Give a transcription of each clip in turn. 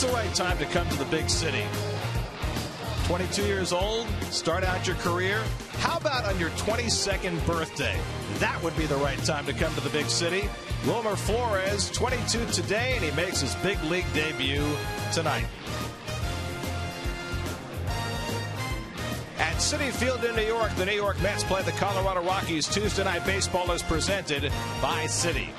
When's the right time to come to the big city? 22 years old, start out your career? How about on your 22nd birthday? That would be the right time to come to the big city. Wilmer Flores, 22 today, and he makes his big league debut tonight. At Citi Field in New York, the New York Mets play the Colorado Rockies. Tuesday Night Baseball is presented by Citi.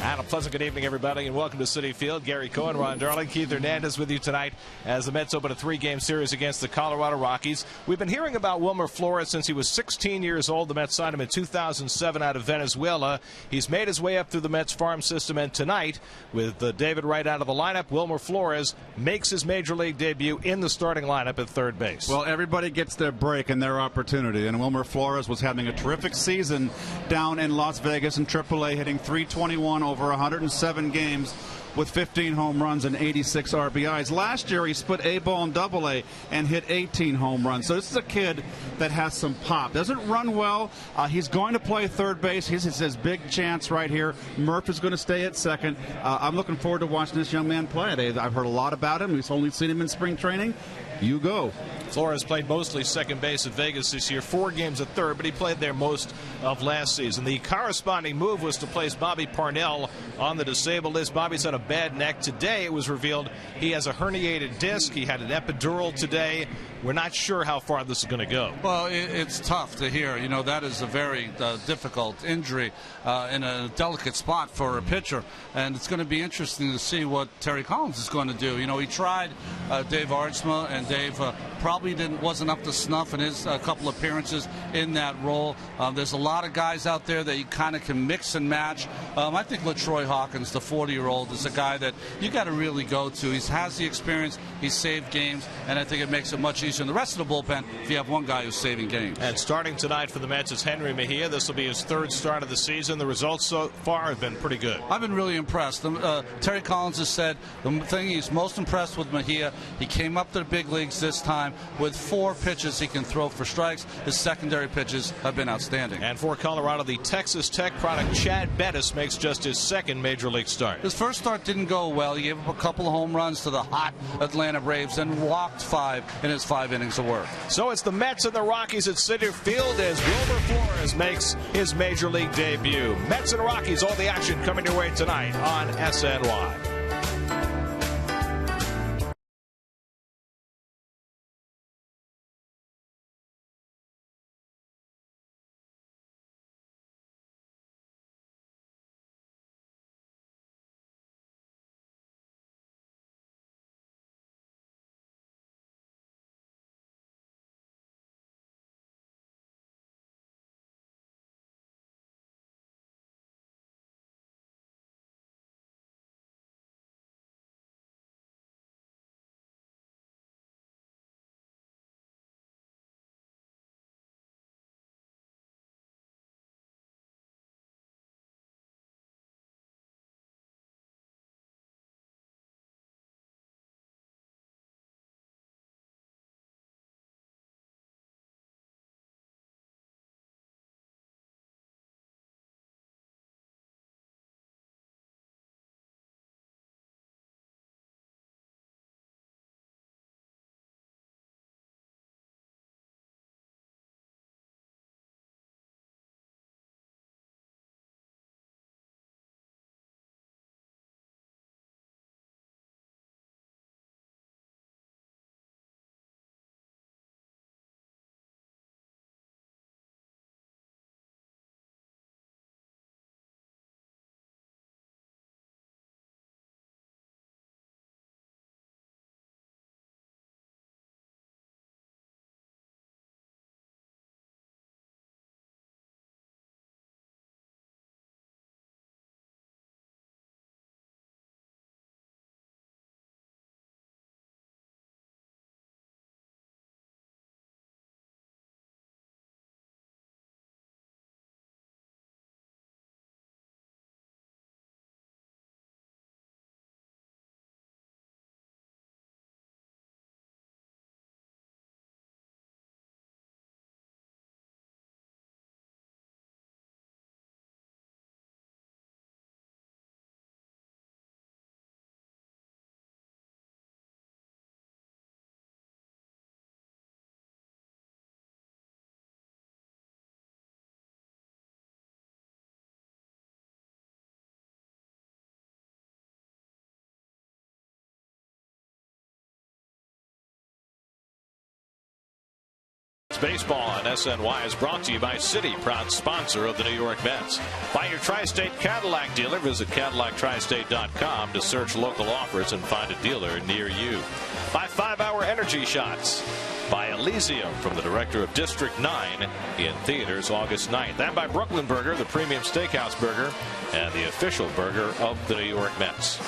And a pleasant good evening, everybody, and welcome to Citi Field. Gary Cohen, Ron Darling, Keith Hernandez with you tonight as the Mets open a 3-game series against the Colorado Rockies. We've been hearing about Wilmer Flores since he was 16 years old. The Mets signed him in 2007 out of Venezuela. He's made his way up through the Mets farm system, and tonight, with David Wright out of the lineup, Wilmer Flores makes his major league debut in the starting lineup at third base. Well, everybody gets their break and their opportunity, and Wilmer Flores was having a terrific season down in Las Vegas in AAA, hitting .321 over 107 games with 15 home runs and 86 RBIs. Last year, he split A-ball and AA and hit 18 home runs. So this is a kid that has some pop. Doesn't run well. He's going to play third base. He's his big chance right here. Murph is going to stay at second. I'm looking forward to watching this young man play. I've heard a lot about him. We've only seen him in spring training. You go. Flores played mostly second base at Vegas this year, 4 games at third, but he played there most of last season. The corresponding move was to place Bobby Parnell on the disabled list. Bobby's had a bad neck. Today it was revealed he has a herniated disc. He had an epidural today. We're not sure how far this is going to go. Well, it's tough to hear. You know, that is a very difficult injury in a delicate spot for a pitcher. And it's going to be interesting to see what Terry Collins is going to do. You know, he tried Dave Artsma, and Dave probably wasn't up to snuff in his couple appearances in that role. There's a lot of guys out there that you kind of can mix and match. I think LaTroy Hawkins, the 40-year-old, is a guy that you got to really go to. He has the experience. He's saved games, and I think it makes it much easier in the rest of the bullpen if you have one guy who's saving games. And starting tonight for the Mets is Henry Mejia. This will be his 3rd start of the season. The results so far have been pretty good. I've been really impressed. Terry Collins has said the thing he's most impressed with Mejia, he came up to the big leagues this time with 4 pitches he can throw for strikes. His secondary pitches have been outstanding. And for Colorado, the Texas Tech product Chad Bettis makes just his 2nd major league start. His first start didn't go well. He gave up a couple of home runs to the hot Atlanta Braves and walked 5 in his 5 innings of work. So it's the Mets and the Rockies at Citi Field as Wilmer Flores makes his major league debut. Mets and Rockies, all the action coming your way tonight on SNY. Baseball on SNY is brought to you by Citi, proud sponsor of the New York Mets. By your Tri-State Cadillac dealer. Visit CadillacTristate.com to search local offers and find a dealer near you. By 5-Hour Energy Shots. By Elysium from the director of District 9 in theaters August 9th. And by Brooklyn Burger, the premium steakhouse burger and the official burger of the New York Mets.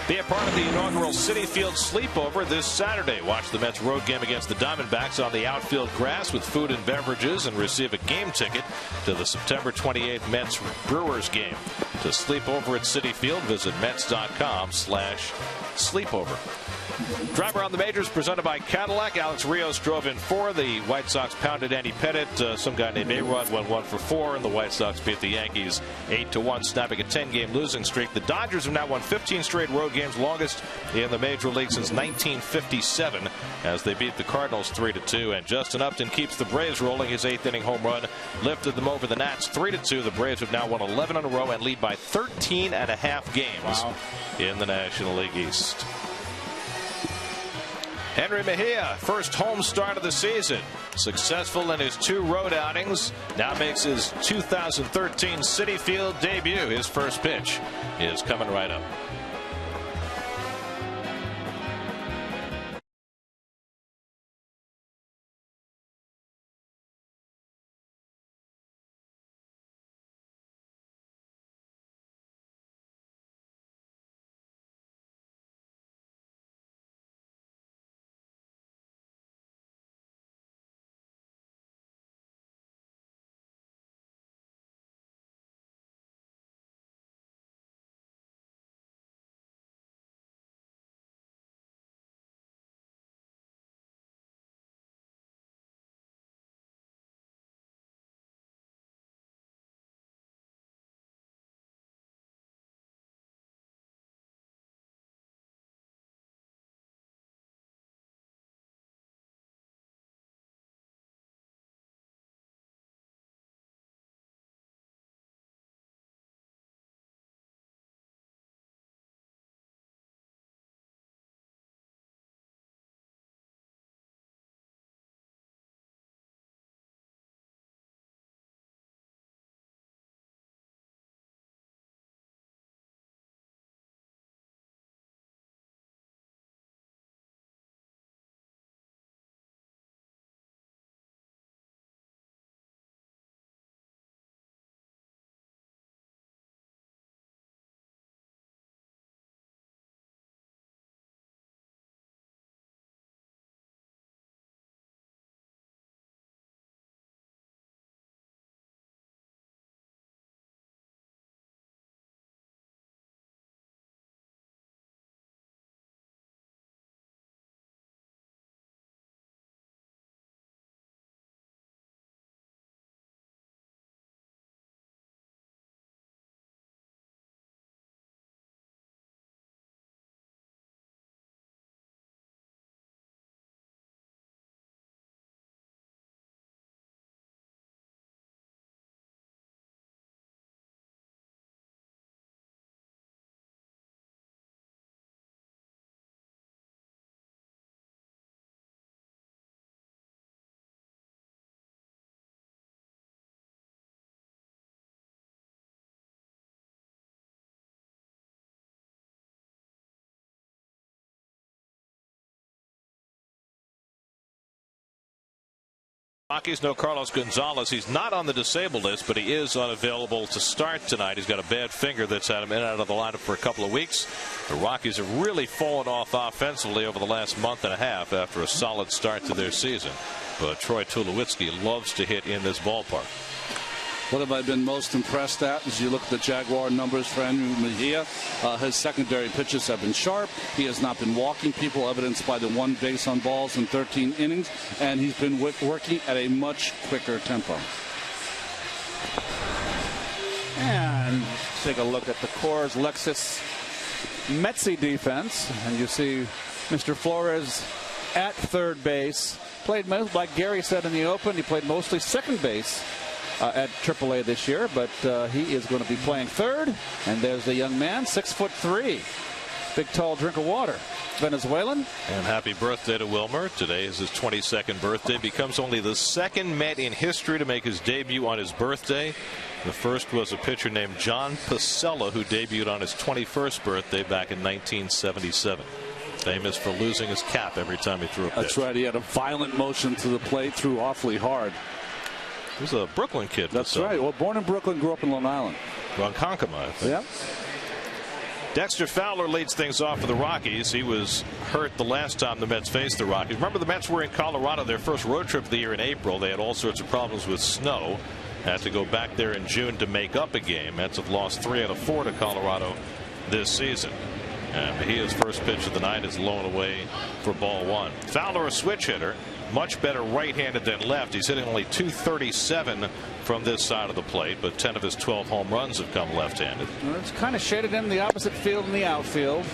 Be a part of the inaugural Citi Field sleepover this Saturday. Watch the Mets road game against the Diamondbacks on the outfield grass with food and beverages and receive a game ticket to the September 28th Mets Brewers game. To sleep over at Citi Field, visit Mets.com/sleepover. Driver on the Majors presented by Cadillac. Alex Rios drove in 4. The White Sox pounded Andy Pettit. Some guy named A-Rod went 1 for 4, and the White Sox beat the Yankees 8-1, snapping a 10-game losing streak. The Dodgers have now won 15 straight road games, longest in the Major League since 1957, as they beat the Cardinals 3-2. And Justin Upton keeps the Braves rolling. His 8th-inning home run lifted them over the Nats 3-2. The Braves have now won 11 in a row and lead by 13.5 games in the National League East. Henry Mejia, first home start of the season. Successful in his 2 road outings. Now makes his 2013 Citi Field debut. His first pitch is coming right up. Rockies, no Carlos Gonzalez. He's not on the disabled list, but he is unavailable to start tonight. He's got a bad finger that's had him in and out of the lineup for a couple of weeks. The Rockies have really fallen off offensively over the last month and a half after a solid start to their season. But Troy Tulowitzki loves to hit in this ballpark. What have I been most impressed at as you look at the Jaguar numbers for Henry Mejia? His secondary pitches have been sharp. He has not been walking people, evidenced by the 1 base on balls in 13 innings, and he's been working at a much quicker tempo. And take a look at the Coors Lexus Metsy defense, and you see Mr. Flores at third base. Played, like Gary said in the open, he played mostly second base at AAA this year, but he is going to be playing third. And there's the young man, 6'3", Big tall drink of water. Venezuelan. And happy birthday to Wilmer. Today is his 22nd birthday. Becomes only the second Met in history to make his debut on his birthday. The first was a pitcher named John Pacella, who debuted on his 21st birthday back in 1977. Famous for losing his cap every time he threw a pitch. That's right. He had a violent motion to the plate, threw awfully hard. He was a Brooklyn kid. That's right. Well, born in Brooklyn, grew up in Long Island. Ronkonkoma, I think. Yep. Dexter Fowler leads things off for the Rockies. He was hurt the last time the Mets faced the Rockies. Remember, the Mets were in Colorado, their first road trip of the year in April. They had all sorts of problems with snow. Had to go back there in June to make up a game. Mets have lost 3 out of 4 to Colorado this season. And Mejia's first pitch of the night is low and away for ball 1. Fowler, a switch hitter, much better right-handed than left. He's hitting only .237 from this side of the plate, but 10 of his 12 home runs have come left-handed. Well, it's kind of shaded in the opposite field in the outfield.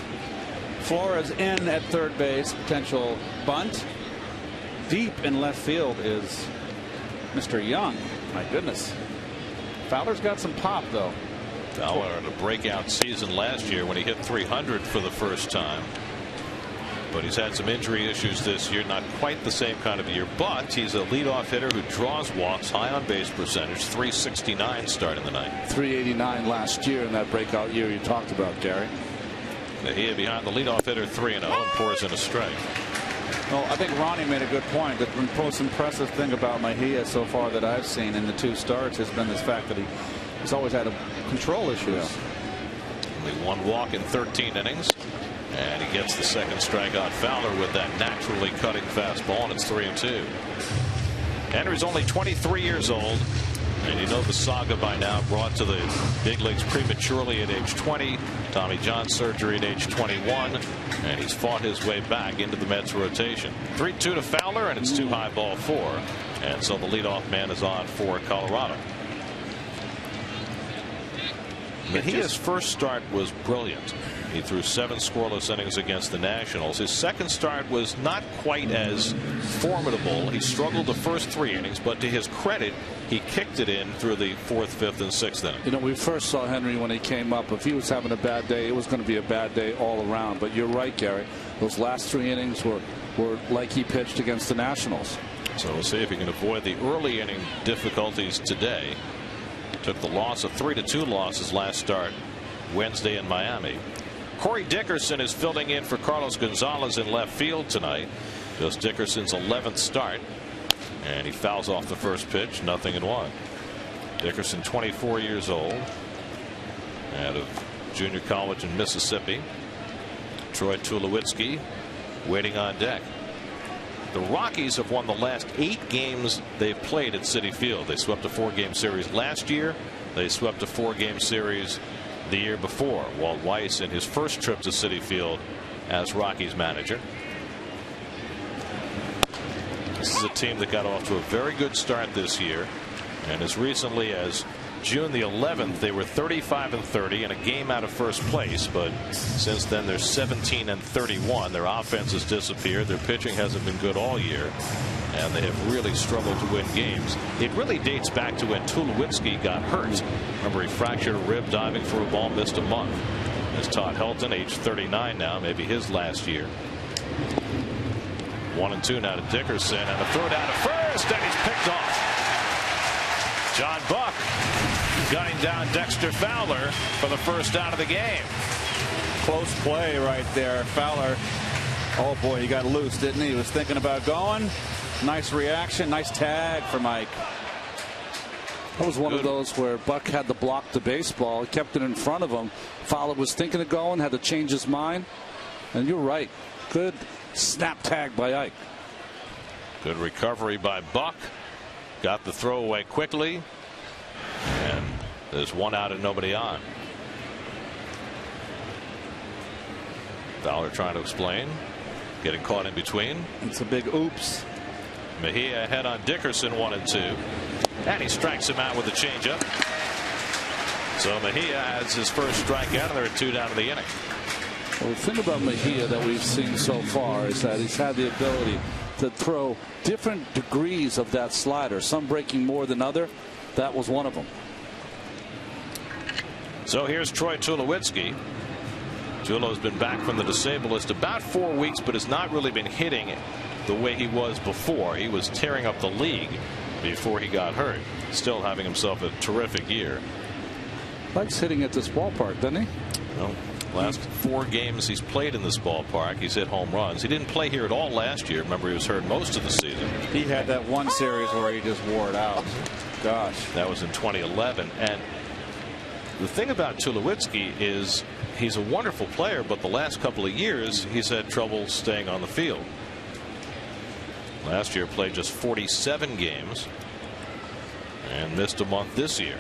Flores in at third base, potential bunt. Deep in left field is Mr. Young. My goodness. Fowler's got some pop, though. Fowler had a breakout season last year when he hit .300 for the first time. But he's had some injury issues this year. Not quite the same kind of year, but he's a leadoff hitter who draws walks, high on base percentage, .369 starting the night. .389 last year in that breakout year you talked about, Gary. Mejia behind the leadoff hitter, 3-0, and pours in a strike. Well, I think Ronnie made a good point. The most impressive thing about Mejia so far that I've seen in the 2 starts has been this fact that he's always had control issues. Yeah. Only 1 walk in 13 innings. And he gets the second strikeout. Fowler with that naturally cutting fastball, and it's 3-2. Henry's only 23 years old, and you know the saga by now, brought to the big leagues prematurely at age 20. Tommy John surgery at age 21, and he's fought his way back into the Mets rotation. 3-2 to Fowler, and it's too high, ball 4. And so the leadoff man is on for Colorado. Mejia's first start was brilliant. He threw 7 scoreless innings against the Nationals. His second start was not quite as formidable. He struggled the first 3 innings, but to his credit, he kicked it in through the 4th, 5th, and 6th inning. You know, we first saw Henry when he came up. If he was having a bad day, it was going to be a bad day all around. But you're right, Gary. Those last 3 innings were like he pitched against the Nationals. So we'll see if he can avoid the early inning difficulties today. Took the loss of 3-2 losses last start Wednesday in Miami. Corey Dickerson is filling in for Carlos Gonzalez in left field tonight. Just Dickerson's 11th start, and he fouls off the first pitch, 0-1. Dickerson, 24 years old, out of junior college in Mississippi. Troy Tulowitzki waiting on deck. The Rockies have won the last 8 games they've played at Citi Field. They swept a 4-game series last year. They swept a 4-game series the year before. Walt Weiss in his first trip to Citi Field as Rockies manager. This is a team that got off to a very good start this year, and as recently as June the 11th they were 35-30 and a game out of first place, but since then they're 17-31. Their offense has disappeared. Their pitching hasn't been good all year, and they have really struggled to win games. It really dates back to when Tulowitzki got hurt. Remember, he fractured a rib diving for a ball, missed a month. As Todd Helton, age 39 now, maybe his last year. 1-2 now to Dickerson, and a throw down to first, and he's picked off. John Buck gunning down Dexter Fowler for the first out of the game. Close play right there. Fowler, oh boy, he got loose, didn't he? He was thinking about going. Nice reaction, nice tag for Mike. That was one of those where Buck had to block the baseball. He kept it in front of him. Fowler was thinking of going, had to change his mind. And you're right. Good snap tag by Ike. Good recovery by Buck. Got the throw away quickly. And there's 1 out and nobody on. Fowler trying to explain. Getting caught in between. It's a big oops. Mejia ahead on Dickerson, 1-2. And he strikes him out with a changeup. So Mejia has his first strikeout, and there are 2 down to the inning. Well, the thing about Mejia that we've seen so far is that he's had the ability to throw different degrees of that slider, some breaking more than other. That was one of them. So here's Troy Tulowitzki. Tulo's been back from the disabled list about 4 weeks, but has not really been hitting the way he was before. He was tearing up the league before he got hurt. Still having himself a terrific year. Likes hitting at this ballpark, doesn't he? Well, last 4 games he's played in this ballpark, he's hit home runs. He didn't play here at all last year. Remember, he was hurt most of the season. He had that one series where he just wore it out. Gosh. That was in 2011. And the thing about Tulowitzki is he's a wonderful player, but the last couple of years he's had trouble staying on the field. Last year played just 47 games and missed a month this year.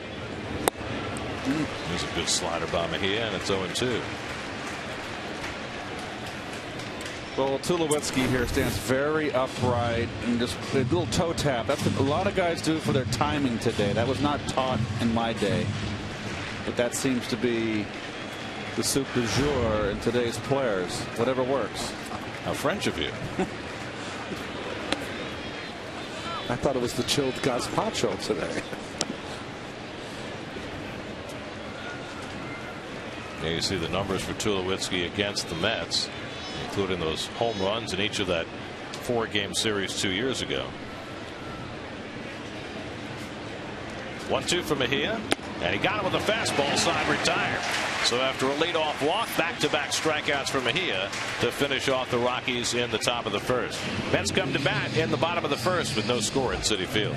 There's a good slider by Mejia, and it's 0-2. Well, Tulowitzki here stands very upright and just a little toe tap. That's what a lot of guys do for their timing today. That was not taught in my day, but that seems to be the soup du jour in today's players. Whatever works. How French of you. I thought it was the chilled gazpacho today. Yeah, you see the numbers for Tulowitzki against the Mets, including those home runs in each of that 4-game series 2 years ago. 1-2 for Mejia, and he got it with a fastball, side retired. So after a leadoff walk, back-to-back strikeouts for Mejia to finish off the Rockies in the top of the first. Mets come to bat in the bottom of the first with no score at Citi Field.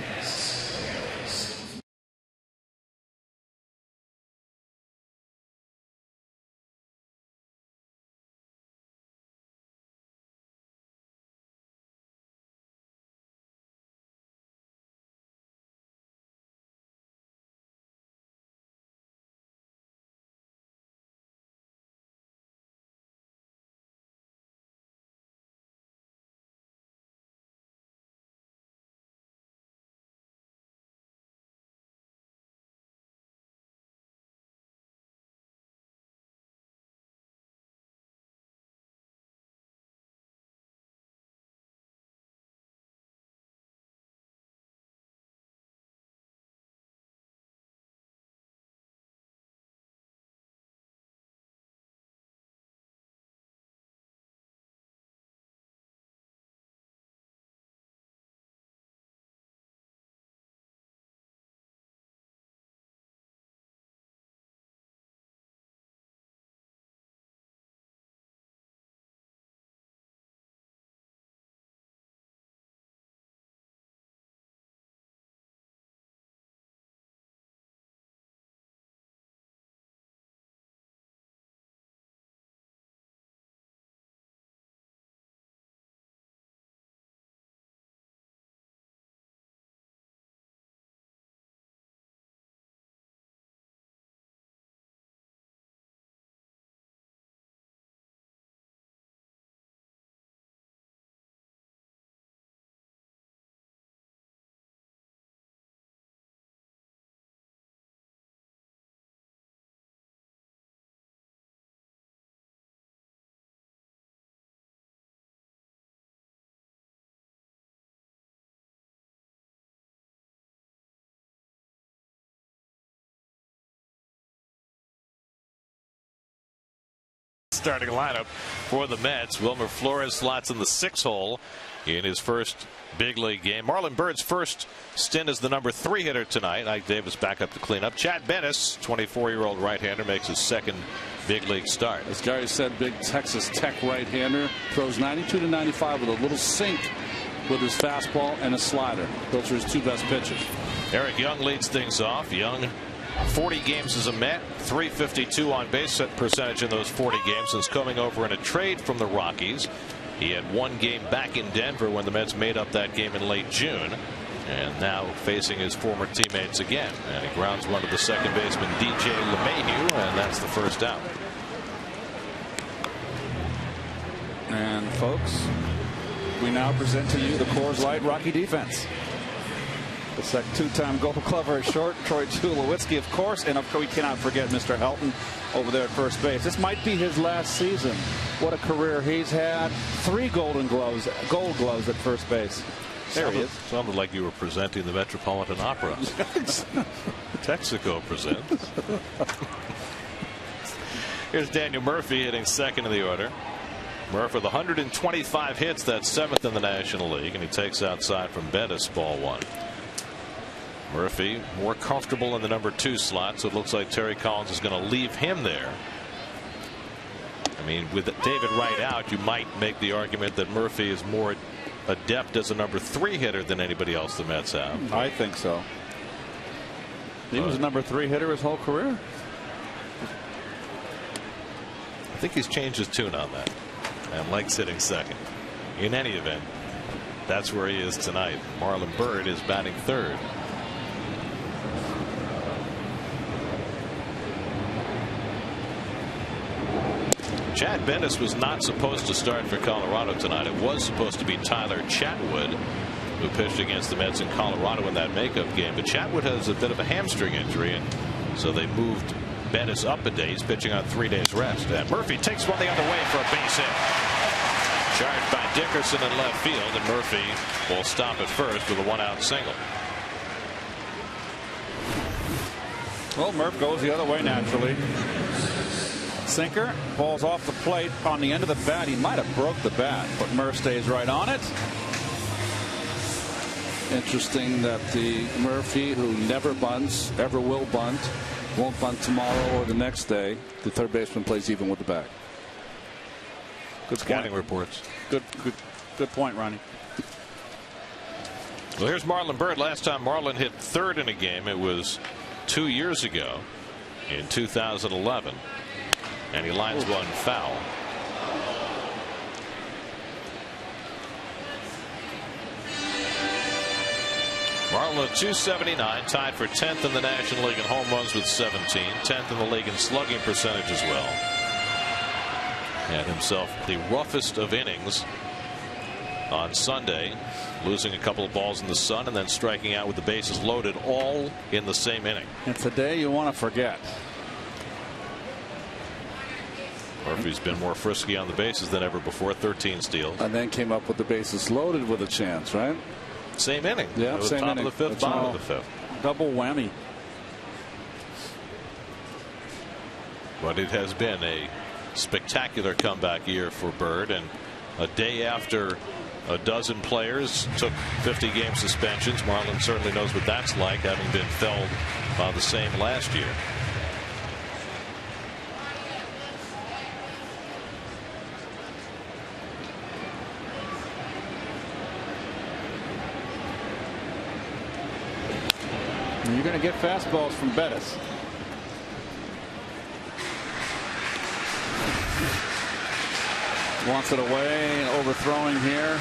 Starting lineup for the Mets. Wilmer Flores slots in the 6th hole in his first big league game. Marlon Byrd's first stint as the number 3 hitter tonight. Ike Davis back up to clean up. Chad Bennis, 24-year-old right-hander, makes his second big league start. As Gary said, big Texas Tech right-hander, throws 92 to 95 with a little sink with his fastball and a slider. Those are his 2 best pitches. Eric Young leads things off. Young, 40 games as a Met, .352 on base percentage in those 40 games since coming over in a trade from the Rockies. He had 1 game back in Denver when the Mets made up that game in late June, and now facing his former teammates again. And he grounds one to the second baseman DJ LeMahieu, and that's the first out. And folks, we now present to you the Coors Light Rocky defense. It's that 2-time Gold Glover short, Troy Tulowitzki, of course, and of course we cannot forget Mr. Helton over there at first base. This might be his last season. What a career he's had. 3 Gold Gloves at first base. There he is. Sounded like you were presenting the Metropolitan Opera. Texaco presents. Here's Daniel Murphy hitting second in the order. Murphy with 125 hits, that's 7th in the National League, and he takes outside from Bettis, ball 1. Murphy more comfortable in the number 2 slot, so it looks like Terry Collins is going to leave him there. I mean, with David Wright out, you might make the argument that Murphy is more adept as a number 3 hitter than anybody else the Mets have. I think so. He was a number 3 hitter his whole career. I think he's changed his tune on that and likes hitting second. In any event, that's where he is tonight. Marlon Byrd is batting 3rd. Chad Bettis was not supposed to start for Colorado tonight. It was supposed to be Tyler Chatwood, who pitched against the Mets in Colorado in that makeup game. But Chatwood has a bit of a hamstring injury, and so they moved Bettis up a day. He's pitching on 3 days rest. And Murphy takes one the other way for a base hit. Charged by Dickerson in left field, and Murphy will stop at first with a 1-out single. Well, Murph goes the other way naturally. Sinker falls off the plate on the end of the bat. He might have broke the bat, but Murph stays right on it. Interesting that the Murphy, who never bunts, ever will bunt, won't bunt tomorrow or the next day. The third baseman plays even with the bag. Good scouting reports. Good point, Ronnie. Well, here's Marlon Byrd. Last time Marlon hit 3rd in a game, it was 2 years ago in 2011. And he lines one foul. Marlon at 279, tied for 10th in the National League in home runs with 17, 10th in the league in slugging percentage as well. Had himself the roughest of innings on Sunday, losing a couple of balls in the sun and then striking out with the bases loaded, all in the same inning. It's a day you want to forget. Murphy's been more frisky on the bases than ever before, 13 steals. And then came up with the bases loaded with a chance, right? Same inning. Yeah, same top inning. Of the 5th, bottom of the 5th. Double whammy. But it has been a spectacular comeback year for Byrd, and a day after a dozen players took 50-game suspensions. Marlon certainly knows what that's like, having been felled by the same last year. You're going to get fastballs from Bettis. Wants it away and overthrowing here.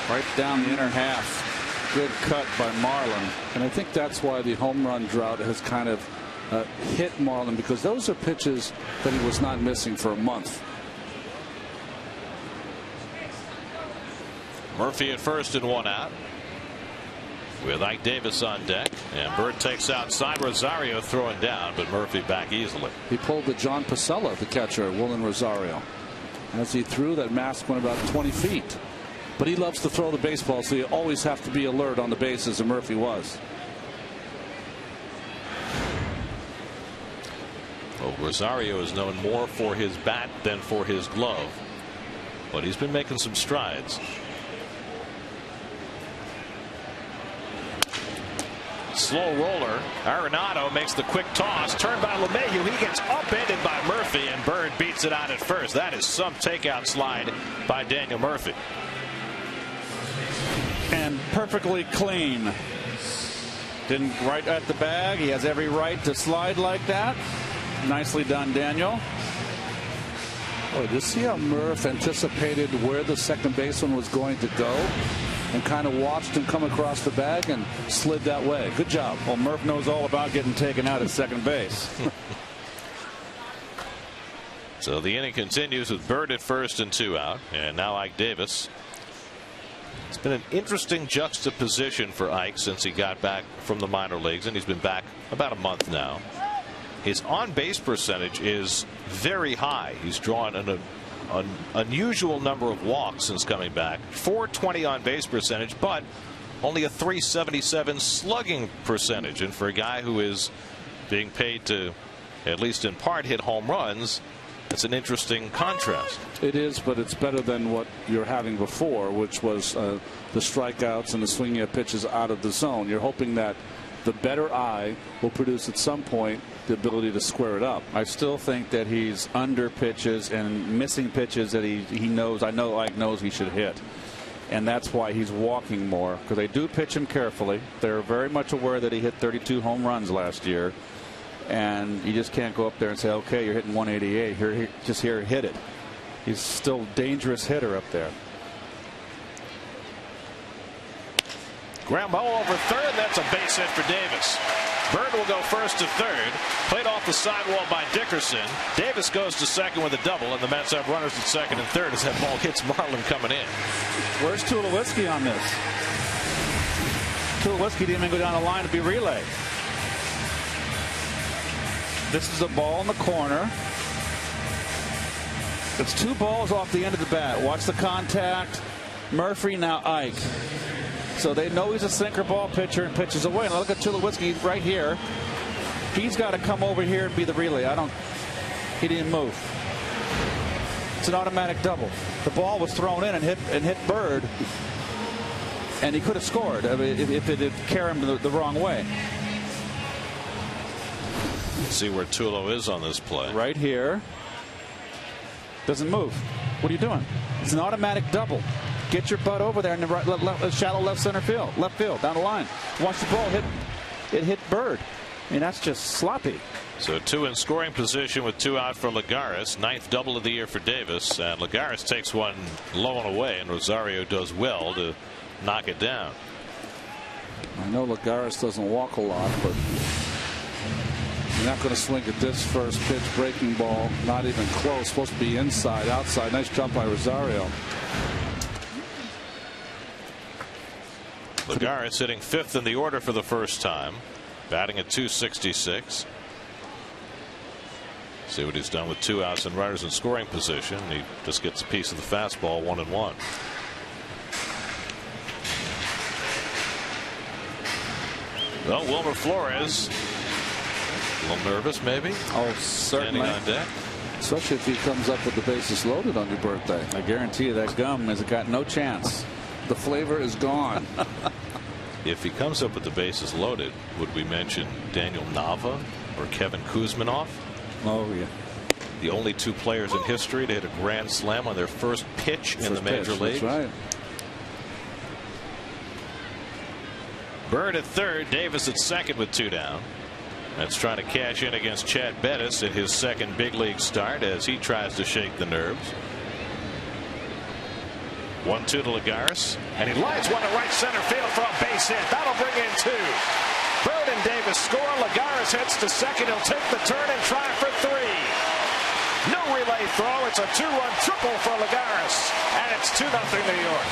Right down the inner half. Good cut by Marlon. And I think that's why the home run drought has kind of hit Marlon, because those are pitches that he was not missing for a month. Murphy at first and 1 out, with Ike Davis on deck, and Byrd takes outside. Rosario throwing down, but Murphy back easily. He pulled the John Pasella, the catcher, Willen Rosario. As he threw, that mask went about 20 feet. But he loves to throw the baseball, so you always have to be alert on the bases, and Murphy was. Well, Rosario is known more for his bat than for his glove, but he's been making some strides. Slow roller. Arenado makes the quick toss. Turned by LeMahieu. He gets upended by Murphy, and Byrd beats it out at first. That is some takeout slide by Daniel Murphy. And perfectly clean. Didn't right at the bag. He has every right to slide like that. Nicely done, Daniel. Oh, did you see how Murph anticipated where the second baseman was going to go and kind of watched him come across the bag and slid that way? Good job. Well, Murph knows all about getting taken out at second base. So the inning continues with Byrd at first and 2 out, and now Ike Davis. It's been an interesting juxtaposition for Ike since he got back from the minor leagues, and he's been back about a month now. His on-base percentage is very high. He's drawn an unusual number of walks since coming back. .420 on-base percentage, but only a .377 slugging percentage. And for a guy who is being paid to at least in part, hit home runs. It's an interesting contrast. It is, but it's better than what you're having before, which was the strikeouts and the swinging of pitches out of the zone. You're hoping that the better eye will produce at some point the ability to square it up. I still think that he's under pitches and missing pitches that he knows. knows he should hit. And that's why he's walking more, because they do pitch him carefully. They're very much aware that he hit 32 home runs last year. And you just can't go up there and say, okay, you're hitting 188. Here, just here, hit it. He's still a dangerous hitter up there. Ground ball over third. That's a base hit for Davis. Bird will go first to third. Played off the sidewall by Dickerson. Davis goes to second with a double, and the Mets have runners at second and third as that ball hits Marlin coming in. Where's Tulowitzki on this? Tulowitzki didn't even go down the line to be relayed. This is a ball in the corner. It's 2 balls off the end of the bat. Watch the contact. Murphy, now Ike. So they know he's a sinker ball pitcher and pitches away. Now look at Tulowitzki right here. He's got to come over here and be the relay. He didn't move. It's an automatic double. The ball was thrown in and hit Bird, and he could have scored if it had carried him the wrong way. See where Tulo is on this play. Right here. Doesn't move. What are you doing? It's an automatic double. Get your butt over there in the shallow left center field. Left field, down the line. Watch the ball hit Bird. I mean, that's just sloppy. So 2 in scoring position with 2 out for Lagares. 9th double of the year for Davis. And Lagares takes one low and away, and Rosario does well to knock it down. I know Lagares doesn't walk a lot, but you're not going to swing at this first pitch breaking ball. Not even close. Supposed to be inside, outside. Nice jump by Rosario. Lagares hitting 5th in the order for the first time. Batting at .266. See what he's done with 2 outs and runners in scoring position. He just gets a piece of the fastball, 1-1. Well, Wilmer Flores, a little nervous maybe. Oh, certainly. Standing on deck. Especially if he comes up with the bases loaded on your birthday. I guarantee you that gum has got no chance. The flavor is gone. If he comes up with the bases loaded, would we mention Daniel Nava or Kevin Kuzminoff? Oh, yeah. The only 2 players in history to hit a grand slam on their first pitch in the major leagues. That's right. Bird at third, Davis at second with 2 down. That's trying to cash in against Chad Bettis in his second big league start as he tries to shake the nerves. 1-2 to Lagares, and he lines one to right center field for a base hit. That'll bring in 2. Bird and Davis score. Lagares heads to second. He'll take the turn and try for 3. No relay throw. It's a 2-run triple for Lagares, and it's 2-0 New York.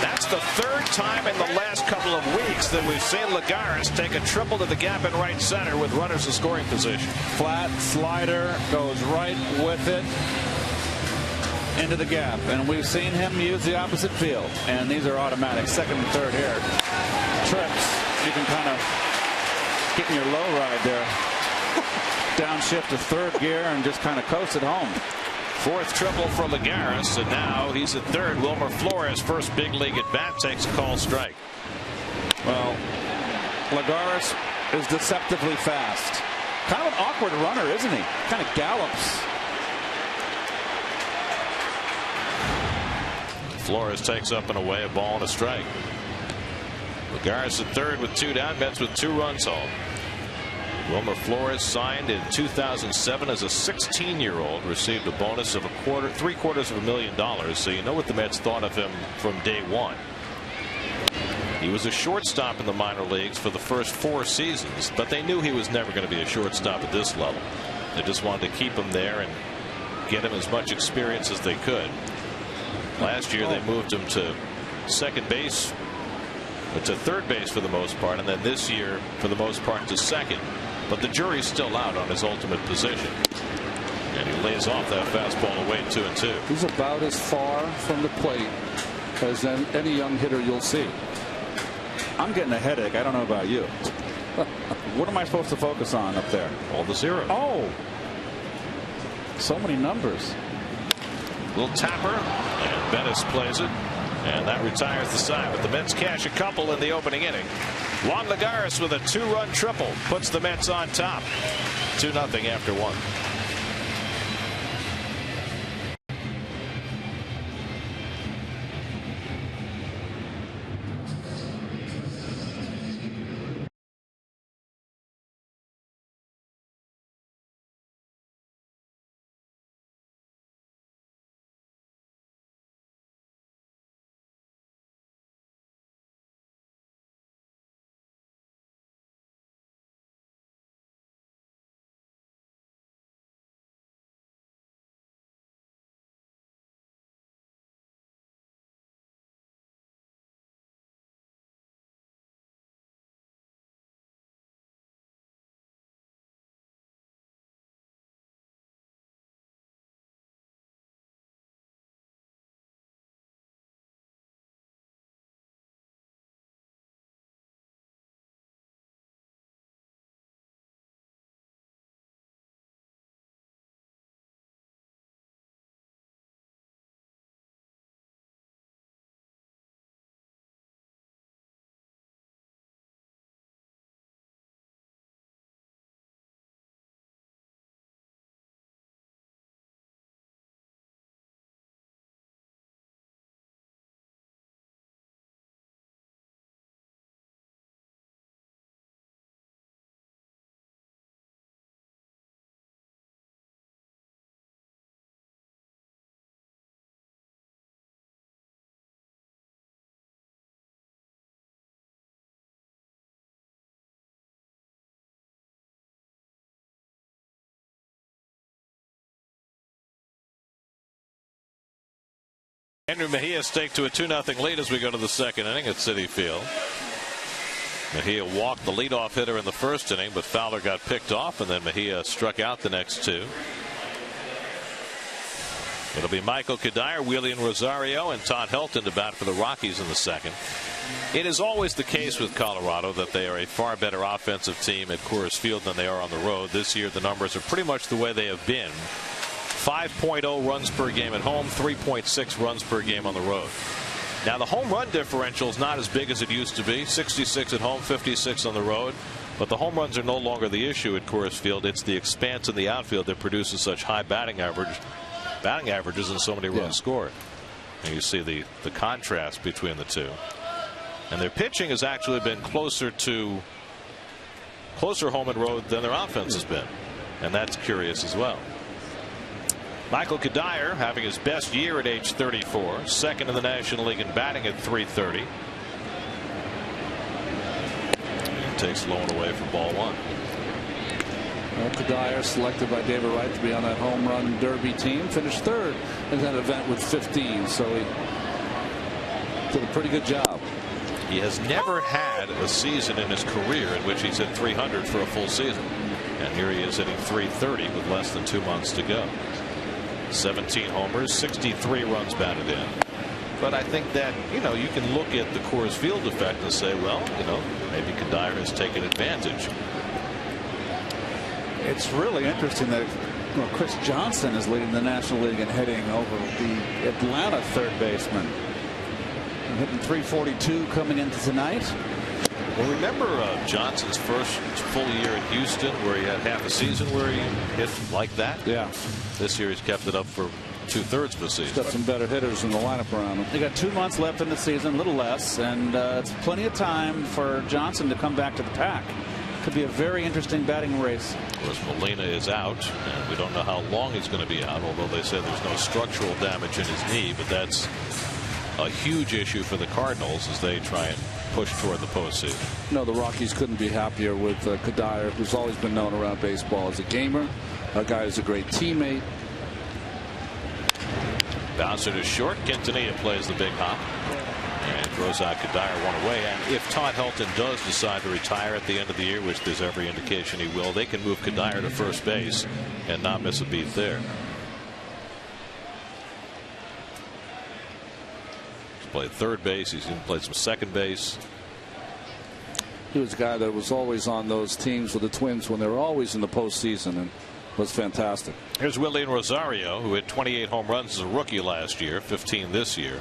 That's the 3rd time in the last couple of weeks that we've seen Lagares take a triple to the gap in right center with runners in scoring position. Flat slider goes right with it into the gap, and we've seen him use the opposite field, and these are automatic. Second and third here. Trips. You can kind of get in your low ride there. Downshift to third gear and just kind of coast it home. 4th triple for Lagares, and now he's at third. Wilmer Flores, first big league at bat, takes a call strike. Well, Lagares is deceptively fast. Kind of an awkward runner, isn't he? Kind of gallops. Flores takes up and away, a ball and a strike. Lagares at third with 2 down. Mets with 2 runs home. Wilmer Flores signed in 2007 as a 16-year-old, received a bonus of $750,000, so you know what the Mets thought of him from day one. He was a shortstop in the minor leagues for the first 4 seasons, but they knew he was never going to be a shortstop at this level. They just wanted to keep him there and get him as much experience as they could. Last year they moved him to second base, to third base for the most part, and then this year for the most part to second. But the jury's still out on his ultimate position. And he lays off that fastball away 2-2. He's about as far from the plate as any young hitter you'll see. I'm getting a headache. I don't know about you. What am I supposed to focus on up there? All the zeros. Oh, so many numbers. Little tapper, and Bettis plays it, and that retires the side. But the Mets cash a couple in the opening inning. Juan Lagares with a 2-run triple puts the Mets on top, 2-0 after 1. Andrew Mejia staked to a 2-0 lead as we go to the second inning at Citi Field. Mejia walked the leadoff hitter in the first inning, but Fowler got picked off, and then Mejia struck out the next two. It'll be Michael Cuddyer, Willian Rosario, and Todd Helton to bat for the Rockies in the second. It is always the case with Colorado that they are a far better offensive team at Coors Field than they are on the road. This year the numbers are pretty much the way they have been. 5.0 runs per game at home, 3.6 runs per game on the road. Now the home run differential is not as big as it used to be. 66 at home, 56 on the road. But the home runs are no longer the issue at Coors Field. It's the expanse in the outfield that produces such high batting averages and so many runs scored. And you see the contrast between the two. And their pitching has actually been closer home and road than their offense has been. And that's curious as well. Michael Cuddyer having his best year at age 34, second in the National League in batting at .330. And takes low and away for ball one. Well, Cuddyer, selected by David Wright to be on that home run derby team, finished third in that event with 15, so he did a pretty good job. He has never had a season in his career in which he's hit 300 for a full season. And here he is hitting .330 with less than 2 months to go. 17 homers, 63 runs batted in. But I think that, you can look at the Coors Field effect and say, well, maybe Cuddyer has taken advantage. It's really interesting that Chris Johnson is leading the National League in hitting over the Atlanta third baseman. Hitting .342 coming into tonight. Well, remember Johnson's first full year at Houston where he had half a season where he hit like that? Yeah. This year he's kept it up for 2/3 of the season. He's got some better hitters in the lineup around him. They got 2 months left in the season, a little less, and it's plenty of time for Johnson to come back to the pack. Could be a very interesting batting race. Of course, Molina is out, and we don't know how long he's going to be out, although they say there's no structural damage in his knee, but that's a huge issue for the Cardinals as they try and push toward the postseason. No, the Rockies couldn't be happier with Cuddyer, who's always been known around baseball as a gamer, a guy who's a great teammate. Bouncer to short. Quintanilla plays the big hop and throws out Cuddyer one away. And if Todd Helton does decide to retire at the end of the year, which there's every indication he will, they can move Cuddyer to first base and not miss a beat there. He's played third base. He's even played some second base. He was a guy that was always on those teams with the Twins when they were always in the postseason, and was fantastic. Here's Willie Rosario, who hit 28 home runs as a rookie last year, 15 this year.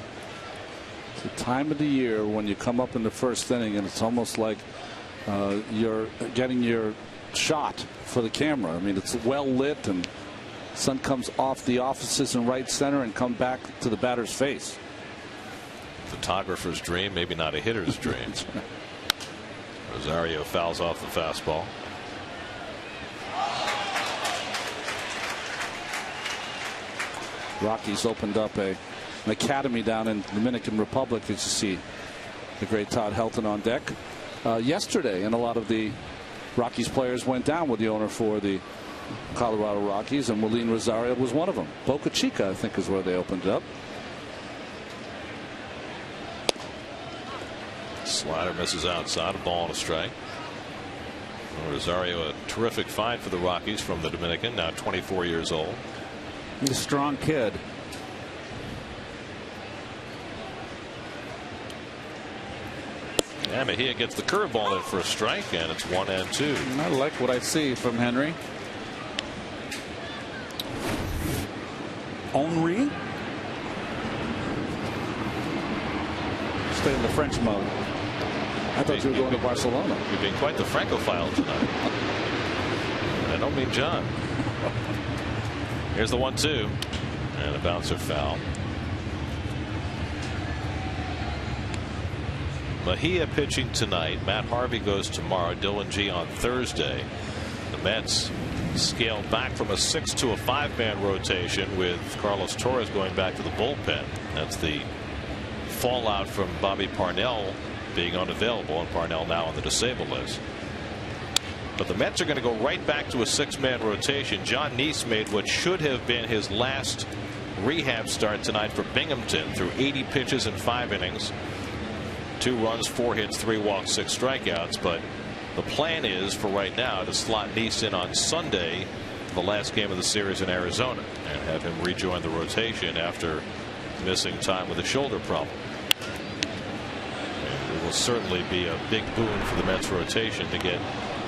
It's the time of the year when you come up in the first inning, and it's almost like you're getting your shot for the camera. I mean, it's well lit, and sun comes off the offices in right center and come back to the batter's face. Photographer's dream, maybe not a hitter's dream. Rosario fouls off the fastball. Rockies opened up an academy down in the Dominican Republic, as you see the great Todd Helton on deck yesterday, and a lot of the Rockies players went down with the owner for the Colorado Rockies, and Willie Rosario was one of them. Boca Chica, I think, is where they opened it up. Slider misses outside, a ball and a strike. Rosario, a terrific find for the Rockies from the Dominican, now 24 years old. He's a strong kid. Yeah, Mejia gets the curveball in for a strike, and it's 1-2. I like what I see from Henry. Henry. Stay in the French mode. I thought you were going to Barcelona. You're being quite the Francophile tonight. I don't mean John. Here's the 1-2, and a bouncer foul. Mejia pitching tonight. Matt Harvey goes tomorrow. Dylan G on Thursday. The Mets scaled back from a 6 to a 5-man rotation with Carlos Torres going back to the bullpen. That's the fallout from Bobby Parnell being unavailable, and Parnell now on the disabled list. But the Mets are going to go right back to a 6-man rotation. John Neese made what should have been his last rehab start tonight for Binghamton through 80 pitches in 5 innings. 2 runs, 4 hits, 3 walks, 6 strikeouts. But the plan is for right now to slot Neese in on Sunday, the last game of the series in Arizona, and have him rejoin the rotation after missing time with a shoulder problem. And it will certainly be a big boon for the Mets rotation to get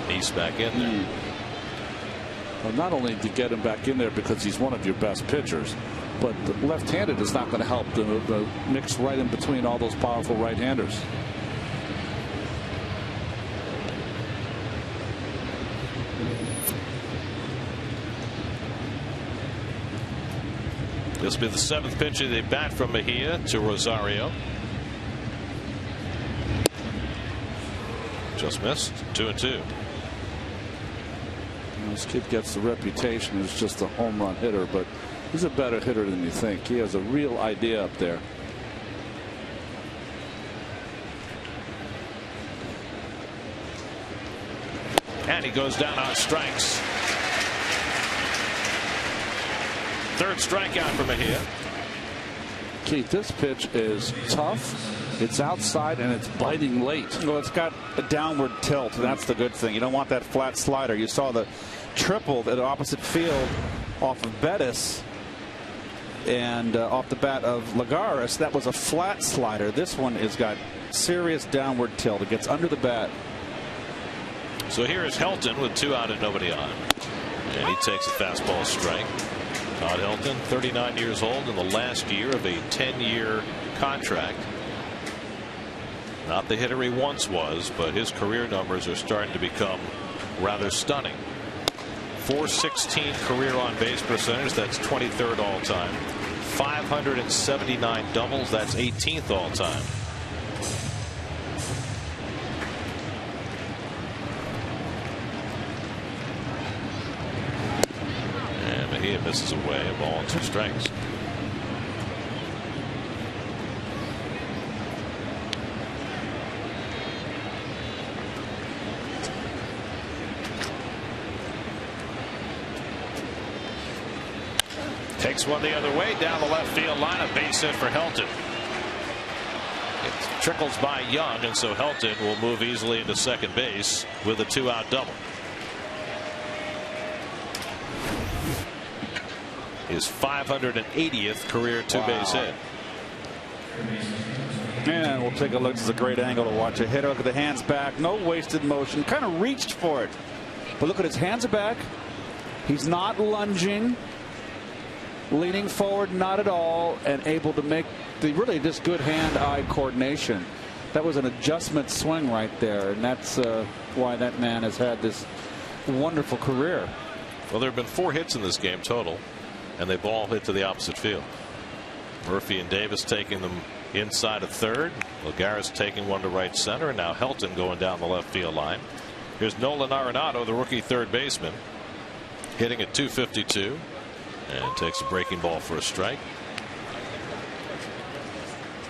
Neese back in there. Well, not only to get him back in there because he's one of your best pitchers, but the left-handed is not going to help the mix right in between all those powerful right-handers. This will be the 7th pitch of the bat from Mejia to Rosario. Just missed. 2-2. This kid gets the reputation as just a home run hitter, but he's a better hitter than you think. He has a real idea up there. And he goes down on strikes. 3rd strikeout for Mejia. Keith, this pitch is tough. It's outside and it's biting late. Well, it's got a downward tilt. That's the good thing. You don't want that flat slider. You saw the triple at opposite field off of Bettis and off the bat of Lagares. That was a flat slider. This one has got serious downward tilt. It gets under the bat. So here is Helton with 2 out and nobody on. And he takes a fastball strike. Todd Helton, 39 years old, in the last year of a 10-year contract. Not the hitter he once was, but his career numbers are starting to become rather stunning. .416 career on base percentage. That's 23rd all time. 579 doubles. That's 18th all time. And Mejia misses away. A ball and 2 strikes. Takes one the other way down the left field line. A base hit for Helton. It trickles by Young, and so Helton will move easily into second base with a 2-out double. His 580th career 2-base hit. And we'll take a look. This is a great angle to watch a hitter. Look at the hands back. No wasted motion. Kind of reached for it. But look at his hands are back. He's not lunging. Leaning forward, not at all. And able to make the really just good hand-eye coordination. That was an adjustment swing right there. And that's why that man has had this wonderful career. Well, there have been 4 hits in this game total, and they've all hit to the opposite field. Murphy and Davis taking them inside of third. Lagares taking one to right center, and now Helton going down the left field line. Here's Nolan Arenado, the rookie third baseman, hitting at .252, and takes a breaking ball for a strike.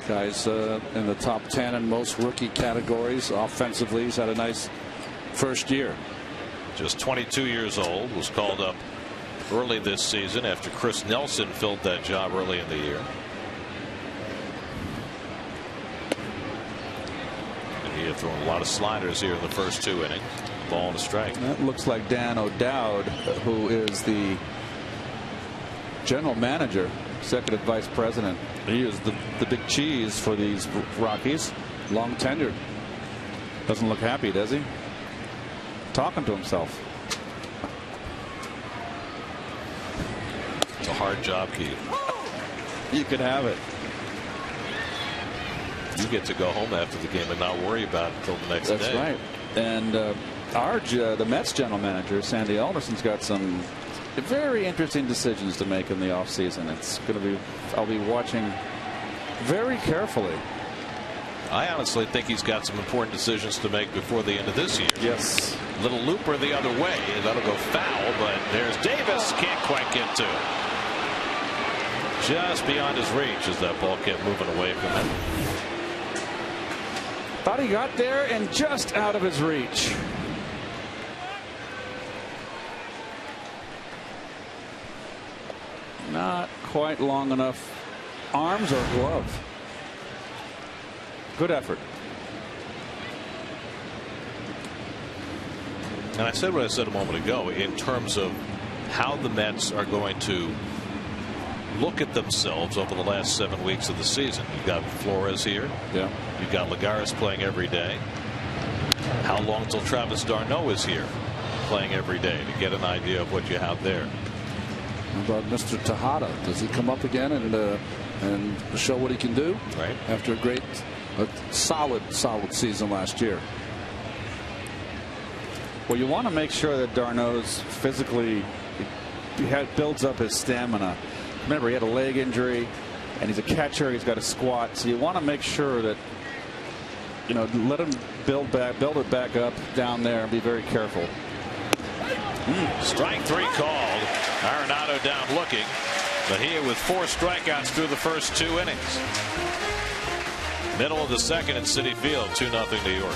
Guys in the top 10 in most rookie categories offensively. He's had a nice first year. Just 22 years old, was called up early this season after Chris Nelson filled that job early in the year. And he had thrown a lot of sliders here in the first 2 innings. Ball and a strike. That looks like Dan O'Dowd, who is the general manager, executive vice president. He is the big cheese for these Rockies. Long tenured. Doesn't look happy, does he? Talking to himself. It's a hard job, Keith. You could have it. You get to go home after the game and not worry about it until the next day. That's right. And the Mets general manager, Sandy Alderson's got some very interesting decisions to make in the offseason. It's going to be, I'll be watching very carefully. I honestly think he's got some important decisions to make before the end of this year. Yes. Little looper the other way. That'll go foul, but there's Davis. Can't quite get to it. Just beyond his reach as that ball kept moving away from him. Thought he got there and just out of his reach. Not quite long enough. Arms or glove. Good effort. And I said what I said a moment ago in terms of how the Mets are going to look at themselves over the last 7 weeks of the season. You've got Flores here. Yeah. You've got Lagares playing every day. How long till Travis d'Arnaud is here playing every day to get an idea of what you have there? How about Mr. Tejada? Does he come up again and show what he can do? Right. After a solid season last year. Well, you want to make sure that d'Arnaud's physically builds up his stamina. Remember, he had a leg injury, and he's a catcher. He's got a squat, so you want to make sure that let him build it back up down there, and be very careful. Strike 3 called. Arenado down looking, but he with 4 strikeouts through the first 2 innings. Middle of the second at Citi Field, 2-0 New York.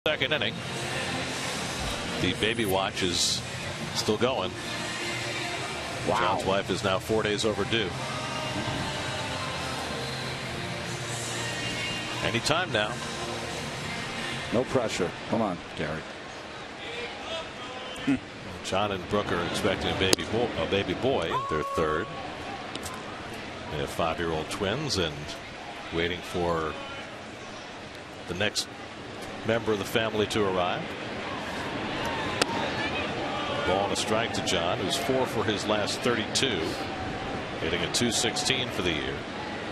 second inning. The baby watch is still going. Wow. John's wife is now 4 days overdue. Anytime now. No pressure. Come on, Gary. John and Brooke are expecting a baby boy, their third. They have 5-year-old twins and waiting for the next member of the family to arrive. Ball and a strike to John, who's 4 for his last 32, hitting a .216 for the year.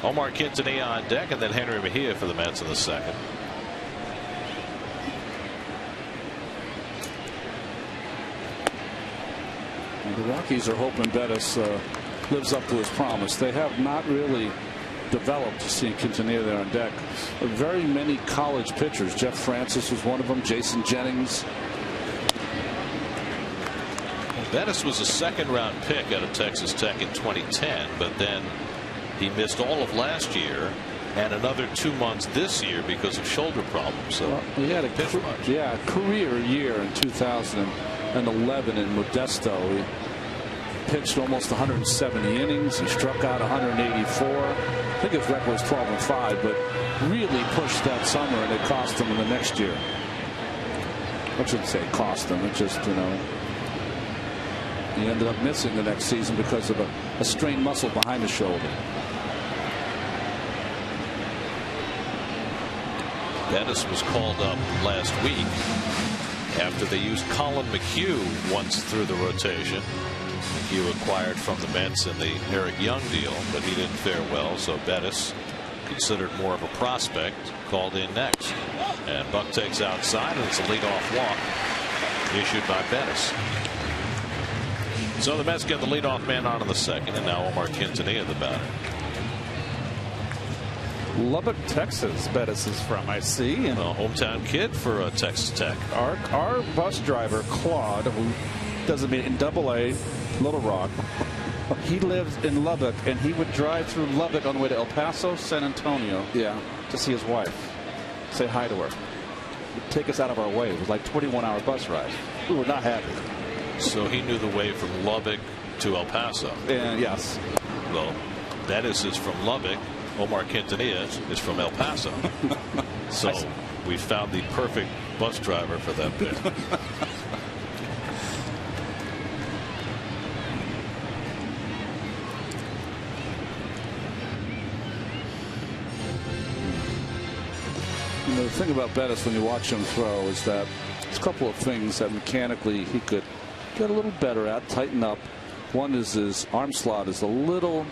Omar Quintanilla on deck, and then Henry Mejia for the Mets in the second. The Rockies are hoping Bettis lives up to his promise. They have not really developed to see Quintanilla there on deck. Very many college pitchers. Jeff Francis was one of them. Jason Jennings. Bettis was a second-round pick out of Texas Tech in 2010, but then he missed all of last year and another 2 months this year because of shoulder problems. So well, he had a career year in 2011 in Modesto. He pitched almost 170 innings. He struck out 184. I think his record was 12-5, but really pushed that summer, and it cost him in the next year. I shouldn't say cost him. It just, he ended up missing the next season because of a strained muscle behind his shoulder. Bettis was called up last week after they used Colin McHugh once through the rotation. McHugh acquired from the Mets in the Eric Young deal, but he didn't fare well, so Bettis, considered more of a prospect, called in next. And Buck takes outside, and it's a leadoff walk issued by Bettis. So the Mets get the leadoff man on in the second, and now Omar Quintanilla the batter. Lubbock, Texas, Bettis is from, I see. And a hometown kid for Texas Tech. Our bus driver, Claude, who doesn't mean in Double-A, Little Rock, he lives in Lubbock, and he would drive through Lubbock on the way to El Paso, San Antonio, to see his wife, say hi to her. He'd take us out of our way. It was like a 21-hour bus ride. We were not happy. So he knew the way from Lubbock to El Paso. And yes. Well, Bettis is from Lubbock. Omar Quintanilla is from El Paso. So we found the perfect bus driver for that bit. The thing about Bettis when you watch him throw is that there's a couple of things that mechanically he could get a little better at, tighten up. One is his arm slot is a little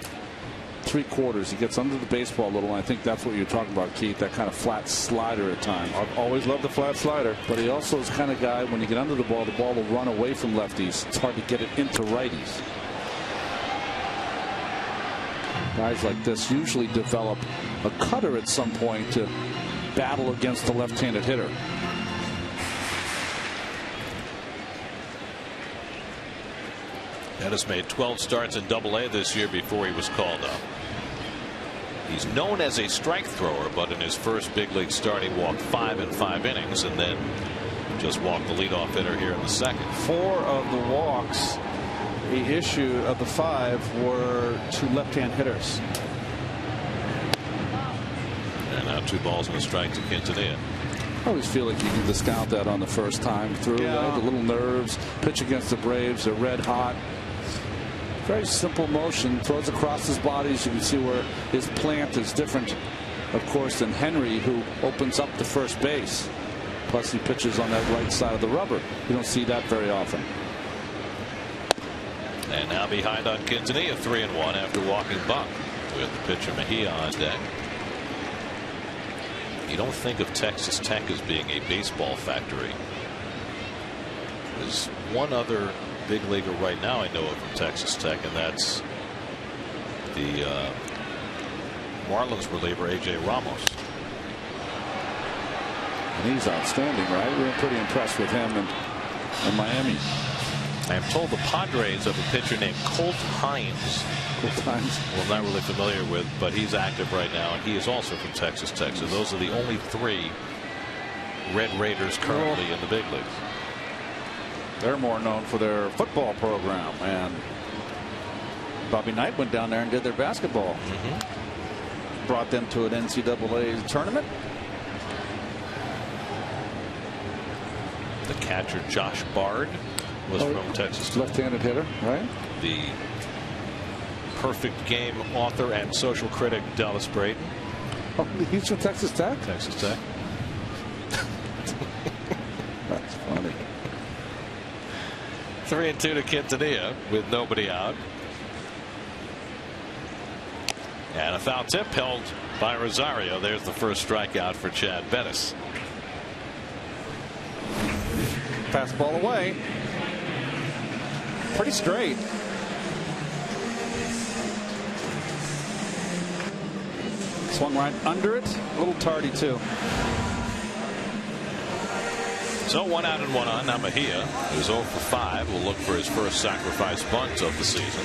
3/4. He gets under the baseball a little, and I think that's what you're talking about, Keith, that kind of flat slider at times. I've always loved the flat slider. But he also is the kind of guy, when you get under the ball will run away from lefties. It's hard to get it into righties. Guys like this usually develop a cutter at some point to battle against the left-handed hitter. Bettis made 12 starts in Double-A this year before he was called up. He's known as a strike thrower, but in his first big league start he walked 5 in 5 innings and then just walked the leadoff hitter here in the second. 4 of the walks he issued of the 5 were to left-hand hitters. And now 2 balls and a strike to Quintanilla. I always feel like you can discount that on the first time through. Right? The little nerves. Pitch against the Braves. They're red hot. Very simple motion. Throws across his body. As you can see where his plant is different, of course, than Henry, who opens up to first base. Plus he pitches on that right side of the rubber. You don't see that very often. And now behind on Quintanilla, 3-1 after walking Buck with pitcher Mejia on deck. You don't think of Texas Tech as being a baseball factory. There's one other big leaguer right now I know of from Texas Tech, and that's the Marlins reliever A.J. Ramos. And he's outstanding, right? We were pretty impressed with him in Miami. I am told the Padres have a pitcher named Colt Hines. Colt Hines. Well, I'm not really familiar with, but he's active right now, and he is also from Texas Tech. So those are the only 3 Red Raiders currently in the big leagues. They're more known for their football program, and Bobby Knight went down there and did their basketball. Brought them to an NCAA tournament. The catcher Josh Bard was from Texas. Left-handed hitter, right? The perfect game author and social critic Dallas Braden. Oh, he's from Texas Tech? Texas Tech. That's funny. 3-2 to Quintanilla with nobody out. And a foul tip held by Rosario. There's the first strikeout for Chad Bettis. Fastball away. Pretty straight. Swung right under it. A little tardy, too. So 1 out and 1 on. Now Mejia, who's 0 for 5, will look for his first sacrifice bunt of the season.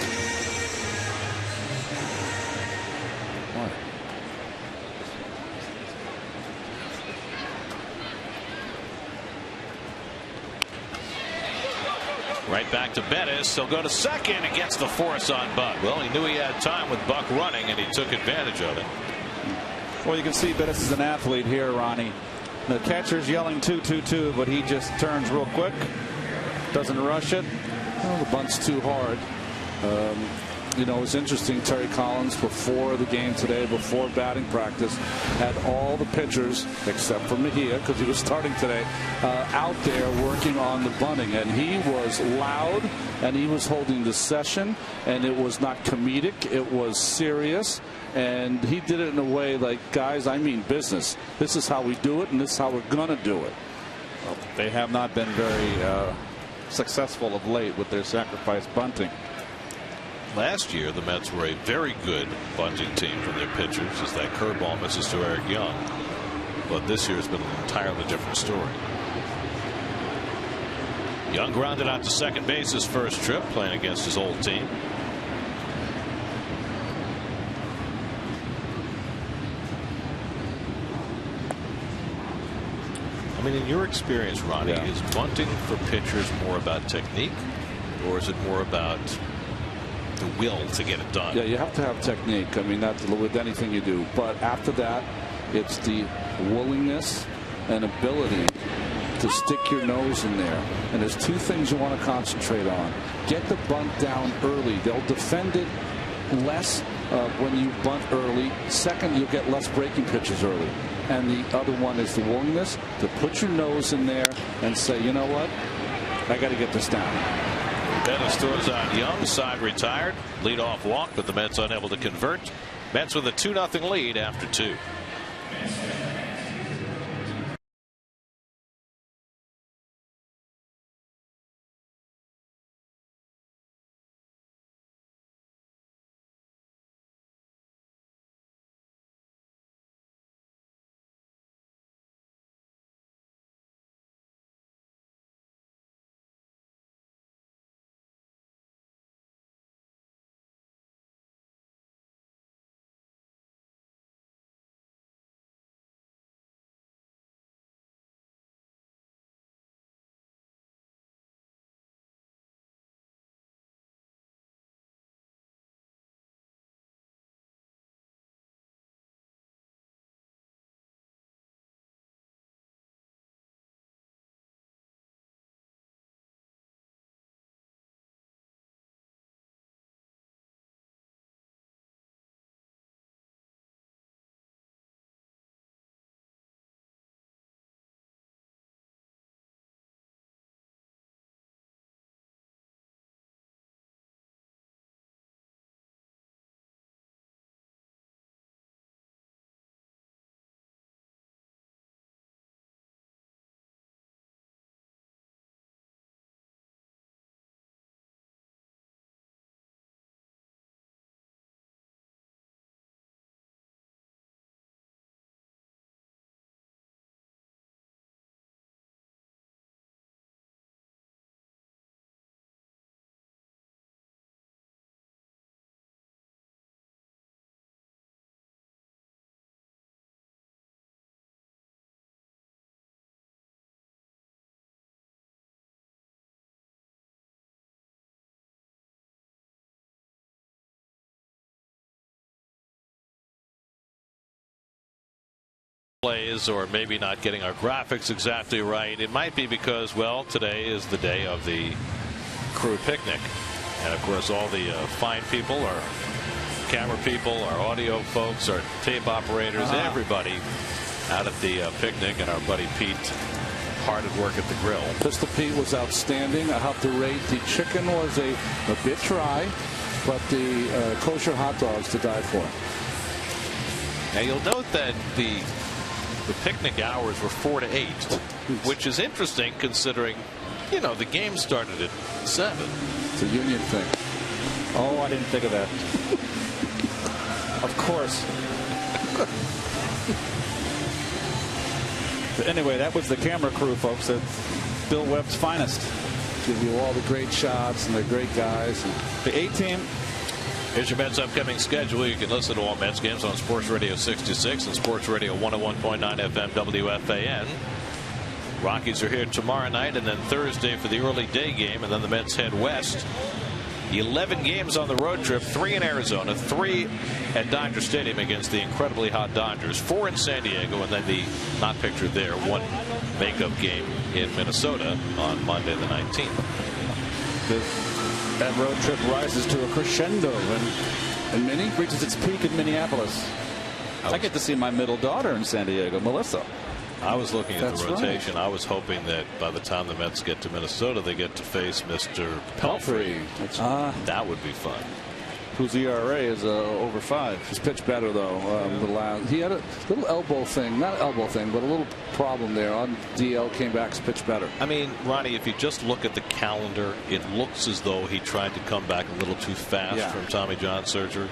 Right back to Bettis. He'll go to second against the force on Buck. Well, he knew he had time with Buck running, and he took advantage of it. Well, you can see Bettis is an athlete here, Ronnie. The catcher's yelling 2-2-2, but he just turns real quick. Doesn't rush it. Well, the bunt's too hard. You know, it's interesting. Terry Collins, before the game today, before batting practice, had all the pitchers, except for Mejia, because he was starting today, out there working on the bunting. And he was loud, and he was holding the session, and it was not comedic. It was serious. And he did it in a way like, guys, I mean business. This is how we do it, and this is how we're going to do it. Well, they have not been very successful of late with their sacrifice bunting. Last year, the Mets were a very good bunting team from their pitchers as that curveball misses to Eric Young. But this year has been an entirely different story. Young grounded out to second base his first trip, playing against his old team. I mean, in your experience, Ronnie, is bunting for pitchers more about technique, or is it more about the will to get it done? Yeah, you have to have technique. I mean, that's with anything you do. But after that, it's the willingness and ability to stick your nose in there. And there's two things you want to concentrate on. Get the bunt down early. They'll defend it less when you bunt early. Second, you'll get less breaking pitches early. And the other one is the willingness to put your nose in there and say, you know what, I got to get this down. Bettis throws out Young, side retired, leadoff walk, but the Mets unable to convert. Mets with a 2-0 lead after 2. plays or maybe not getting our graphics exactly right. It might be because, well, today is the day of the crew picnic. And of course, all the fine people, our camera people, our audio folks, our tape operators, everybody out at the picnic, and our buddy Pete hard at work at the grill. Pistol Pete was outstanding. I have to rate the chicken was a bit dry, but the kosher hot dogs to die for. Now you'll note that the picnic hours were 4 to 8, which is interesting considering, you know, the game started at 7. It's a union thing. Oh, I didn't think of that. Of course. But anyway, that was the camera crew, folks. That's Bill Webb's finest. Give you all the great shots and the great guys. And the A-team. Here's your Mets upcoming schedule. You can listen to all Mets games on Sports Radio 66 and Sports Radio 101.9 FM WFAN. Rockies are here tomorrow night and then Thursday for the early day game, and then the Mets head west. 11 games on the road trip, 3 in Arizona, 3 at Dodger Stadium against the incredibly hot Dodgers, 4 in San Diego, and then the not pictured there 1 makeup game in Minnesota on Monday the 19th. That road trip rises to a crescendo and Minnie reaches its peak in Minneapolis. I get to see my middle daughter in San Diego, Melissa. I was looking at That's the rotation. right. I was hoping that by the time the Mets get to Minnesota, they get to face Mr. Pelfrey. That would be fun. Whose ERA is over 5. He's pitched better, though. He had a little elbow thing. Not elbow thing, but a little problem there. On DL, came back, pitched better. I mean, Ronnie, if you just look at the calendar, it looks as though he tried to come back a little too fast from Tommy John surgery.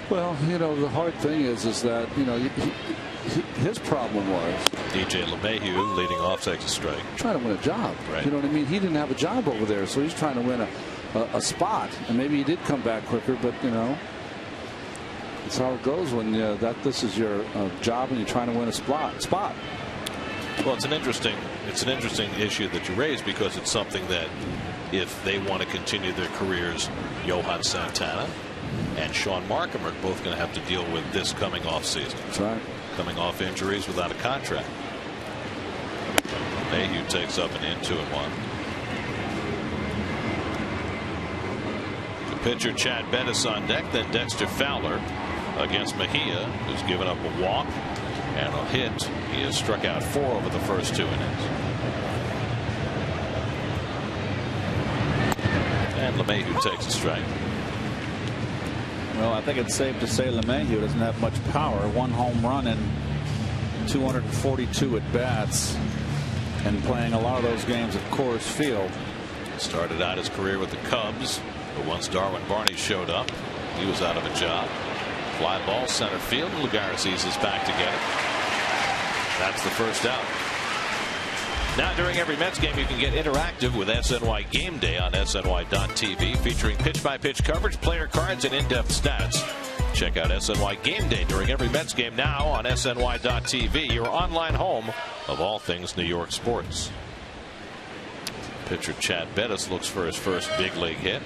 Well, you know, the hard thing is that, you know, his problem was DJ LeMahieu leading off takes a strike. Trying to win a job. Right. You know what I mean? He didn't have a job over there, so he's trying to win a spot. And maybe he did come back quicker, but, you know, it's how it goes when this is your job and you're trying to win a spot. Well, it's an interesting issue that you raise, because it's something that if they want to continue their careers, Johan Santana and Sean Markham are both going to have to deal with this coming off season. That's right. Coming off injuries without a contract. Mayhew takes up an in 2-1. The pitcher Chad Bettis on deck, then Dexter Fowler against Mejia, who's given up a walk and a hit. He has struck out 4 over the first 2 innings. And LeMahieu takes a strike. Well, I think it's safe to say LeMahieu doesn't have much power. 1 home run in 242 at bats, and playing a lot of those games at Coors Field. Started out his career with the Cubs, but once Darwin Barney showed up, he was out of a job. Fly ball center field. Lugarcis is back to get it. That's the first out. Now, during every Mets game, you can get interactive with SNY Game Day on SNY.TV, featuring pitch-by-pitch coverage, player cards, and in-depth stats. Check out SNY Game Day during every Mets game now on SNY.TV, your online home of all things New York sports. Pitcher Chad Bettis looks for his first big league hit.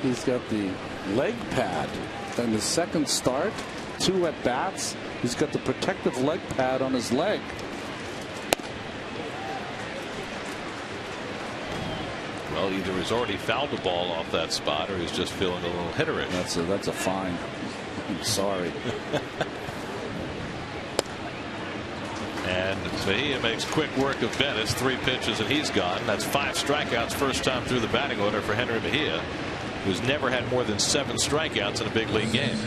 He's got the leg pad and the second start, 2 at bats. He's got the protective leg pad on his leg. Well, either he's already fouled the ball off that spot, or he's just feeling a little hitterish. That's a fine. I'm sorry. And Mejia makes quick work of Bettis. 3 pitches and he's gone. That's 5 strikeouts, first time through the batting order for Henry Mejia, who's never had more than 7 strikeouts in a big league game.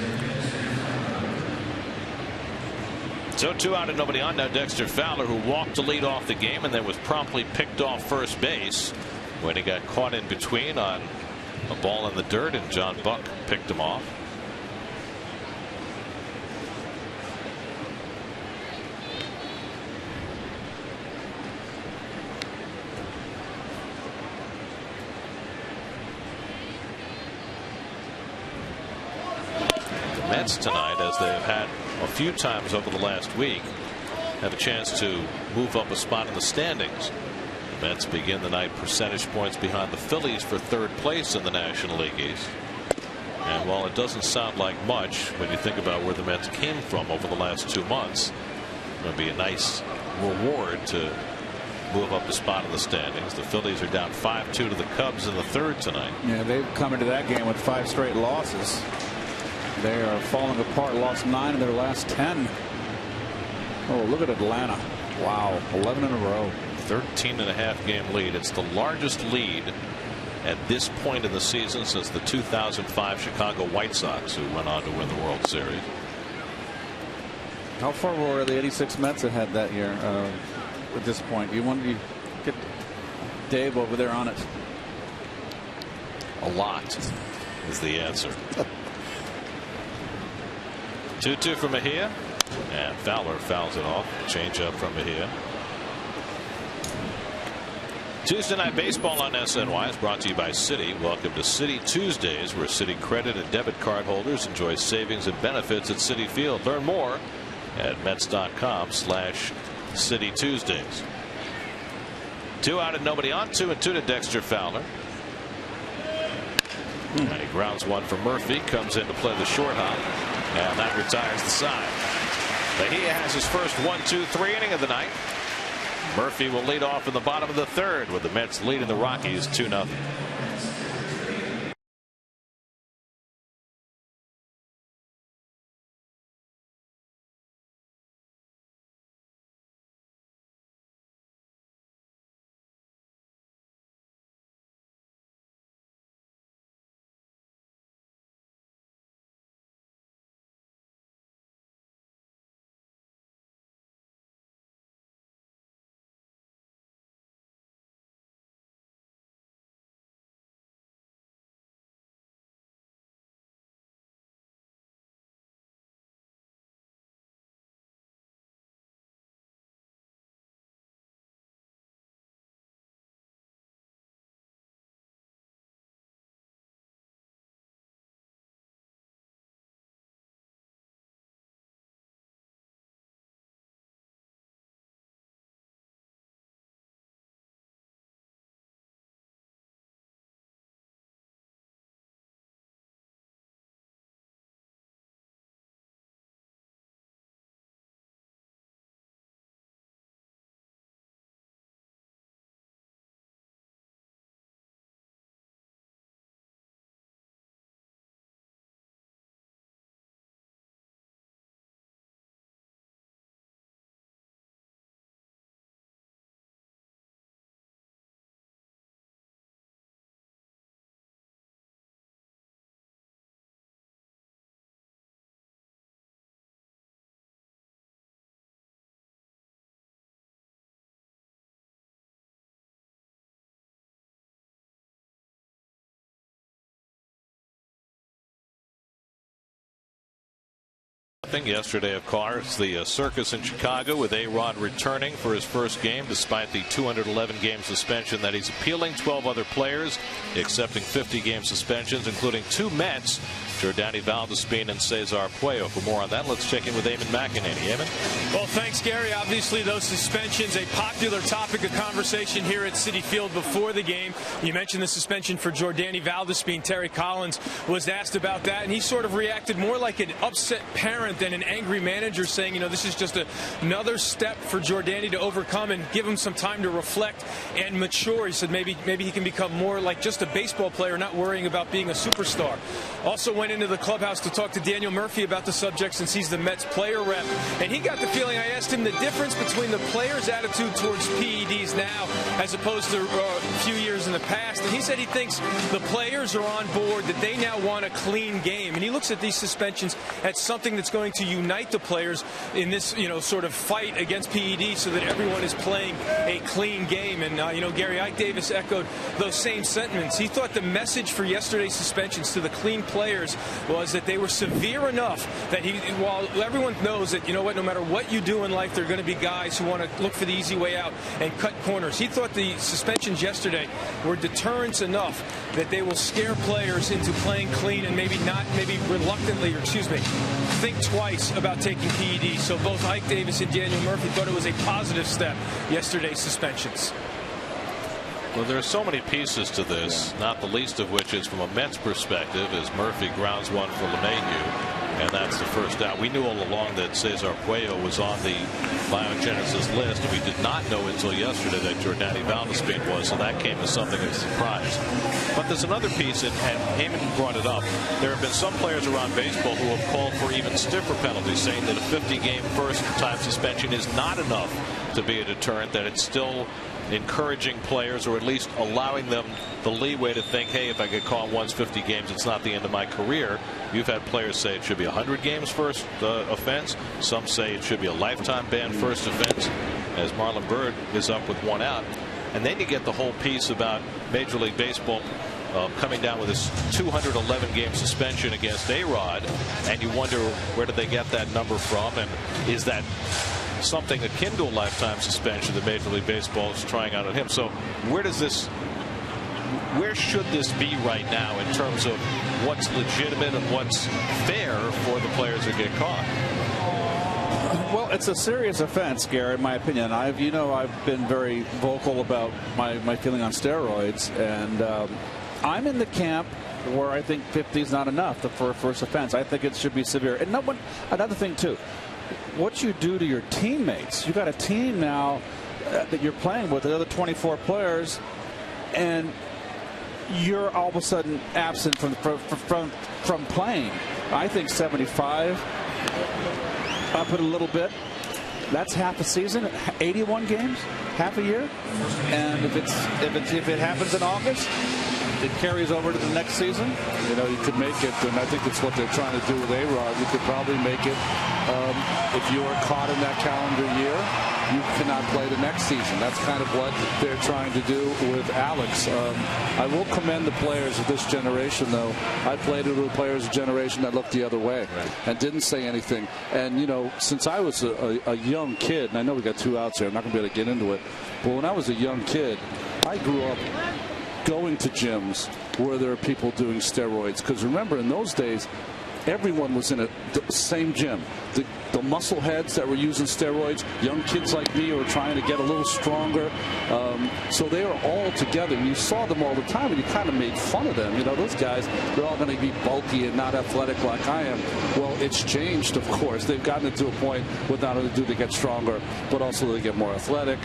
So 2 out and nobody on. Now Dexter Fowler, who walked to lead off the game and then was promptly picked off first base when he got caught in between on a ball in the dirt, and John Buck picked him off. Mets tonight, as they have had a few times over the last week, have a chance to move up a spot in the standings. Mets begin the night percentage points behind the Phillies for third place in the National League East. And while it doesn't sound like much when you think about where the Mets came from over the last 2 months, it's going to be a nice reward to move up the spot in the standings. The Phillies are down 5-2 to the Cubs in the third tonight. Yeah, they've come into that game with 5 straight losses. They are falling apart. Lost 9 of their last 10. Oh, look at Atlanta. Wow, 11 in a row. 13.5 game lead. It's the largest lead at this point in the season since the 2005 Chicago White Sox, who went on to win the World Series. How far were the 86 Mets ahead that year at this point? You want to get Dave over there on it? A lot is the answer. 2-2 from Mejia, and Fowler fouls it off. Change up from Mejia. Tuesday Night Baseball on SNY is brought to you by Citi. Welcome to Citi Tuesdays, where Citi credit and debit card holders enjoy savings and benefits at Citi Field. Learn more at Mets.com/Citi Tuesdays. 2 out and nobody on. 2-2 to Dexter Fowler. And he grounds one for Murphy. Comes in to play the short hop, and that retires the side. Mejia has his first 1-2-3 inning of the night. Murphy will lead off in the bottom of the third with the Mets leading the Rockies 2-0. Yesterday, of course, the circus in Chicago with A-Rod returning for his first game despite the 211-game suspension that he's appealing. 12 other players accepting 50-game suspensions, including 2 Mets, Jordany Valdespin and Cesar Puello. For more on that, let's check in with Eamon McEnany. Eamon? Well, thanks, Gary. Obviously, those suspensions, a popular topic of conversation here at Citi Field before the game. You mentioned the suspension for Jordany Valdespin. Terry Collins was asked about that, and he sort of reacted more like an upset parent than an angry manager, saying, you know, this is just another step for Jordany to overcome and give him some time to reflect and mature. He said maybe he can become more like just a baseball player, not worrying about being a superstar. Also went into the clubhouse to talk to Daniel Murphy about the subject since he's the Mets player rep, and he got the feeling, I asked him the difference between the players' attitude towards PEDs now as opposed to a few years in the past, and he said he thinks the players are on board, that they now want a clean game, and he looks at these suspensions as something that's going to unite the players in this, you know, sort of fight against PEDs so that everyone is playing a clean game. And you know, Gary, Ike Davis echoed those same sentiments. He thought the message for yesterday's suspensions to the clean players was that they were severe enough that while everyone knows that, you know what, no matter what you do in life, there are going to be guys who want to look for the easy way out and cut corners. He thought the suspensions yesterday were deterrence enough that they will scare players into playing clean and maybe reluctantly, or think twice about taking PEDs. So both Ike Davis and Daniel Murphy thought it was a positive step, yesterday's suspensions. Well, there are so many pieces to this, not the least of which is from a Mets perspective, as Murphy grounds one for LeMahieu, and that's the first out. We knew all along that Cesar Puello was on the biogenesis list, and we did not know until yesterday that Jordani Valdespin was, so that came as something of a surprise. But there's another piece, and Heyman brought it up. There have been some players around baseball who have called for even stiffer penalties, saying that a 50-game first-time suspension is not enough to be a deterrent, that it's still encouraging players, or at least allowing them the leeway to think, hey, if I get caught once 50 games, it's not the end of my career. You've had players say it should be 100 games first offense. Some say it should be a lifetime ban first offense, as Marlon Byrd is up with one out. And then you get the whole piece about Major League Baseball coming down with this 211-game suspension against A-Rod, and you wonder, where did they get that number from, and is that something akin to a lifetime suspension that Major League Baseball is trying out on him? So where should this be right now in terms of what's legitimate and what's fair for the players who get caught? Well, it's a serious offense, Gary, in my opinion. I've been very vocal about my feeling on steroids, and I'm in the camp where I think 50 is not enough for a first offense. I think it should be severe. And another thing, too, what you do to your teammates. You got a team now that you're playing with, the other 24 players, and you're all of a sudden absent from playing. I think 75, up it a little bit. That's half a season, 81 games, half a year. And if it happens in August, it carries over to the next season. You know, you could make it, and I think it's what they're trying to do with A-Rod. You could probably make it, if you are caught in that calendar year, you cannot play the next season. That's kind of what they're trying to do with Alex. I will commend the players of this generation, though. I played with players of a generation that looked the other way and didn't say anything. And, you know, since I was a young kid, and I know we got 2 outs here, I'm not going to be able to get into it, but when I was a young kid, I grew up going to gyms where there are people doing steroids, because remember, in those days, everyone was in the same gym. The muscle heads that were using steroids, young kids like me who were trying to get a little stronger, so they were all together, and you saw them all the time, and you kind of made fun of them. You know, those guys, they're all going to be bulky and not athletic like I am. Well, it's changed, of course. They've gotten it to a point where not only do they get stronger, but also they get more athletic.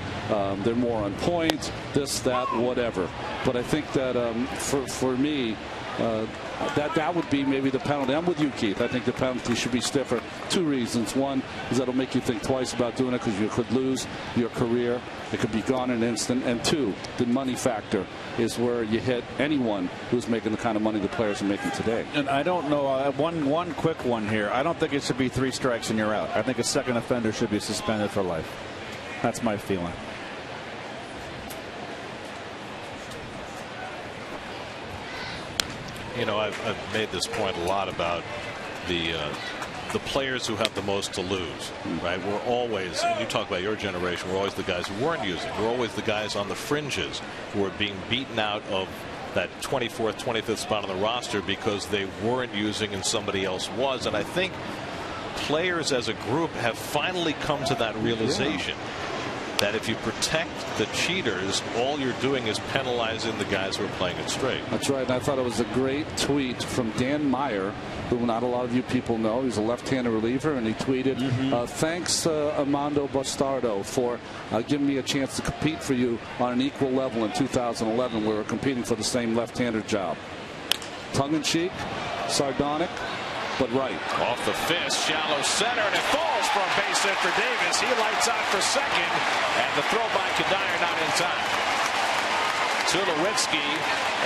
They're more on point, this, that, whatever. But I think that for me, that would be maybe the penalty. I'm with you, Keith. I think the penalty should be stiffer. 2 reasons. One is that'll make you think twice about doing it, because you could lose your career. It could be gone in an instant. And 2, the money factor is where you hit anyone who's making the kind of money the players are making today. And I don't know, one quick one here. I don't think it should be 3 strikes and you're out. I think a second offender should be suspended for life. That's my feeling. You know, I've made this point a lot about the players who have the most to lose, right? We're always, you talk about your generation, we're always the guys who weren't using. We're always the guys on the fringes who are being beaten out of that 24th, 25th spot on the roster because they weren't using and somebody else was. And I think players as a group have finally come to that realization. That if you protect the cheaters, all you're doing is penalizing the guys who are playing it straight. That's right. And I thought it was a great tweet from Dan Meyer, who not a lot of you people know. He's a left-handed reliever, and he tweeted, thanks, Armando Bastardo, for giving me a chance to compete for you on an equal level in 2011. We were competing for the same left-handed job. Tongue-in-cheek, sardonic, but right. Off the fist, shallow center, and it falls for a base hit for Davis. He lights out for second, and the throw by Kadire not in time. Tulowitzki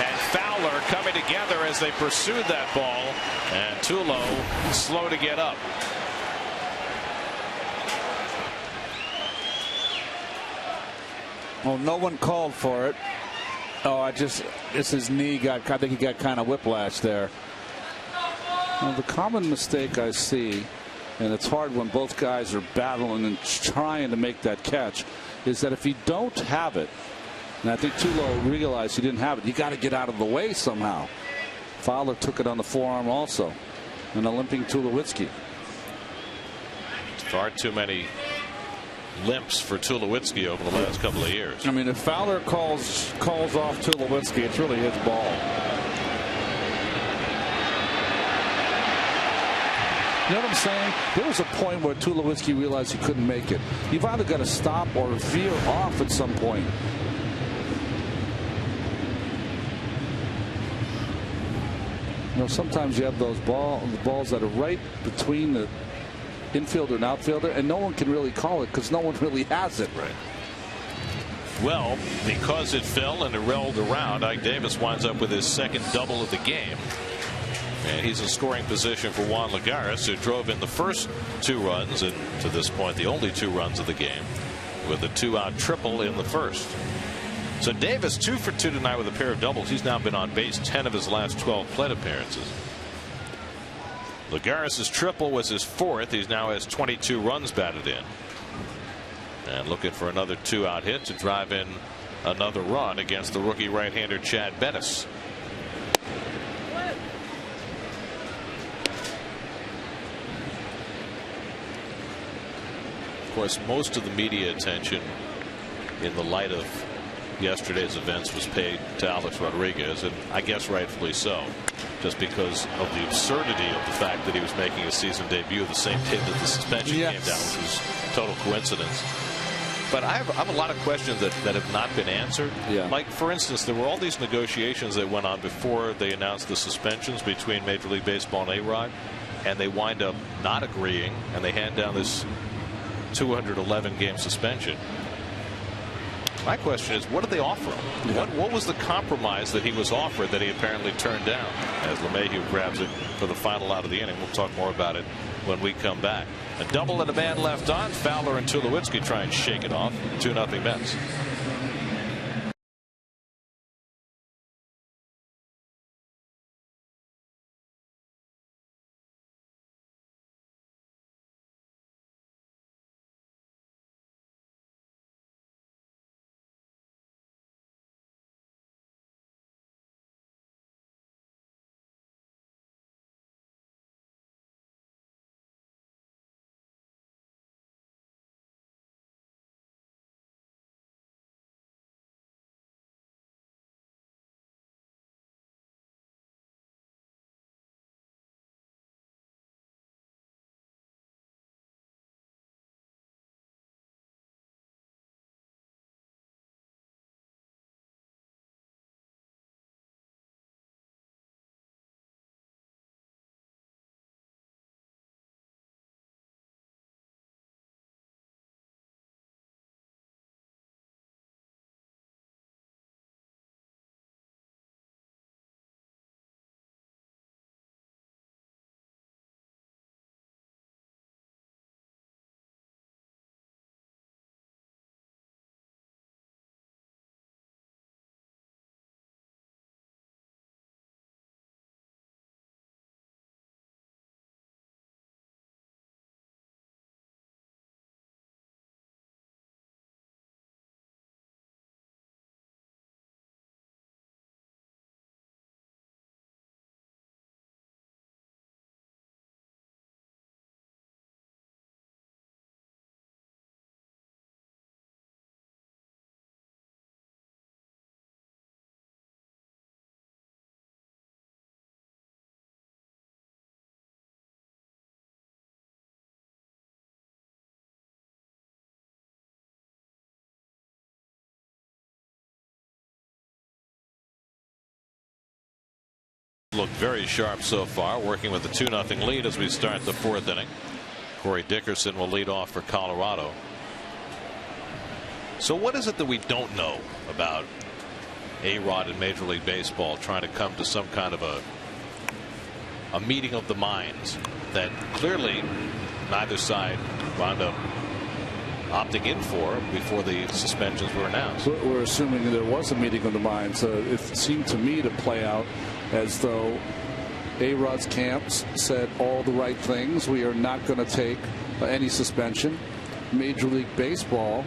and Fowler coming together as they pursued that ball, and Tulo slow to get up. Well, no one called for it. Oh, it's his knee I think he got kind of whiplash there. Well, the common mistake I see, and it's hard when both guys are battling and trying to make that catch, is that if you don't have it, and I think Tulo realized he didn't have it, you got to get out of the way somehow. Fowler took it on the forearm also, and a limping Tulowitzki. Far too many limps for Tulowitzki over the last couple of years. I mean, if Fowler calls off Tulowitzki, it's really his ball. You know what I'm saying? There was a point where Tulowitzki realized he couldn't make it. You've either got to stop or veer off at some point. You know, sometimes you have those balls that are right between the infielder and outfielder, and no one can really call it because no one really has it. Right. Well, because it fell and it rolled around, Ike Davis winds up with his second double of the game. And he's in scoring position for Juan Lagares, who drove in the first 2 runs, and to this point the only 2 runs of the game, with a 2-out triple in the first. So Davis 2 for 2 tonight with a pair of doubles. He's now been on base 10 of his last 12 plate appearances. Lagares' triple was his 4th. He now has 22 runs batted in. And looking for another 2-out hit to drive in another run against the rookie right-hander Chad Bettis. Of course, most of the media attention in the light of yesterday's events was paid to Alex Rodriguez, and I guess rightfully so, just because of the absurdity of the fact that he was making his season debut the same day that the suspension came down, which was total coincidence. But I have a lot of questions that have not been answered. Yeah. Like, for instance, there were all these negotiations that went on before they announced the suspensions between Major League Baseball and A-Rod, and they wind up not agreeing, and they hand down this 211 game suspension. My question is, what did they offer him? Yeah. What was the compromise that he was offered that he apparently turned down? As LeMahieu grabs it for the final out of the inning. We'll talk more about it when we come back. A double and a man left on. Fowler and Tulowitzki try and shake it off. 2-0 Mets. Looked very sharp so far, working with a 2-0 lead as we start the 4th inning. Corey Dickerson will lead off for Colorado. So what is it that we don't know about A-Rod in Major League Baseball trying to come to some kind of a meeting of the minds that clearly neither side wound up opting in for before the suspensions were announced? We're assuming there was a meeting of the minds. It seemed to me to play out as though A-Rod's camps said all the right things. We are not going to take any suspension. Major League Baseball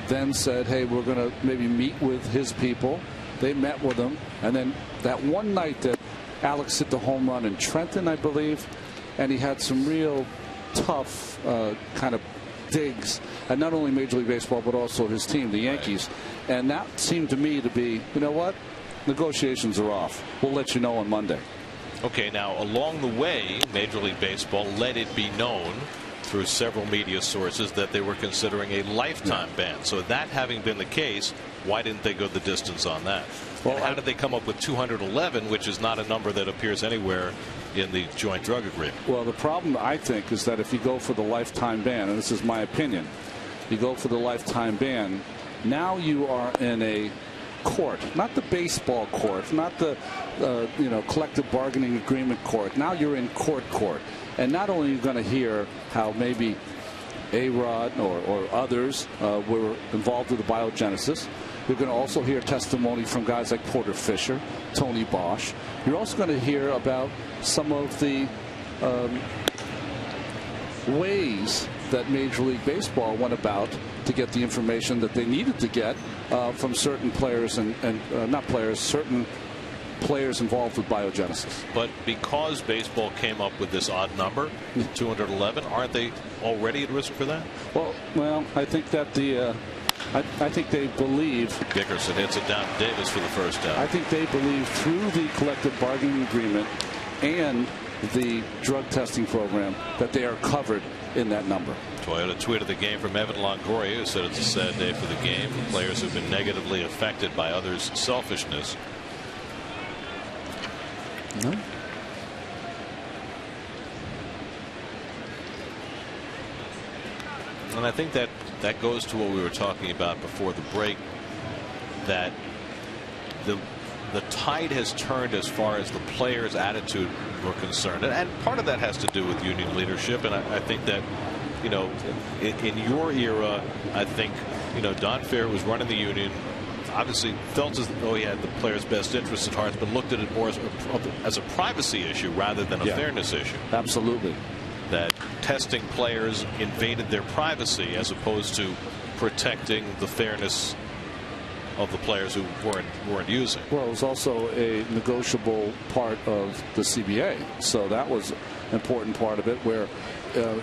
then said, hey, we're going to maybe meet with his people. They met with him. And then that one night that Alex hit the home run in Trenton, I believe, and he had some real tough kind of digs at not only Major League Baseball but also his team, the Yankees. And that seemed to me to be, you know what, negotiations are off. We'll let you know on Monday. Okay, now along the way, Major League Baseball let it be known through several media sources that they were considering a lifetime ban. So that having been the case, why didn't they go the distance on that? Well, how did they come up with 211, which is not a number that appears anywhere in the joint drug agreement? Well, the problem, I think, is that if you go for the lifetime ban, and this is my opinion, you go for the lifetime ban, now you are in a court, not the baseball court, not the collective bargaining agreement court. Now you're in court. And not only are you going to hear how maybe A-Rod or others were involved with the biogenesis, you're going to also hear testimony from guys like Porter Fisher, Tony Bosch. You're also going to hear about some of the ways that Major League Baseball went about to get the information that they needed to get from certain players and not players, certain players involved with biogenesis. But because baseball came up with this odd number, 211, aren't they already at risk for that? Well, I think that I think they believe. Dickerson hits it down to Davis for the first down. I think they believe through the collective bargaining agreement and the drug testing program that they are covered in that number. Toyota tweeted the game from Evan Longoria, who said it's a sad day for the game. Players have been negatively affected by others' selfishness. No. And I think that goes to what we were talking about before the break, that the tide has turned as far as the players' attitude were concerned. And part of that has to do with union leadership. And I think that, in your era, I think, Don Fair was running the union, obviously felt as though he had the players' best interests at heart, but looked at it more as a privacy issue rather than a fairness issue. Absolutely. That testing players invaded their privacy as opposed to protecting the fairness of the players who weren't using. Well, it was also a negotiable part of the CBA, so that was an important part of it, where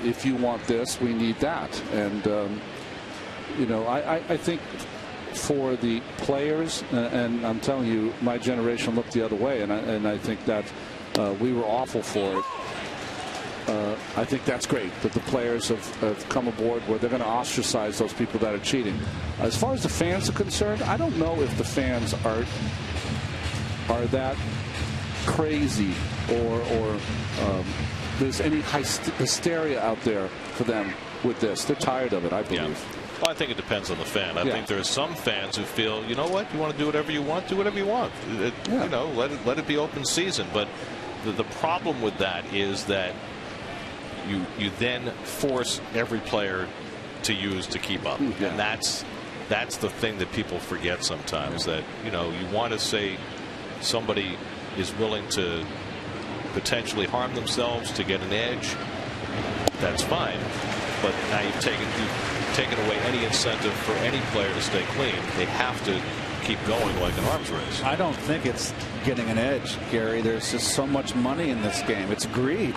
if you want this, we need that. And I think for the players, and I'm telling you, my generation looked the other way, and I think that we were awful for it. I think that's great that the players have come aboard where they're going to ostracize those people that are cheating. As far as the fans are concerned, I don't know if the fans are that crazy or there's any hysteria out there for them with this. They're tired of it, I believe. Yeah. Well, I think it depends on the fan. I think there are some fans who feel, you know what, you want to do whatever you want, do whatever you want. Let it be open season. But the problem with that is that you then force every player to use to keep up. And that's the thing that people forget sometimes, that you want to say somebody is willing to potentially harm themselves to get an edge. That's fine, but now you've taken away any incentive for any player to stay clean. They have to keep going like an arms race. I don't think it's getting an edge, Gary. There's just so much money in this game. It's greed.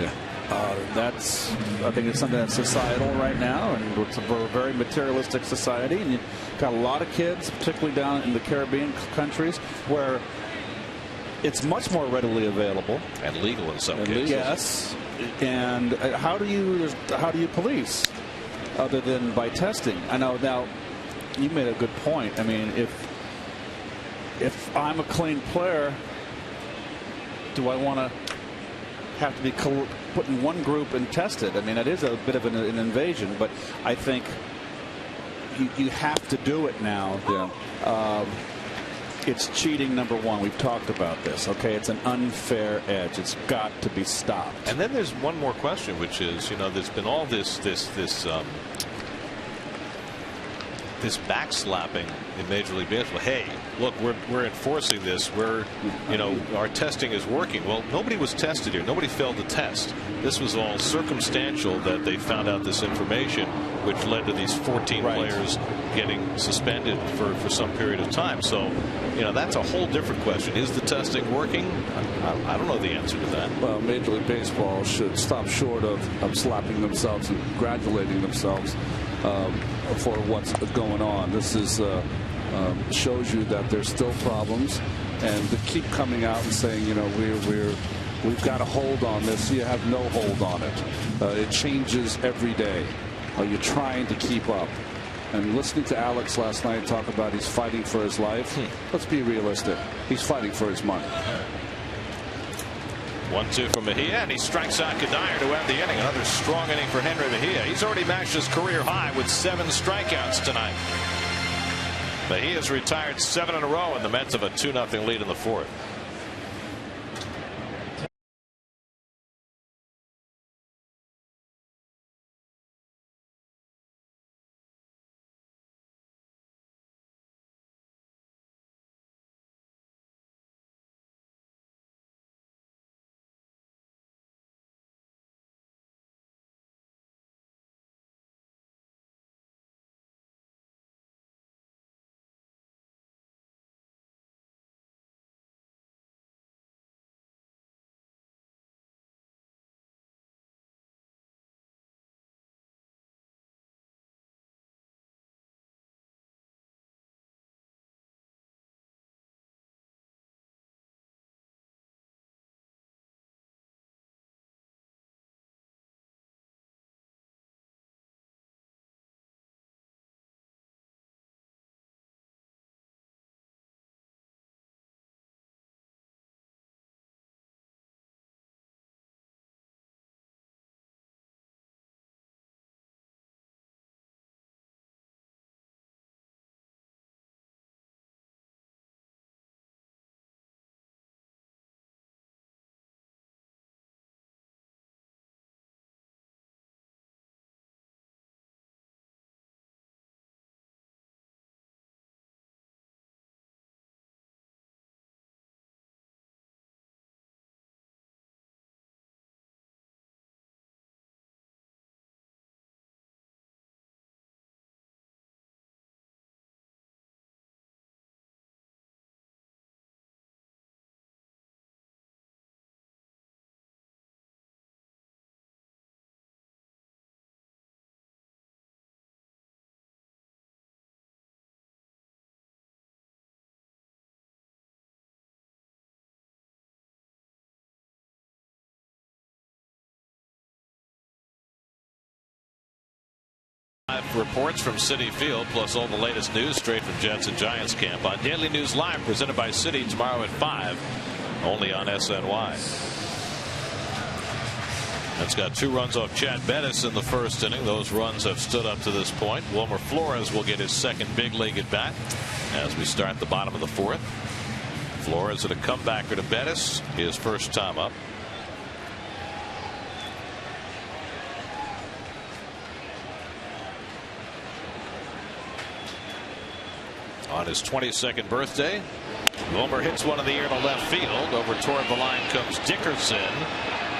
Yeah. I think it's something that's societal right now, and it's a very materialistic society. And you've got a lot of kids, particularly down in the Caribbean countries, where it's much more readily available and legal in some cases. Yes. And how do you police other than by testing? I know now you made a good point. I mean, if I'm a clean player, do I want to have to be put in one group and tested? I mean, it is a bit of an invasion, but I think you have to do it now. Yeah. It's cheating, number one. We've talked about this. Okay, it's an unfair edge. It's got to be stopped. And then there's one more question, which is, there's been all this backslapping in Major League Baseball. Hey, look, we're enforcing this. Our testing is working. Well, nobody was tested here. Nobody failed to test. This was all circumstantial that they found out this information, which led to these 14 players getting suspended for some period of time. So, that's a whole different question. Is the testing working? I don't know the answer to that. Well, Major League Baseball should stop short of slapping themselves and congratulating themselves for what's going on. This is shows you that there's still problems, and to keep coming out and saying, we've got a hold on this. You have no hold on it. It changes every day. You're trying to keep up. And listening to Alex last night talk about he's fighting for his life. Let's be realistic. He's fighting for his money. 1-2 from Mejia, and he strikes out Kadire to end the inning. Another strong inning for Henry Mejia. He's already matched his career high with 7 strikeouts tonight. Mejia's retired 7 in a row, and the Mets have a 2-0 lead in the 4th. Reports from Citi Field, plus all the latest news straight from Jets and Giants camp on Daily News Live, presented by Citi, tomorrow at 5, only on SNY. That's got 2 runs off Chad Bettis in the first inning. Those runs have stood up to this point. Wilmer Flores will get his second big league at bat as we start the bottom of the 4th. Flores at a comebacker to Bettis, his first time up. On his 22nd birthday, Wilmer hits one in the air to left field. Over toward the line comes Dickerson,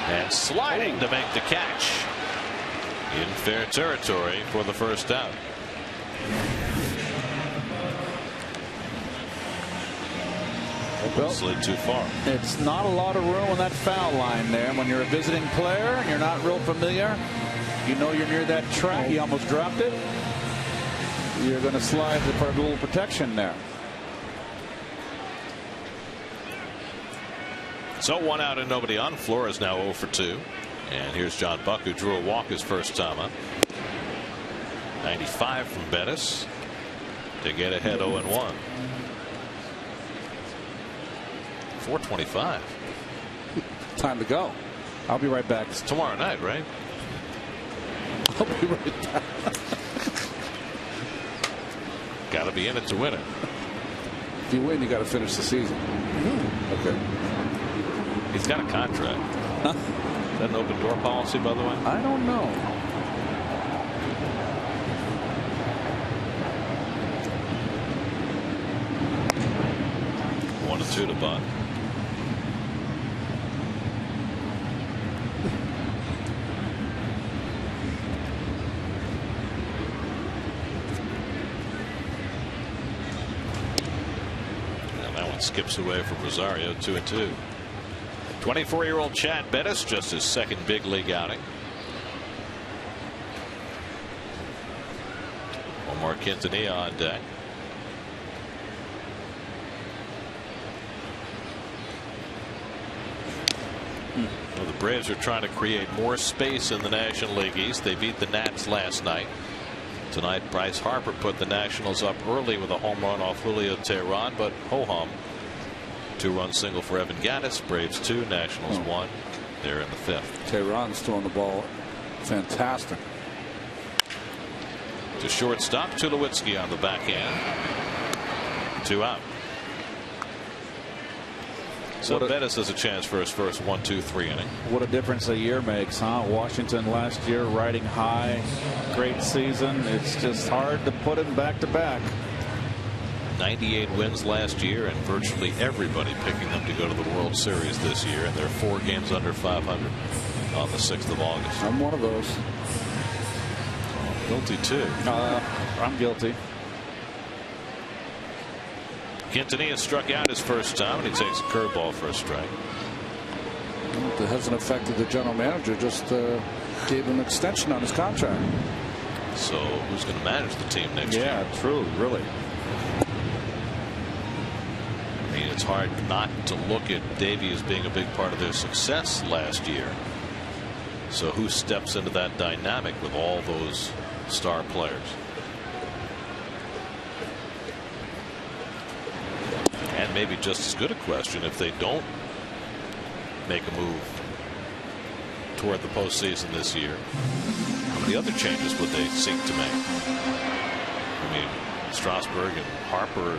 and sliding to make the catch in fair territory for the first out. Slid too far. It's not a lot of room on that foul line there. When you're a visiting player and you're not real familiar, you know you're near that track. He almost dropped it. You're going to slide for a little protection there. So 1 out and nobody on. Flores now 0 for 2. And here's John Buck, who drew a walk his first time up. 95 from Bettis to get ahead 0-1. 4:25. Time to go. I'll be right back. It's tomorrow night, right? I'll be right back. Got to be in it to win it. If you win, you got to finish the season. Okay. He's got a contract. Is that an open door policy, by the way? I don't know. One to 2 to Buck. and skips away from Rosario 2-2. 24-year-old Chad Bettis, just his second big league outing. Omar Quintanilla on deck. Well, the Braves are trying to create more space in the National League East. They beat the Nats last night. Tonight, Bryce Harper put the Nationals up early with a home run off Julio Teheran, but ho-hum. 2-run single for Evan Gattis. Braves 2, Nationals 1. They're in the 5th. Teheran's throwing the ball fantastic. To shortstop, Tulowitzki on the backhand. 2 out. So Bettis has a chance for his first 1-2-3 inning. What a difference a year makes, huh? Washington last year riding high, great season. It's just hard to put him back to back. 98 wins last year, and virtually everybody picking them to go to the World Series this year, and they're 4 games under 500 on the 6th of August. I'm one of those. Guilty too. I'm guilty. Quintanilla struck out his first time, and he takes a curveball for a strike. It hasn't affected the general manager. Just gave him an extension on his contract. So who's going to manage the team next year? Yeah, true, really. I mean, it's hard not to look at Davey as being a big part of their success last year. So who steps into that dynamic with all those star players? And maybe just as good a question, if they don't make a move toward the postseason this year, how many other changes would they seek to make? I mean, Strasburg and Harper,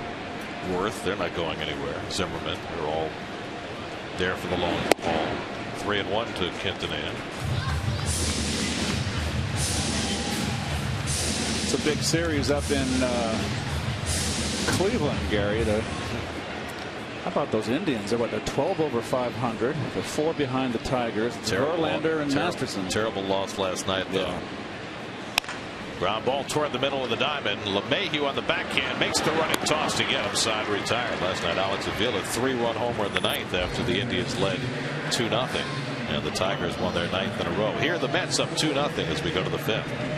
Worth, they're not going anywhere. Zimmerman, they're all there for the long haul. 3-1 to Quintanilla. It's a big series up in Cleveland, Gary. How about those Indians? They're 12 over 500. They're 4 behind the Tigers. Verlander and Masterson. Terrible loss last night, though. Yeah. Ground ball toward the middle of the diamond. LeMahieu on the backhand makes the running toss to get him. Side retired. Last night, Alex Avila 3-run homer in the 9th after the Indians led 2-0. And the Tigers won their 9th in a row. Here, the Mets up 2-0 as we go to the 5th.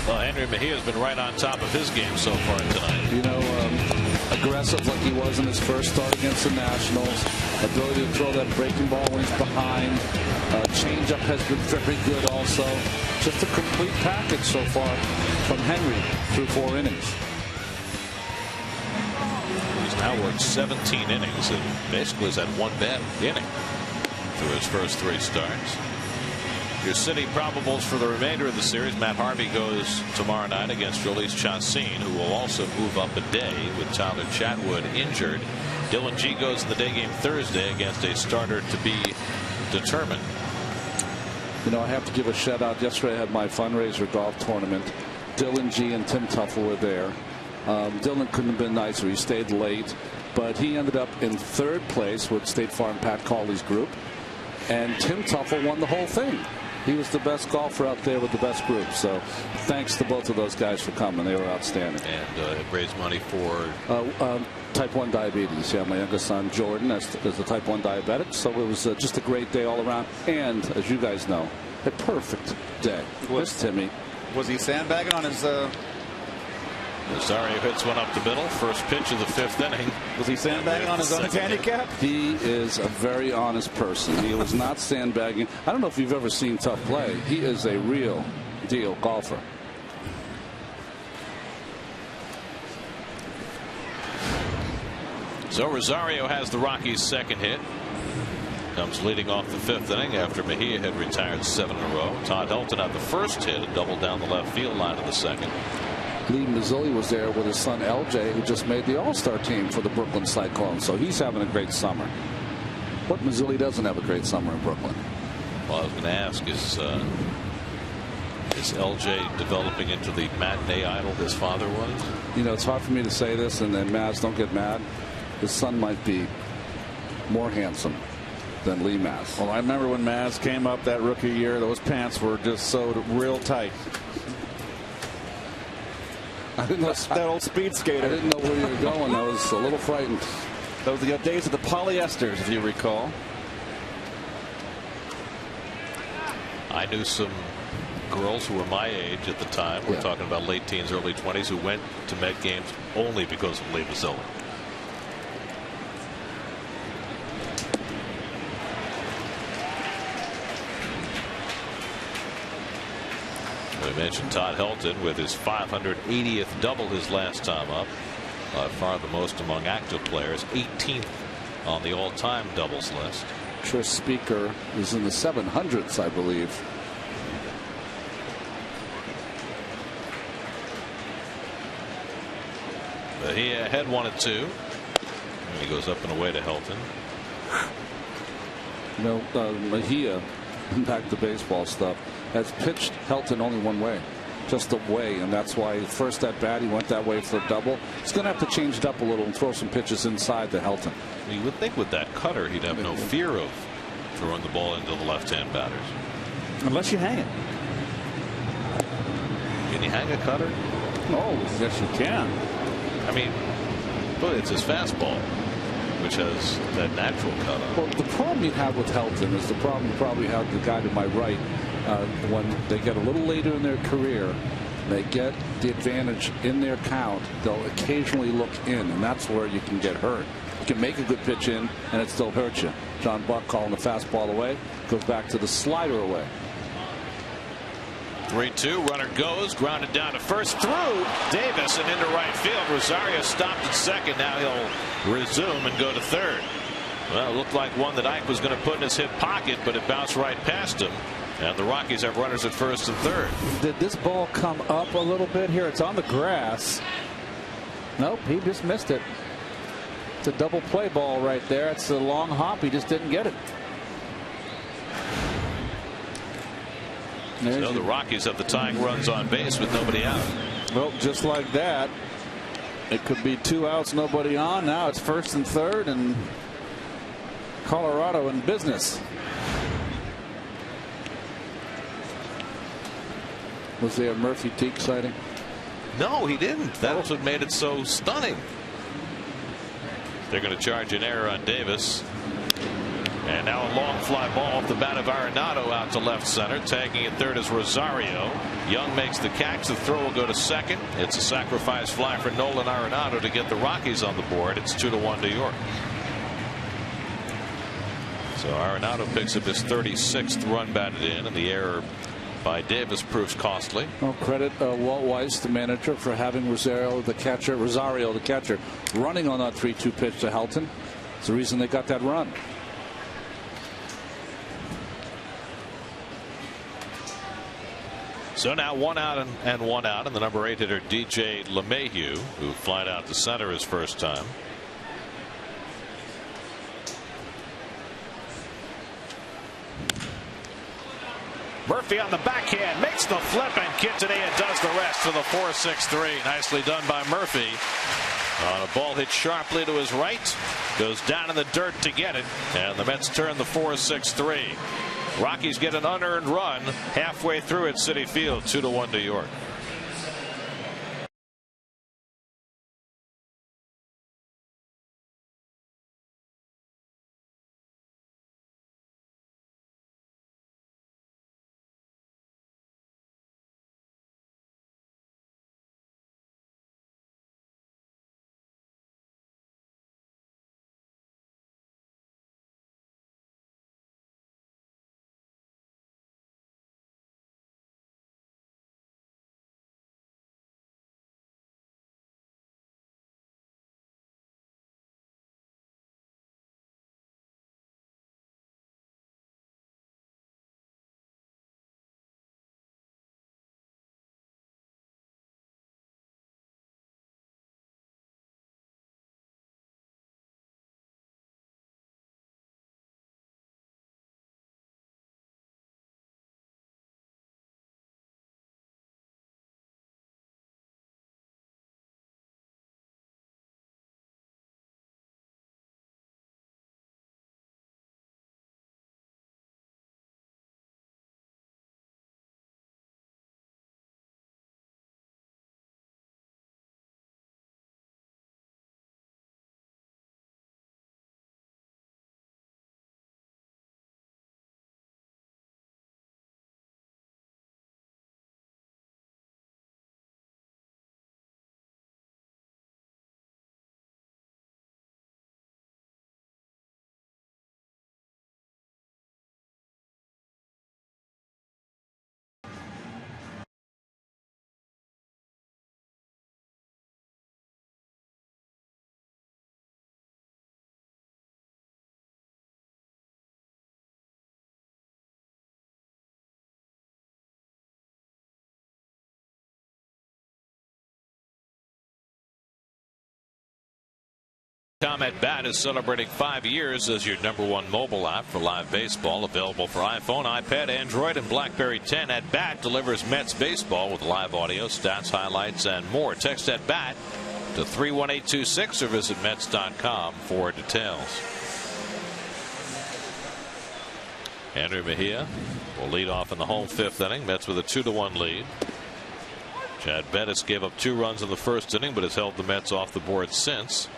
Well, Henry Mejia has been right on top of his game so far tonight. You know, aggressive like he was in his first start against the Nationals. Ability to throw that breaking ball when he's behind. Changeup has been very good also. Just a complete package so far from Henry through 4 innings. He's now worked 17 innings and basically has had 1 bad inning through his first 3 starts. Your City probables for the remainder of the series. Matt Harvey goes tomorrow night against Jhoulys Chacin, who will also move up a day with Tyler Chatwood injured. Dylan G goes in the day game Thursday against a starter to be determined. You know, I have to give a shout out. Yesterday I had my fundraiser golf tournament. Dylan G and Tim Tuffle were there. Dylan couldn't have been nicer. He stayed late, but he ended up in third place with State Farm Pat Cauley's group. And Tim Tuffle won the whole thing. He was the best golfer out there with the best group. So thanks to both of those guys for coming. They were outstanding. And raised money for type 1 diabetes. Yeah, my youngest son Jordan is a type 1 diabetic. So it was just a great day all around. And as you guys know, a perfect day. Here's Timmy. Was he sandbagging on his? Rosario hits one up the middle. First pitch of the 5th inning. Was he sandbagging on his own handicap? He is a very honest person. He was not sandbagging. I don't know if you've ever seen Tough play. He is a real deal golfer. So Rosario has the Rockies' second hit. Comes leading off the 5th inning after Mejia had retired 7 in a row. Todd Helton had the first hit and doubled down the left field line of the second. Lee Mazzilli was there with his son LJ, who just made the All-Star team for the Brooklyn Cyclones. So he's having a great summer. What Mazzilli doesn't have a great summer in Brooklyn? Well, I was going to ask, is LJ developing into the matinee idol his father was? You know, it's hard for me to say this, and then Maz, don't get mad. His son might be more handsome than Lee Maz. Well, I remember when Maz came up that rookie year, those pants were just sewed real tight. I didn't know that old speed skater. I didn't know where you were going. I was a little frightened. Those were the days of the polyesters, if you recall. I knew some girls who were my age at the time. We're talking about late teens, early 20s, who went to Met games only because of Lee Mazzilli. We mentioned Todd Helton with his 580th double his last time up. By far the most among active players. 18th on the all-time doubles list. Tris Speaker is in the 700s, I believe. But he had 1 and 2. And he goes up and away to Helton. You know, Mejia, back to baseball stuff, has pitched Helton only one way, just a way, and that's why first at bat he went that way for a double. He's going to have to change it up a little and throw some pitches inside to Helton. You would think with that cutter he'd have no fear of throwing the ball into the left-hand batters. Unless you hang it. Can you hang a cutter? Oh, yes you can. I mean, but it's his fastball, which has that natural cutter. Well, the problem you have with Helton is the problem you probably have the guy to my right. When they get a little later in their career, they get the advantage in their count. They'll occasionally look in, and that's where you can get hurt. You can make a good pitch in, and it still hurts you. John Buck calling the fastball away, goes back to the slider away. 3-2, runner goes, grounded down to first, through Davis and into right field. Rosario stopped at second. Now he'll resume and go to third. Well, it looked like one that Ike was going to put in his hip pocket, but it bounced right past him. And the Rockies have runners at first and third. Did this ball come up a little bit here? It's on the grass. Nope, he just missed it. It's a double play ball right there. It's a long hop. He just didn't get it. So the Rockies have the tying runs on base with nobody out. Well, just like that, it could be 2 outs, nobody on. Now it's first and third, and Colorado in business. Was there a Murphy Teague sighting? No, he didn't. That's what made it so stunning. They're going to charge an error on Davis. And now a long fly ball off the bat of Arenado out to left center. Tagging at third is Rosario. Young makes the catch. The throw will go to second. It's a sacrifice fly for Nolan Arenado to get the Rockies on the board. It's 2-1 New York. So Arenado picks up his 36th run batted in, and the error by Davis proves costly. Well, credit Walt Weiss, the manager, for having Rosario the catcher, running on that 3-2 pitch to Helton. It's the reason they got that run. So now 1 out and 1 out, and the number 8 hitter DJ LeMahieu, who flied out to center his first time. Murphy on the backhand makes the flip, and Quintanilla does the rest for the 4-6-3. Nicely done by Murphy. On a ball hit sharply to his right, goes down in the dirt to get it, and the Mets turn the 4-6-3. Rockies get an unearned run halfway through at Citi Field, 2-1 New York. COL At Bat is celebrating 5 years as your #1 mobile app for live baseball, available for iPhone, iPad, Android, and BlackBerry 10. At Bat delivers Mets baseball with live audio, stats, highlights, and more. Text At Bat to 31826 or visit Mets.com for details. Andrew Mejia will lead off in the home 5th inning. Mets with a 2-1 lead. Chad Bettis gave up 2 runs in the first inning, but has held the Mets off the board since.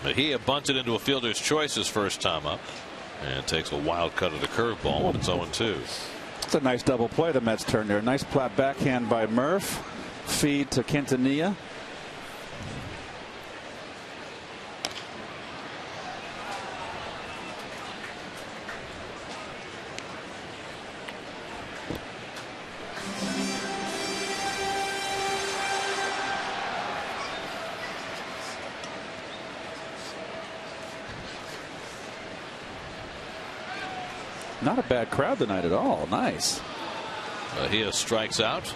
Mejia bunted into a fielder's choice his first time up and takes a wild cut of the curveball when it's 0-2. It's a nice double play the Mets turn there. Nice flat backhand by Murph. Feed to Quintanilla. Not a bad crowd tonight at all. Nice. He strikes out,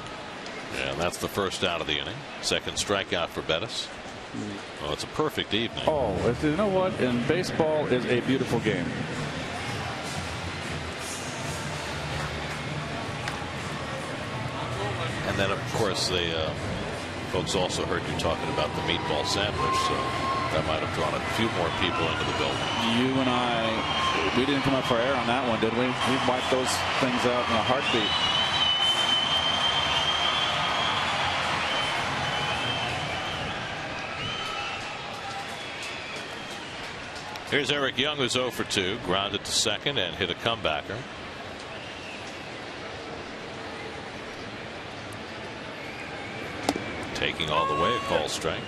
and that's the first out of the inning. Second strikeout for Bettis. Well, it's a perfect evening. Oh, you know what? And baseball is a beautiful game. And then, of course, the folks also heard you talking about the meatball sandwich, so that might have drawn a few more people into the building. You and I, we didn't come up for air on that one, did we? We wiped those things out in a heartbeat. Here's Eric Young, who's 0 for 2, grounded to second and hit a comebacker. Taking all the way, a call strike.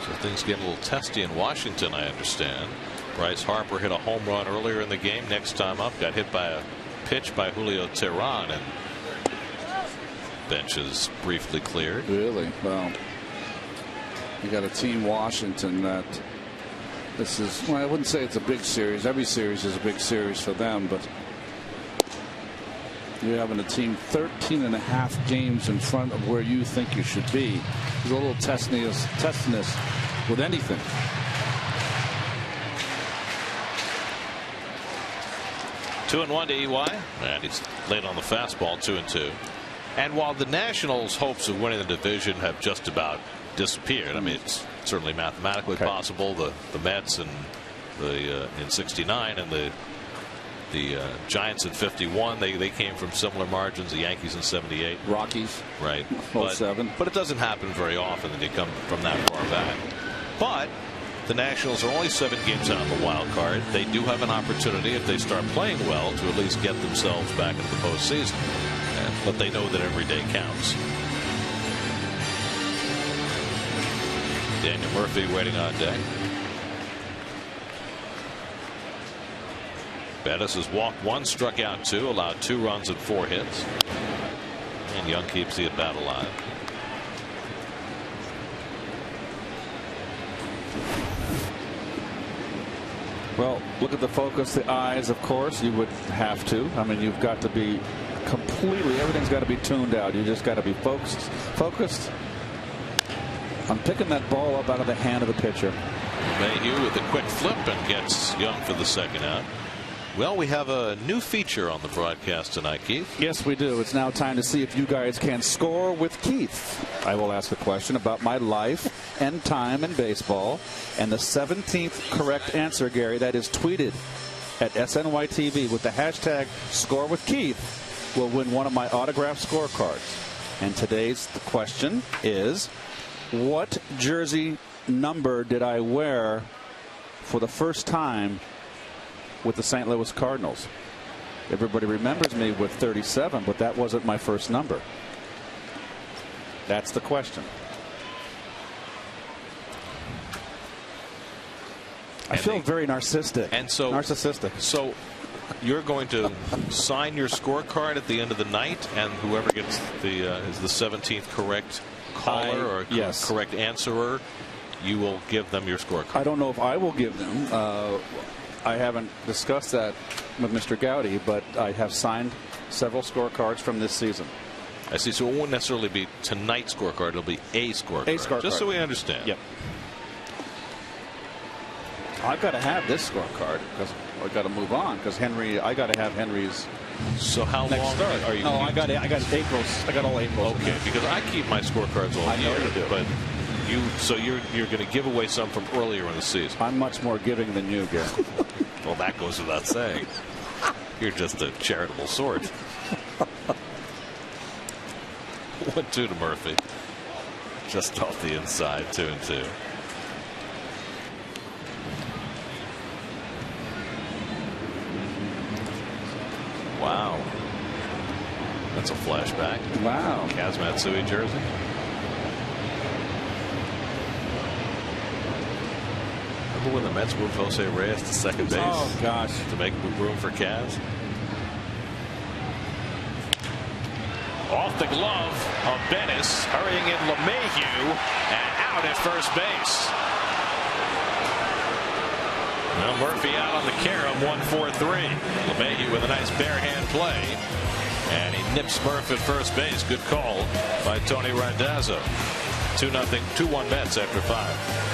So things get a little testy in Washington, I understand. Bryce Harper hit a home run earlier in the game. Next time up, got hit by a pitch by Julio Teheran, and bench is briefly cleared. Really? Well, you got a team Washington that This is, well, I wouldn't say it's a big series. Every series is a big series for them, but you're having a team 13.5 games in front of where you think you should be. There's a little testiness with anything. Two and one to EY, and he's late on the fastball. 2-2. And while the Nationals' hopes of winning the division have just about disappeared, I mean, it's certainly mathematically possible. The Mets and in '69 and the Giants in '51, they came from similar margins. The Yankees in '78, Rockies, right? 07. But it doesn't happen very often that you come from that far back. But the Nationals are only 7 games out of the wild card. They do have an opportunity, if they start playing well, to at least get themselves back into the postseason. But they know that every day counts. Daniel Murphy waiting on deck. Bettis has walked 1, struck out 2, allowed 2 runs and 4 hits. And Young keeps the at-bat alive. Well, look at the focus, the eyes, of course. You would have to. I mean, you've got to be completely, everything's got to be tuned out. You just got to be focused on picking that ball up out of the hand of the pitcher. Mayhew with a quick flip and gets Young for the second out. Well, we have a new feature on the broadcast tonight, Keith. Yes, we do. It's now time to see if you guys can score with Keith. I will ask a question about my life and time in baseball. And the 17th correct answer, Gary, that is tweeted at SNYTV with the hashtag #ScoreWithKeith will win one of my autographed scorecards. And today's question is, what jersey number did I wear for the first time with the St. Louis Cardinals? Everybody remembers me with 37, but that wasn't my first number. That's the question. I feel very narcissistic. So you're going to sign your scorecard at the end of the night, and whoever gets is the 17th correct caller or correct answerer, you will give them your scorecard. I don't know if I will give them. I haven't discussed that with Mr. Gowdy, but I have signed several scorecards from this season. I see. So it won't necessarily be tonight's scorecard. It'll be a scorecard. A scorecard. Just so we understand. Yep. I've got to have this scorecard because I've got to move on because I got to have Henry's. So how next long start. are you? No, I got April's. I got all April's. Okay, because I keep my scorecards all year. I know you do. But you're going to give away some from earlier in the season. I'm much more giving than you, Gary. Well, that goes without saying. You're just a charitable sort. 1-2 to Murphy. Just off the inside, 2-2. Wow. That's a flashback. Wow. Kaz Matsui jersey. Remember when the Mets moved Jose Reyes to second base? Oh, gosh. To make room for Kaz? Off the glove of Bettis, hurrying in LeMahieu, and out at first base. Now Murphy out on the carom, 1-4-3. LeMahieu with a nice bare hand play, and he nips Murph at first base. Good call by Tony Randazzo. 2-1 Mets after 5.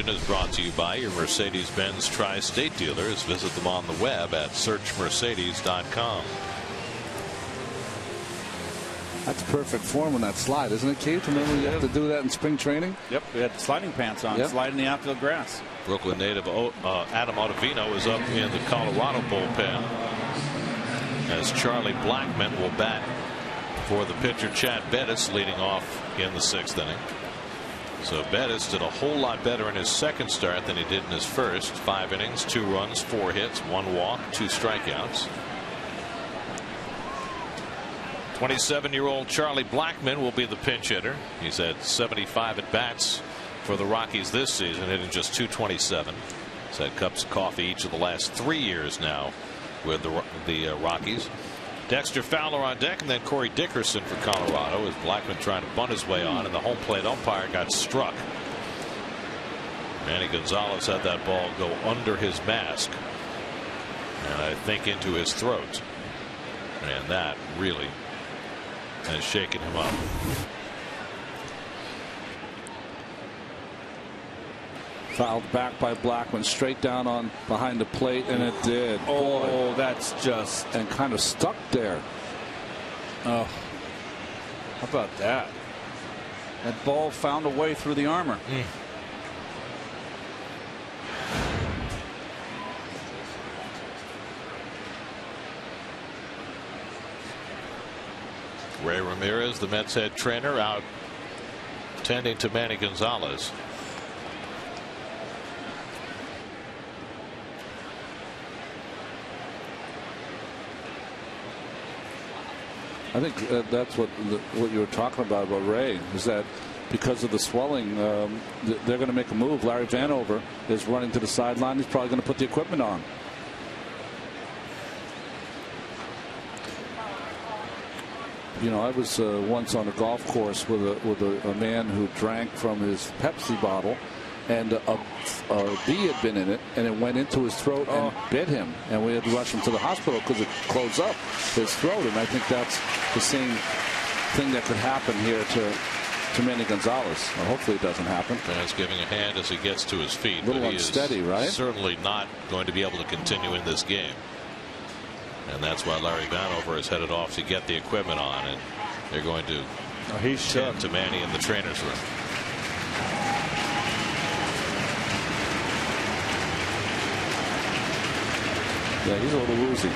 Is brought to you by your Mercedes-Benz Tri-State dealers. Visit them on the web at searchmercedes.com. That's perfect form on that slide, isn't it, Keith? Remember you had to do that in spring training? Yep, we had sliding pants on, sliding the outfield grass. Brooklyn native Adam Ottavino is up in the Colorado bullpen as Charlie Blackmon will bat for the pitcher Chad Bettis, leading off in the 6th inning. So Bettis did a whole lot better in his second start than he did in his first. 5 innings, 2 runs, 4 hits, 1 walk, 2 strikeouts. 27-year-old Charlie Blackmon will be the pinch hitter. He's had 75 at bats for the Rockies this season, hitting just .227. He's had cups of coffee each of the last 3 years now with the Rockies. Dexter Fowler on deck, and then Corey Dickerson for Colorado as Blackmon trying to bunt his way on, and the home plate umpire got struck. Manny Gonzalez had that ball go under his mask and I think into his throat, and that really has shaken him up. Fouled back by Blackmon, straight down on behind the plate, and it did. Oh, that's just. And kind of stuck there. Oh, how about that? That ball found a way through the armor. Ray Ramirez, the Mets head trainer, out tending to Manny Gonzalez. I think that's what you were talking about Ray, is that because of the swelling, they're going to make a move. Larry Vanover is running to the sideline. He's probably going to put the equipment on. You know, I was once on a golf course with a man who drank from his Pepsi bottle, and a bee had been in it, and it went into his throat and bit him, and we had to rush him to the hospital because it closed up his throat. And I think that's the same thing that could happen here to Manny Gonzalez. Well, hopefully it doesn't happen. Fans giving a hand as he gets to his feet. A little but unsteady, he is right? Certainly not going to be able to continue in this game. And that's why Larry Vanover is headed off to get the equipment on, and they're going to tend to Manny in the trainer's room. Yeah, he's a little woozy.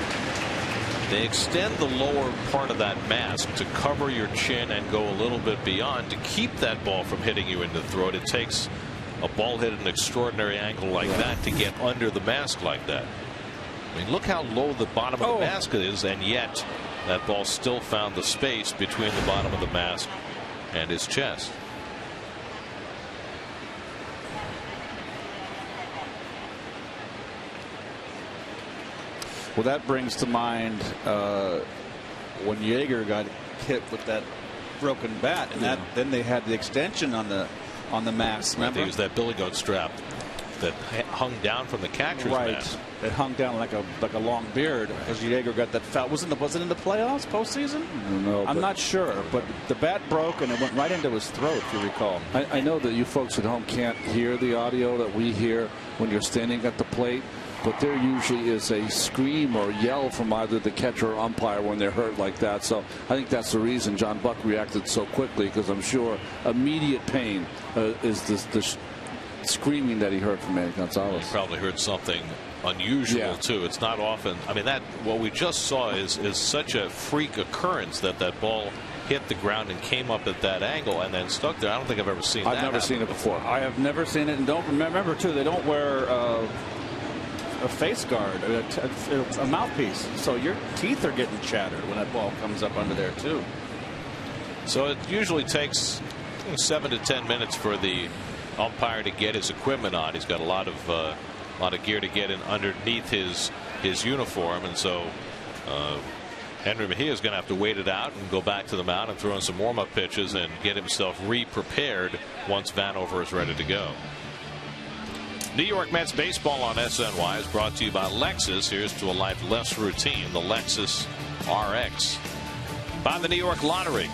They extend the lower part of that mask to cover your chin and go a little bit beyond to keep that ball from hitting you in the throat. It takes a ball hit at an extraordinary angle like that to get under the mask like that. I mean, look how low the bottom of the mask is, and yet that ball still found the space between the bottom of the mask and his chest. Well, that brings to mind when Yeager got hit with that broken bat, and then they had the extension on the mask. Remember? They used that billy goat strap that hung down from the catcher's mask. It hung down like a long beard as Yeager got that foul. Was it in the playoffs postseason? No, I'm not sure, but the bat broke and it went right into his throat, if you recall. I know that you folks at home can't hear the audio that we hear when you're standing at the plate, but there usually is a scream or yell from either the catcher or umpire when they're hurt like that. So I think that's the reason John Buck reacted so quickly, because I'm sure immediate pain is the screaming that he heard from Manny Gonzalez. He probably heard something unusual too. It's not often. I mean, that what we just saw is such a freak occurrence that ball hit the ground and came up at that angle and then stuck there. I don't think I've ever seen that. I've never seen it before. I have never seen it, and don't remember too, they don't wear a face guard, a mouthpiece, so your teeth are getting shattered when that ball comes up under there too. So it usually takes 7 to 10 minutes for the umpire to get his equipment on. He's got a lot of gear to get in underneath his uniform, and so Henry Mejia is going to have to wait it out and go back to the mound and throw in some warm-up pitches and get himself re-prepared once Vanover is ready to go. New York Mets baseball on SNY is brought to you by Lexus. Here's to a life less routine, the Lexus RX. By the New York Lottery.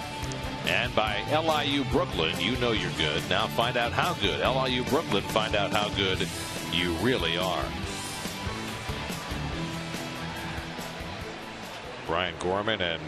And by LIU Brooklyn, you know you're good. Now find out how good. LIU Brooklyn, find out how good you really are. Brian Gorman and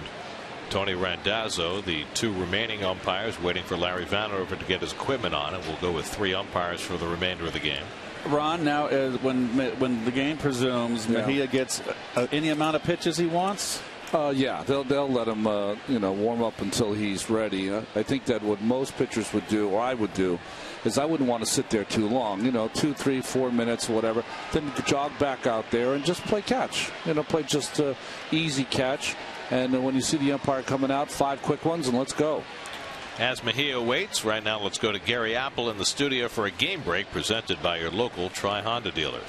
Tony Randazzo, the two remaining umpires, waiting for Larry Vanover to get his equipment on, and we'll go with 3 umpires for the remainder of the game. Ron, now when the game presumes Mejia gets any amount of pitches he wants. Yeah, they'll let him warm up until he's ready. I think that what most pitchers would do, or I would do, is I wouldn't want to sit there too long. 2, 3, 4 minutes, whatever. Then jog back out there and just play catch. Play just easy catch. And when you see the umpire coming out, 5 quick ones, and let's go. As Mejia waits, right now let's go to Gary Apple in the studio for a game break presented by your local Tri-Honda dealers.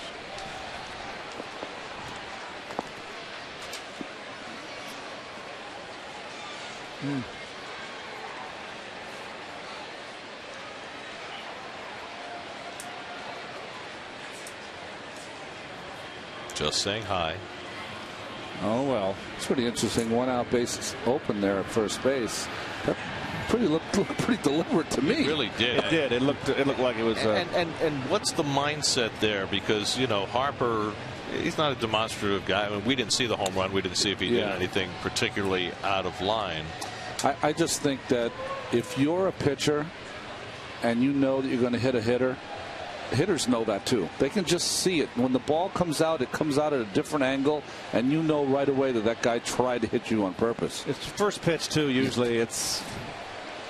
Just saying hi. Oh, well, it's pretty interesting. 1 out, bases open there at first base. That looked pretty deliberate to me. It really did. It did. It looked like it was. And what's the mindset there? Because Harper, he's not a demonstrative guy. I mean, we didn't see the home run. We didn't see if he did anything particularly out of line. I just think that if you're a pitcher and you know that you're going to hit a hitter, hitters know that too. They can just see it. When the ball comes out, it comes out at a different angle, and you know right away that guy tried to hit you on purpose. It's first pitch too. Usually it's,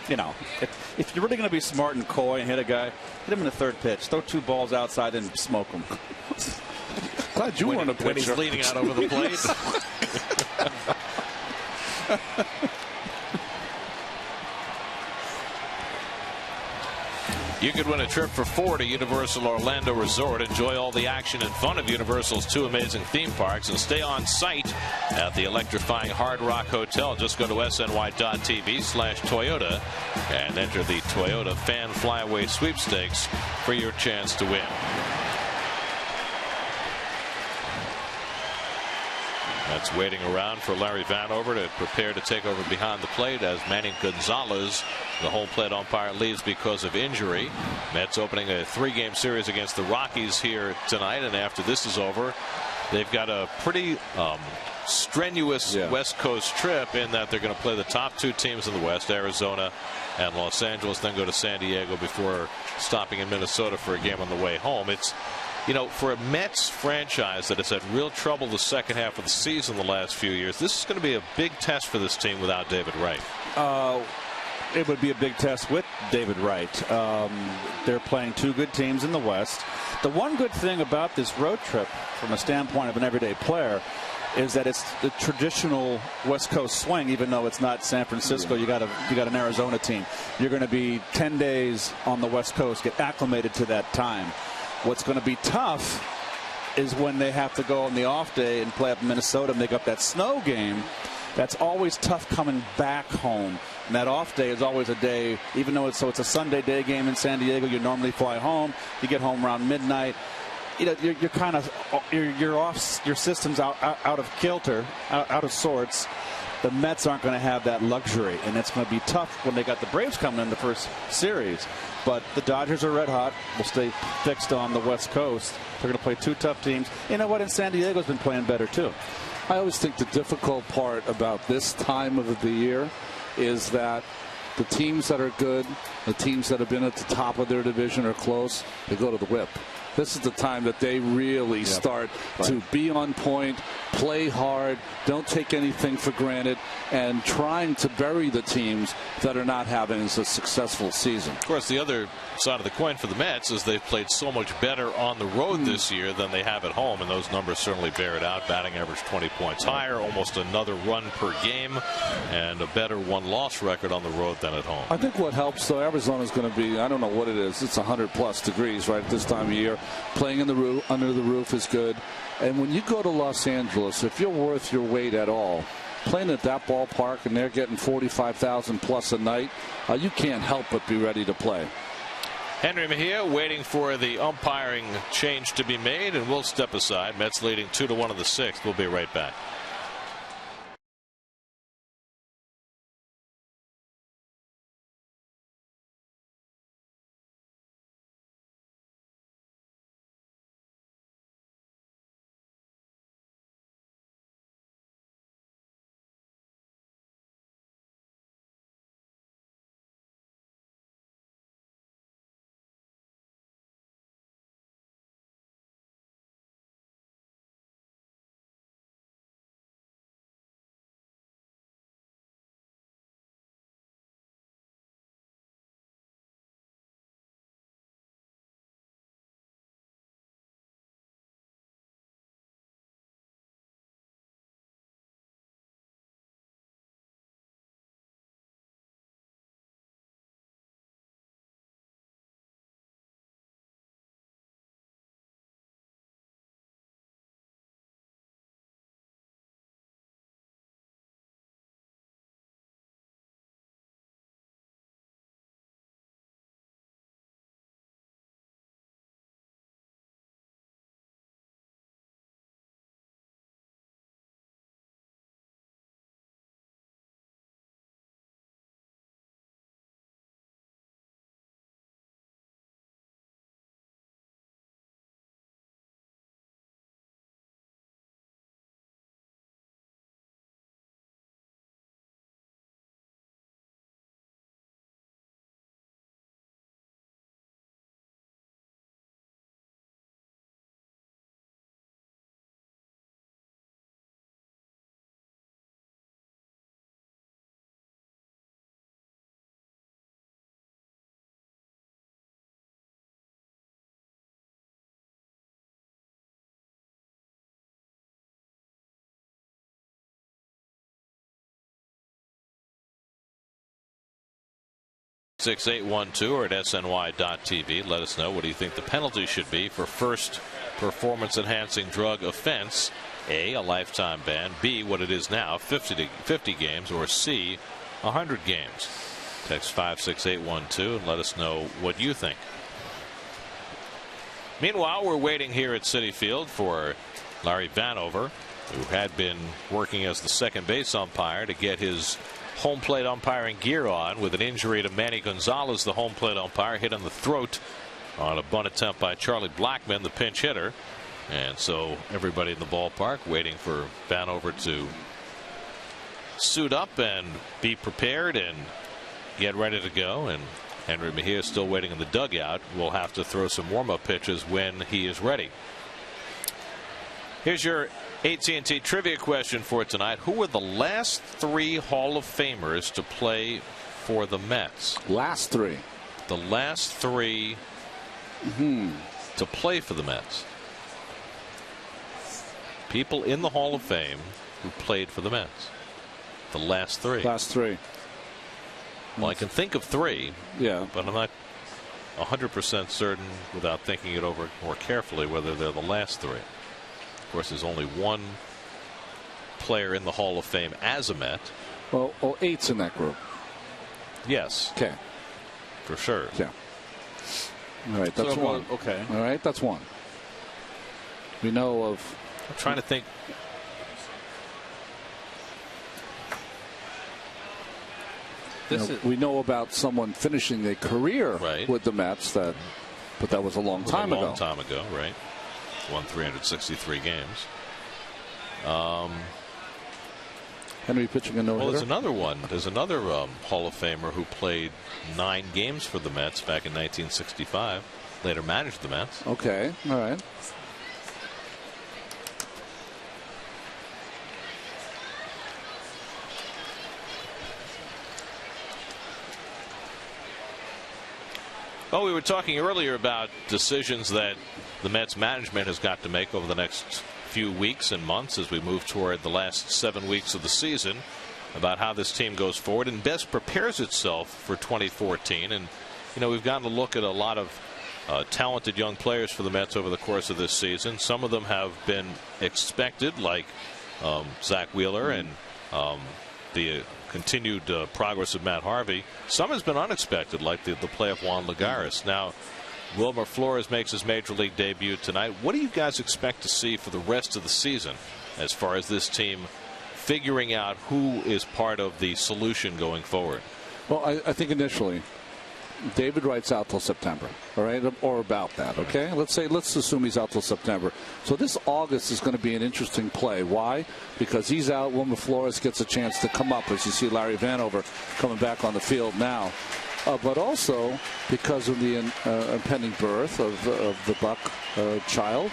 if you're really going to be smart and coy and hit a guy, hit him in the third pitch. Throw 2 balls outside and smoke him. Glad you weren't a pitcher. When he's leaning out over the plate. You could win a trip for 4 to Universal Orlando Resort. Enjoy all the action and fun of Universal's 2 amazing theme parks and stay on site at the electrifying Hard Rock Hotel. Just go to sny.tv/Toyota and enter the Toyota Fan Flyaway Sweepstakes for your chance to win. That's waiting around for Larry Vanover to prepare to take over behind the plate as Manny Gonzalez, the home plate umpire, leaves because of injury. Mets opening a 3-game series against the Rockies here tonight, and after this is over, they've got a pretty strenuous West Coast trip in that they're going to play the top 2 teams in the West, Arizona and Los Angeles, then go to San Diego before stopping in Minnesota for a game on the way home. It's for a Mets franchise that has had real trouble the second half of the season the last few years, this is going to be a big test for this team without David Wright. It would be a big test with David Wright. They're playing 2 good teams in the West. The one good thing about this road trip, from a standpoint of an everyday player, is that it's the traditional West Coast swing. Even though it's not San Francisco, you got an Arizona team. You're going to be 10 days on the West Coast, get acclimated to that time. What's going to be tough is when they have to go on the off day and play up in Minnesota, make up that snow game. That's always tough coming back home. And that off day is always a day, even though it's a Sunday day game in San Diego, you normally fly home. You get home around midnight. You're kind of you're off. Your system's out of kilter, out of sorts. The Mets aren't going to have that luxury, and it's going to be tough when they got the Braves coming in the first series. But the Dodgers are red hot. Will stay fixed on the West Coast. They're going to play 2 tough teams. You know what? And San Diego's been playing better too. I always think the difficult part about this time of the year is that the teams that are good, the teams that have been at the top of their division or close, they go to the whip. This is the time that they really start to be on point, play hard, don't take anything for granted, and trying to bury the teams that are not having a successful season. Of course, the other side of the coin for the Mets is they've played so much better on the road this year than they have at home, and those numbers certainly bear it out. Batting average 20 points higher, almost another run per game, and a better 1-loss record on the road than at home. I think what helps, though, Arizona's going to be, I don't know what it is, it's 100-plus degrees right at this time of year. Playing in the roof, under the roof is good. And when you go to Los Angeles, if you're worth your weight at all, playing at that ballpark and they're getting 45,000 plus a night, you can't help but be ready to play. Henry Mejia waiting for the umpiring change to be made, and we'll step aside. Mets leading 2-1 in the 6th. We'll be right back. 56812 or at sny.tv. Let us know, what do you think the penalty should be for first performance-enhancing drug offense? A lifetime ban. B, what it is now, 50 games. Or C, 100 games. Text 56812 and let us know what you think. Meanwhile, we're waiting here at Citi Field for Larry Vanover, who had been working as the second base umpire, to get his home plate umpiring gear on with an injury to Manny Gonzalez, the home plate umpire, hit on the throat on a bunt attempt by Charlie Blackman, the pinch hitter. And so everybody in the ballpark waiting for Vanover to suit up and be prepared and get ready to go. And Henry Mejia is still waiting in the dugout. Will have to throw some warm-up pitches when he is ready. Here's your AT&T trivia question for tonight. Who were the last 3 Hall of Famers to play for the Mets? Last 3. The last 3 to play for the Mets. People in the Hall of Fame who played for the Mets. The last 3. Last 3. Well, I can think of 3. Yeah. But I'm not 100% certain, without thinking it over more carefully, whether they're the last 3. Of course, there's only one player in the Hall of Fame as a Met. Well, 8's in that group. Yes. Okay. For sure. Yeah. All right, that's So, one. okay. All right, that's one. We know of. I'm trying to think. We know about someone finishing their career with the Mets, but that was a long time ago. A long time ago, right? Won 363 games. Henry pitching a no-hitter. Well, there's another one. There's another Hall of Famer who played 9 games for the Mets back in 1965. Later managed the Mets. Okay, all right. Well, we were talking earlier about decisions that the Mets management has got to make over the next few weeks and months as we move toward the last 7 weeks of the season, about how this team goes forward and best prepares itself for 2014. And, you know, we've gotten to look at a lot of talented young players for the Mets over the course of this season. Some of them have been expected, like Zach Wheeler and the continued progress of Matt Harvey. Some has been unexpected, like the play of Juan Lagares. Now, Wilmer Flores makes his major league debut tonight. What do you guys expect to see for the rest of the season as far as this team figuring out who is part of the solution going forward? Well, I think initially David Wright's out till September, all right, or about that. Okay, let's assume he's out till September. So this August is going to be an interesting play. Why? Because he's out. Wilmer Flores gets a chance to come up, as you see Larry Vanover coming back on the field now. But also because of the impending birth of the Buck child,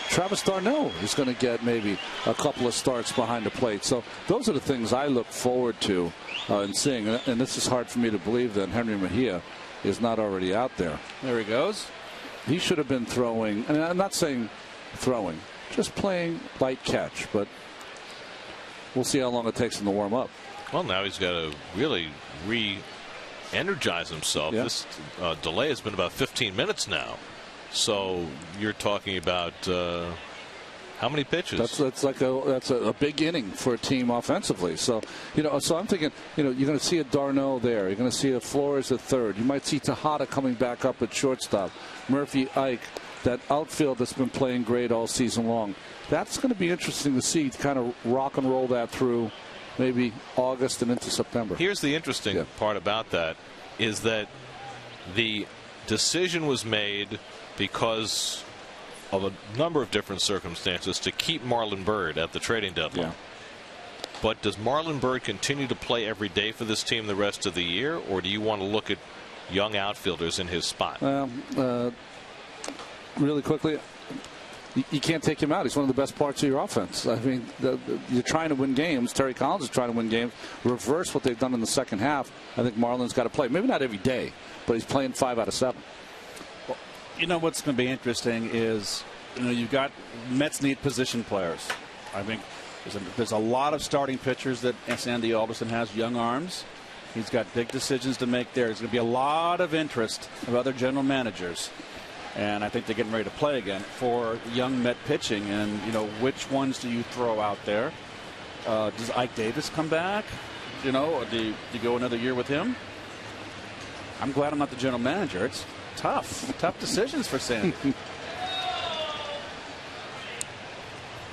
Travis d'Arnaud is going to get maybe a couple of starts behind the plate. So those are the things I look forward to and seeing. And this is hard for me to believe that Henry Mejia is not already out there. There he goes. He should have been throwing, and I'm not saying throwing, just playing light catch. But we'll see how long it takes him to warm up. Well, now he's got to really re-energize himself. Yeah. This delay has been about 15 minutes now. So you're talking about how many pitches? That's a big inning for a team offensively. So so I'm thinking, you're going to see a d'Arnaud there. You're going to see a Flores at third. You might see Tejada coming back up at shortstop. Murphy, Ike, that outfield that's been playing great all season long. That's going to be interesting to see. Kind of rock and roll that through maybe August and into September. Here's the interesting part about that is that the decision was made because of a number of different circumstances to keep Marlon Byrd at the trading deadline. Yeah. But does Marlon Byrd continue to play every day for this team the rest of the year, or do you want to look at young outfielders in his spot? Really quickly, you can't take him out. He's one of the best parts of your offense. I mean, you're trying to win games. Terry Collins is trying to win games. Reverse what they've done in the second half. I think Marlon's got to play. Maybe not every day, but he's playing 5 out of 7. You know what's going to be interesting is, you've got Mets need position players. I think there's a lot of starting pitchers that Sandy Alderson has, young arms. He's got big decisions to make there. There's going to be a lot of interest of other general managers. And I think they're getting ready to play again for young Met pitching. And, you know, which ones do you throw out there? Does Ike Davis come back? You know, or do you go another year with him? I'm glad I'm not the general manager. It's tough decisions for Sandy.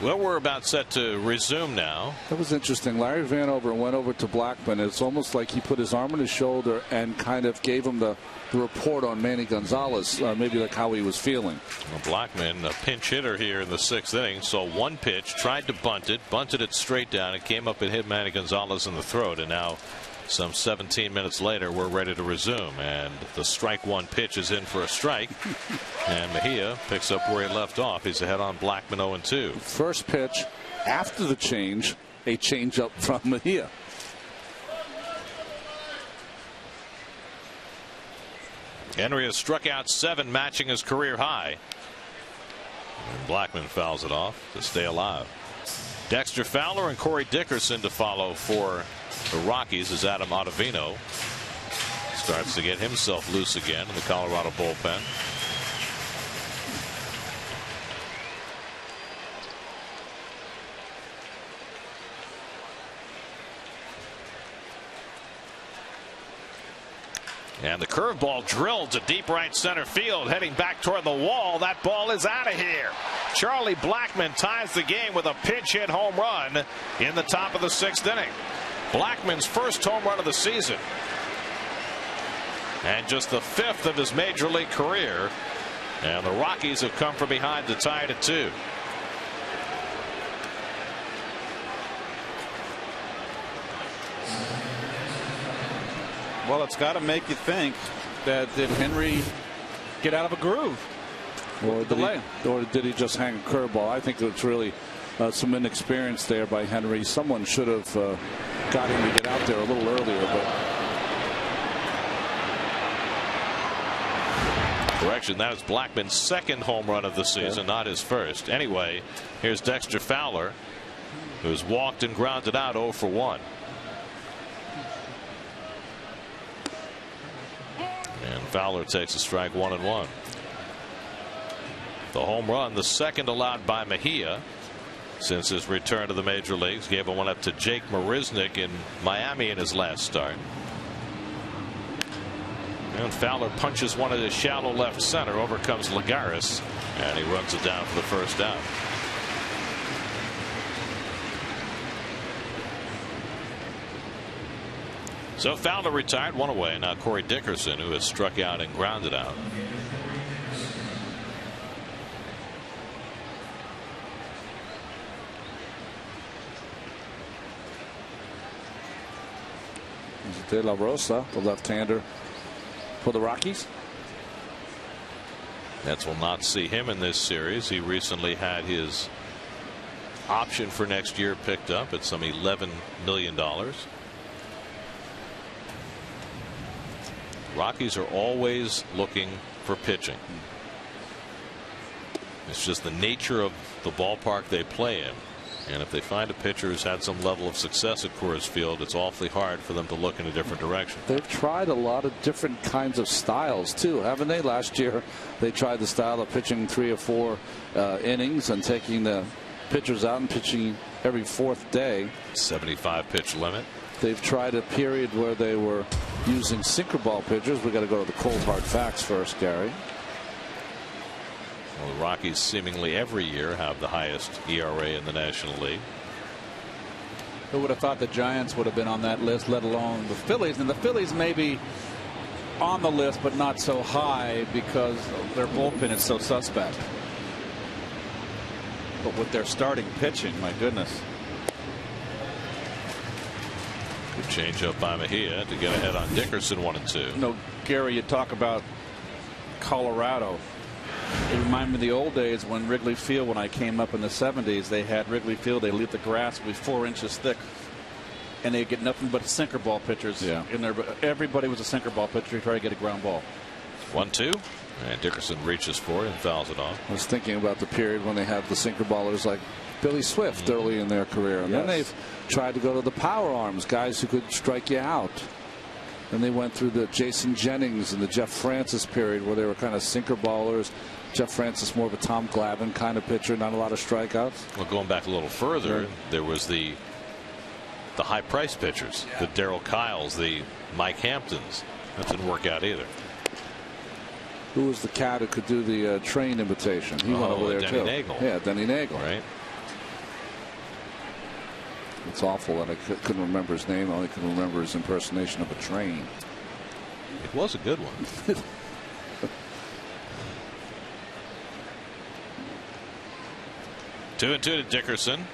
Well, we're about set to resume now. That was interesting. Larry Vanover went over to Blackman. It's almost like he put his arm on his shoulder and kind of gave him the report on Manny Gonzalez, maybe like how he was feeling. Well, Blackman, a pinch hitter here in the 6th inning, saw one pitch, tried to bunted it straight down. It came up and hit Manny Gonzalez in the throat, and now some 17 minutes later, we're ready to resume. And the strike one pitch is in for a strike. And Mejia picks up where he left off. He's ahead on Blackman 0-2. First pitch after the change, a change up from Mejia. Henry has struck out 7, matching his career high. And Blackman fouls it off to stay alive. Dexter Fowler and Corey Dickerson to follow for the Rockies as Adam Ottavino starts to get himself loose again in the Colorado bullpen. And the curveball drilled to deep right center field, heading back toward the wall. That ball is out of here. Charlie Blackman ties the game with a pinch hit home run in the top of the 6th inning. Blackman's first home run of the season, and just the 5th of his major league career. And the Rockies have come from behind to tie it at 2. Well, it's got to make you think that did Henry get out of a groove? Or did he just hang a curveball? I think it's really some inexperience there by Henry. Someone should have got him to get out there a little earlier. But correction, that was Blackman's 2nd home run of the season, not his first. Anyway, here's Dexter Fowler, who's walked and grounded out 0 for 1. And Fowler takes a strike 1-1. The home run, the 2nd allowed by Mejia since his return to the major leagues. Gave one up to Jake Marisnick in Miami in his last start. And Fowler punches one at his shallow left center. Over comes Lagares, and he runs it down for the first out. So Fowler retired, 1 away. Now Corey Dickerson, who has struck out and grounded out. De La Rosa, the left-hander for the Rockies. Mets will not see him in this series. He recently had his option for next year picked up at some $11 million. Rockies are always looking for pitching. It's just the nature of the ballpark they play in. And if they find a pitcher who's had some level of success at Coors Field, it's awfully hard for them to look in a different direction. They've tried a lot of different kinds of styles, too, haven't they? Last year, they tried the style of pitching 3 or 4 innings and taking the pitchers out and pitching every 4th day. 75 pitch limit. They've tried a period where they were using sinker ball pitchers. We got to go to the cold hard facts first, Gary. Well, the Rockies seemingly every year have the highest ERA in the National League. Who would have thought the Giants would have been on that list, let alone the Phillies? And the Phillies may be on the list, but not so high because their bullpen is so suspect. But with their starting pitching, my goodness. Good change up by Mejia to get ahead on Dickerson 1-2. You know, Gary, you talk about Colorado. It reminded me of the old days when Wrigley Field, when I came up in the 70s, they had Wrigley Field. They leave the grass be 4 inches thick, and they get nothing but sinker ball pitchers in there. But everybody was a sinker ball pitcher trying to get a ground ball. 1-2, and Dickerson reaches for it and fouls it off. I was thinking about the period when they have the sinker ballers like Billy Swift early in their career, and then they've tried to go to the power arms, guys who could strike you out. Then they went through the Jason Jennings and the Jeff Francis period where they were kind of sinker ballers. Jeff Francis more of a Tom Glavine kind of pitcher, not a lot of strikeouts. Well, going back a little further, there was the high price pitchers, the Darryl Kyles, the Mike Hamptons. That didn't work out either. Who was the cat who could do the train imitation? He went over there Denny too. Nagel. Yeah, Denny Nagel. Right. It's awful that I couldn't remember his name. I only could remember his impersonation of a train. It was a good one. 2-2 to Dickerson.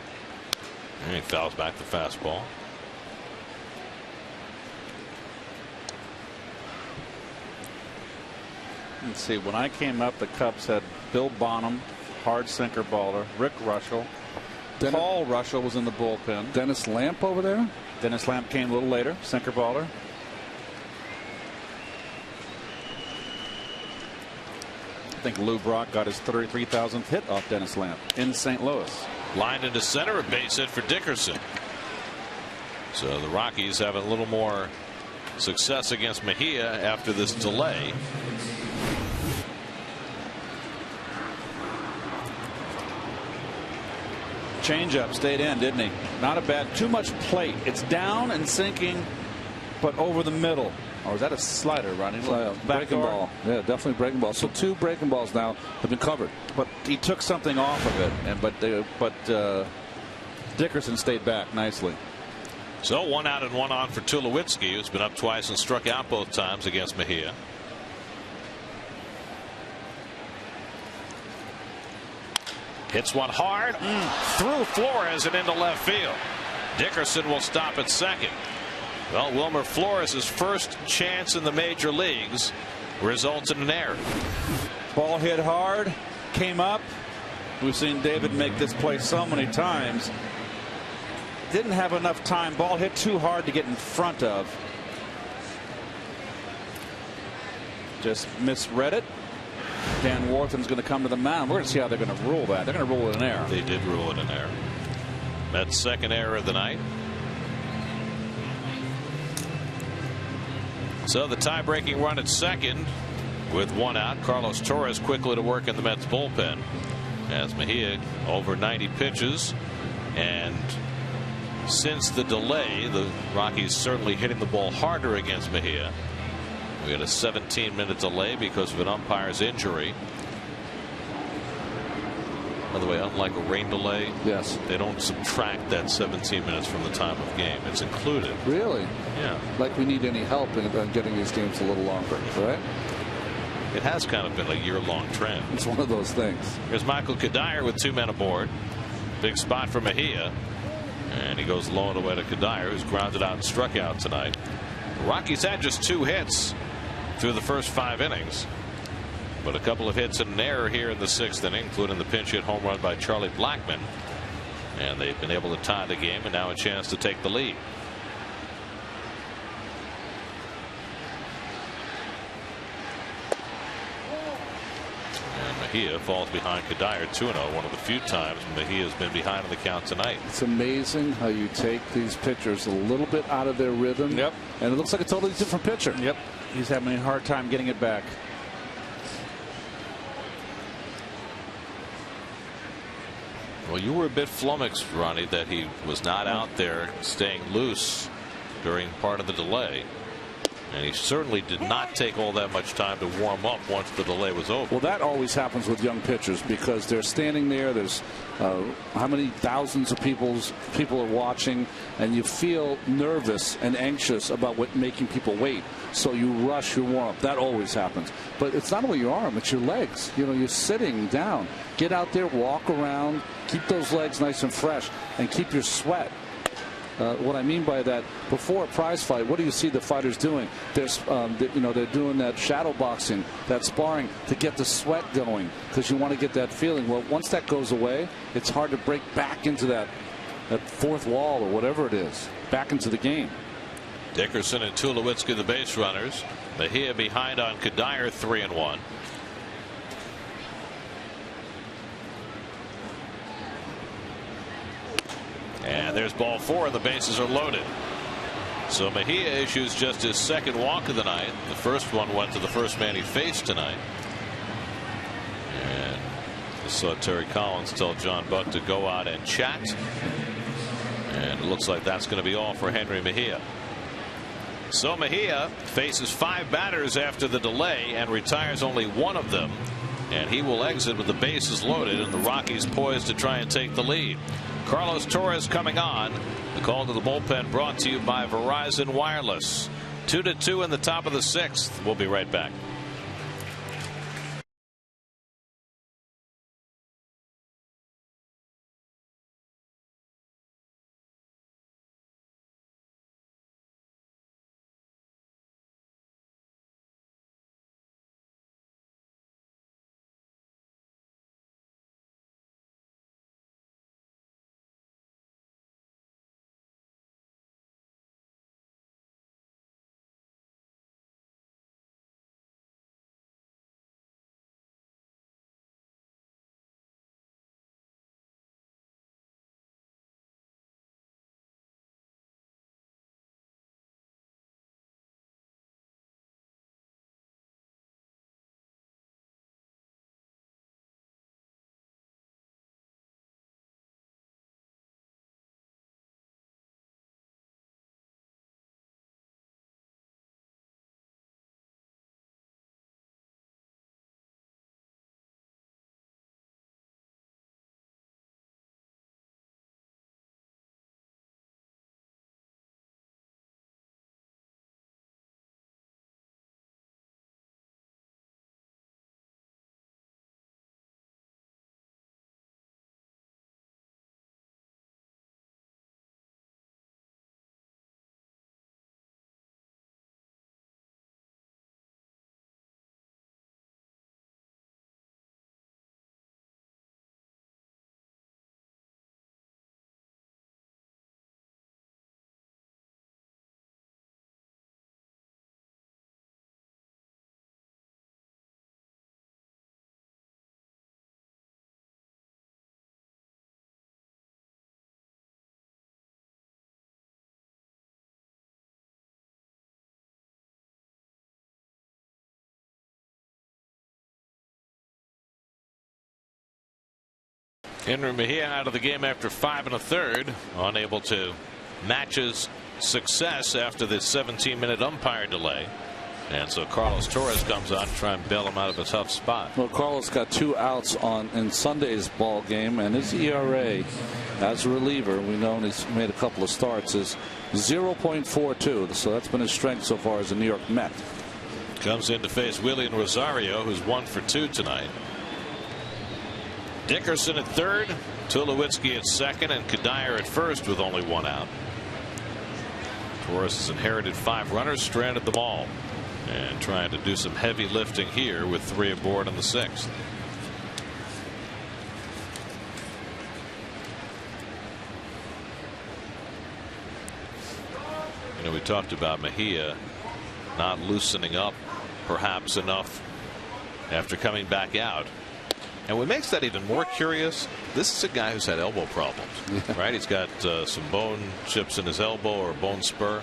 And he fouls back the fastball. Let's see. When I came up, the Cubs had Bill Bonham, hard sinker baller, Rick Russell. Paul Russell was in the bullpen. Dennis Lamp over there? Dennis Lamp came a little later, sinker baller. I think Lou Brock got his 33,000th hit off Dennis Lamp in St. Louis. Lined into center, a base hit for Dickerson. So the Rockies have a little more success against Mejia after this delay. Changeup stayed in, didn't he? Not a bad. Too much plate. It's down and sinking, but over the middle. Or is that a slider, Ronnie? Breaking ball. Yeah, definitely breaking ball. So 2 breaking balls now have been covered. But he took something off of it, and but Dickerson stayed back nicely. So 1 out and 1 on for Tulowitzki, who's been up twice and struck out both times against Mejia. Hits one hard through Flores and into left field. Dickerson will stop at second. Well, Wilmer Flores' first chance in the major leagues results in an error. Ball hit hard, came up. We've seen David make this play so many times. Didn't have enough time. Ball hit too hard to get in front of. Just misread it. Dan Warthen's going to come to the mound. We're going to see how they're going to rule that. They're going to rule it an error. They did rule it an error. That's second error of the night. So the tie-breaking run at second with 1 out. Carlos Torres quickly to work in the Mets bullpen as Mejia over 90 pitches. And since the delay, the Rockies certainly hitting the ball harder against Mejia. We had a 17-minute delay because of an umpire's injury. By the way, unlike a rain delay, yes, they don't subtract that 17 minutes from the time of game. It's included. Really? Yeah. Like we need any help in getting these games a little longer, right? It has kind of been a year-long trend. It's one of those things. Here's Michael Kadire with 2 men aboard. Big spot for Mejia. And he goes low and away to Kadire, who's grounded out and struck out tonight. The Rockies had just 2 hits through the first 5 innings. But a couple of hits and an error here in the 6th inning, including the pinch hit home run by Charlie Blackmon. And they've been able to tie the game and now a chance to take the lead. And Mejia falls behind Kadire 2-0, one of the few times Mejia has been behind in the count tonight. It's amazing how you take these pitchers a little bit out of their rhythm. Yep. And it looks like a totally different pitcher. Yep. He's having a hard time getting it back. Well, you were a bit flummoxed, Ronnie, that he was not out there staying loose during part of the delay. And he certainly did not take all that much time to warm up once the delay was over. Well, that always happens with young pitchers because they're standing there. There's how many thousands of people are watching, and you feel nervous and anxious about making people wait. So you rush your warm up. That always happens. But it's not only your arm; it's your legs. You know, you're sitting down. Get out there, walk around, keep those legs nice and fresh, and keep your sweat. What I mean by that, before a prize fight, what do you see the fighters doing? There's, they're doing that shadow boxing, that sparring to get the sweat going because you want to get that feeling. Well, once that goes away, it's hard to break back into that fourth wall or whatever it is, back into the game. Dickerson and Tulowitzki, the base runners. Mejia behind on Kadire, 3-1. And there's ball 4, and the bases are loaded. So Mejia issues just his second walk of the night. The first one went to the first man he faced tonight. And I saw Terry Collins tell John Buck to go out and chat. And it looks like that's going to be all for Henry Mejia. So Mejia faces 5 batters after the delay and retires only 1 of them. And he will exit with the bases loaded and the Rockies poised to try and take the lead. Carlos Torres coming on. The call to the bullpen brought to you by Verizon Wireless. 2-2 in the top of the 6th. We'll be right back. Henry Mejia out of the game after 5 1/3, unable to match his success after the 17-minute umpire delay. And so Carlos Torres comes on to try and bail him out of a tough spot. Well, Carlos got 2 outs in Sunday's ball game, and his ERA as a reliever, we know he's made a couple of starts, is 0.42. So that's been his strength so far as a New York Met. Comes in to face Willian Rosario, who's 1 for 2 tonight. Dickerson at third, Tulowitzki at second, and Kadire at first with only 1 out. Torres has inherited 5 runners, stranded them all, and trying to do some heavy lifting here with 3 aboard in the 6th. You know, we talked about Mejia not loosening up perhaps enough after coming back out. And what makes that even more curious, this is a guy who's had elbow problems, right? He's got some bone chips in his elbow or a bone spur.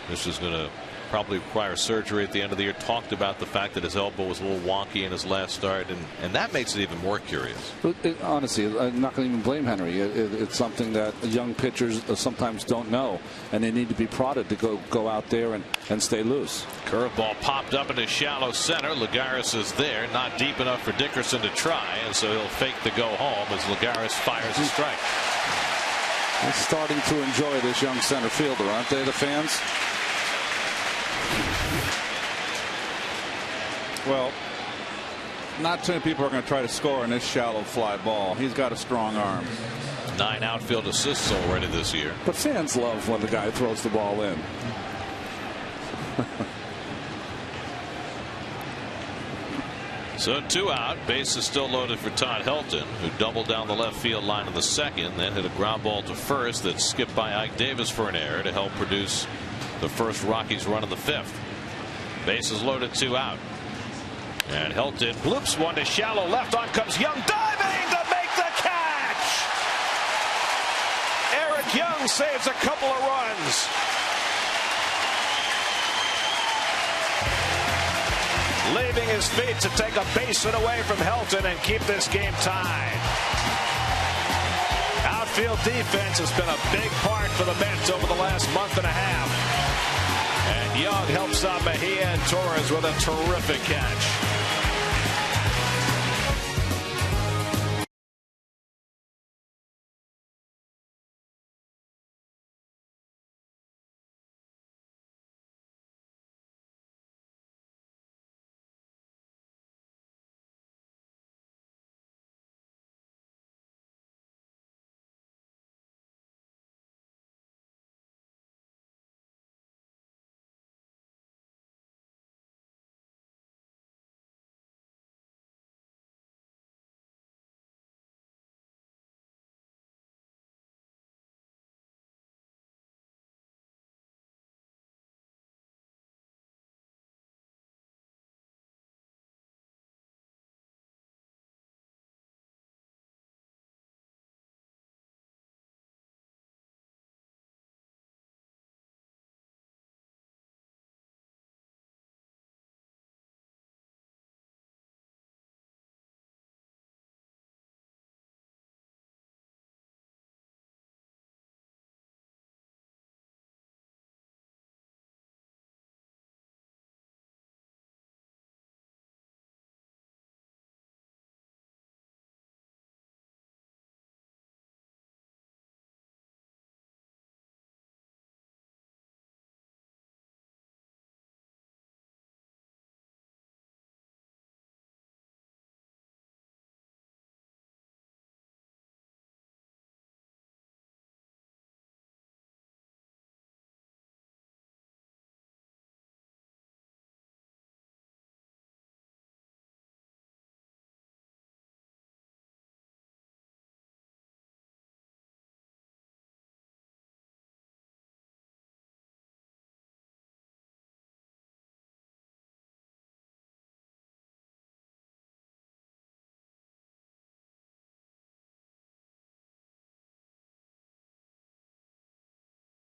This is going to probably require surgery at the end of the year. Talked about the fact that his elbow was a little wonky in his last start, and that makes it even more curious. But honestly, I'm not going to even blame Henry. It's something that young pitchers sometimes don't know, and they need to be prodded to go out there and stay loose. Curveball popped up into shallow center. Lagares is there, not deep enough for Dickerson to try, and so he'll fake the go home as Lagares fires a strike. They're starting to enjoy this young center fielder, aren't they, the fans? Well, not too many people are going to try to score in this shallow fly ball. He's got a strong arm. 9 outfield assists already this year. But fans love when the guy throws the ball in. So 2 out. Base is still loaded for Todd Helton, who doubled down the left field line in the 2nd, then hit a ground ball to first that skipped by Ike Davis for an error to help produce the first Rockies run in the 5th. Bases loaded, 2 out. And Helton bloops one to shallow left. On comes Young, diving to make the catch. Eric Young saves a couple of runs. leaving his feet to take a base hit away from Helton and keep this game tied. Outfield defense has been a big part for the Mets over the last month and a half. And Young helps out Mejia and Torres with a terrific catch.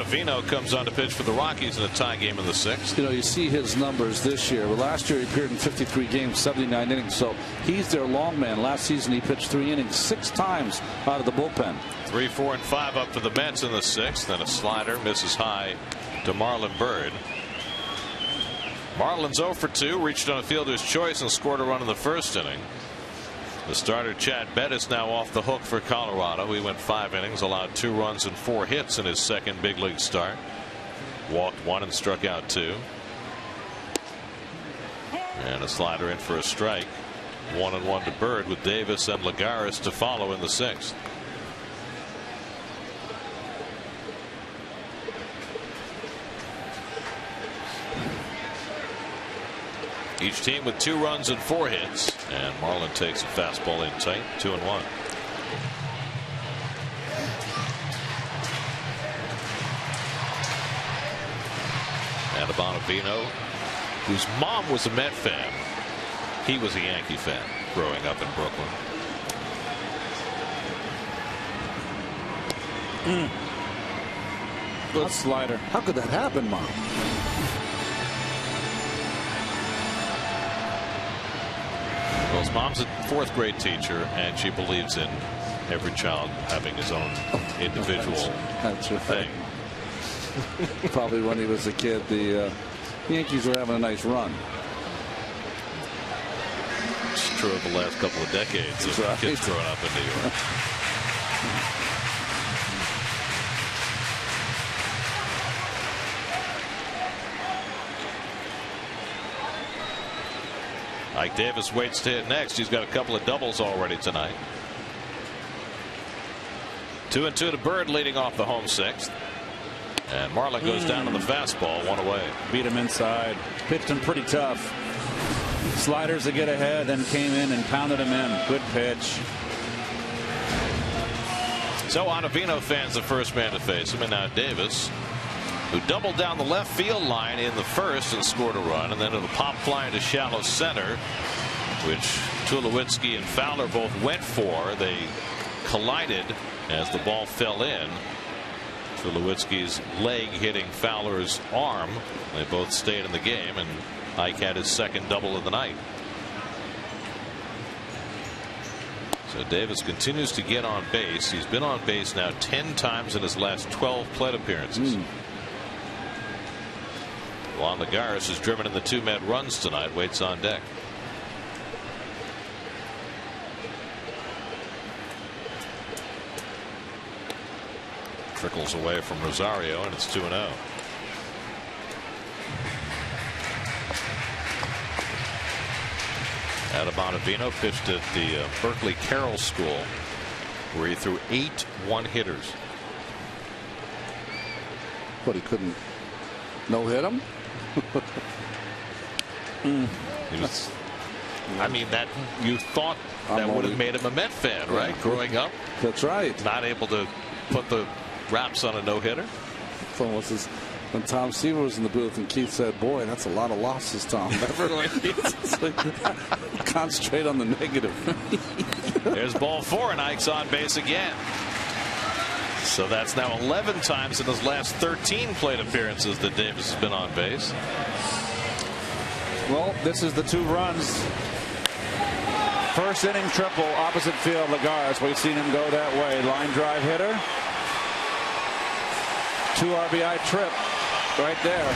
Vino comes on to pitch for the Rockies in a tie game in the 6th. You know, you see his numbers this year. Well, last year he appeared in 53 games, 79 innings. So he's their long man. Last season he pitched 3 innings 6 times out of the bullpen. 3, 4, and 5 up for the Mets in the 6th. And a slider misses high to Marlon Byrd. Marlon's 0 for 2, reached on a fielder's choice and scored a run in the 1st inning. The starter Chad Bettis now off the hook for Colorado. He went 5 innings, allowed 2 runs and 4 hits in his second big league start. Walked 1 and struck out 2. And a slider in for a strike. 1-1 to Byrd with Davis and Lagares to follow in the 6th. Each team with 2 runs and 4 hits, and Marlon takes a fastball in tight, 2-1. And Bonavino, whose mom was a Met fan, he was a Yankee fan growing up in Brooklyn. Good slider. How could that happen, Mom? Well, his mom's a 4th grade teacher, and she believes in every child having his own individual that's right. thing. Probably when he was a kid, the Yankees were having a nice run. It's true of the last couple of decades of right. kids growing up in New York. Ike Davis waits to hit next. He's got a couple of doubles already tonight. 2-2 to Byrd, leading off the home 6th. And Marlon goes down on the fastball, 1 away. Beat him inside. Pitched him pretty tough. Sliders to get ahead, then came in and pounded him in. Good pitch. So Ottavino fans the first man to face him, and now Davis, who doubled down the left field line in the 1st and scored a run, and then a pop fly into shallow center, which Tulowitzki and Fowler both went for. They collided as the ball fell in. Tulowitzki's leg hitting Fowler's arm. They both stayed in the game, and Ike had his second double of the night. So Davis continues to get on base. He's been on base now 10 times in his last 12 plate appearances. Juan Lagares has driven in the 2-met runs tonight. Waits on deck. Trickles away from Rosario, and it's 2-0. Adam Ottavino pitched at the Berkeley Carroll School, where he threw 8 one-hitters. But he couldn't no-hit him? I mean, that you thought that would have made him a Met fan, right? Growing up. That's right. Not able to put the wraps on a no-hitter. So what's this? When Tom Seaver was in the booth and Keith said, "Boy, that's a lot of losses, Tom." Concentrate on the negative. There's ball 4, and Ike's on base again. So that's now 11 times in his last 13 plate appearances that Davis has been on base. Well, this is the 2 runs. First inning triple, opposite field. Lagares, we've seen him go that way. Line drive hitter. 2 RBI trip right there.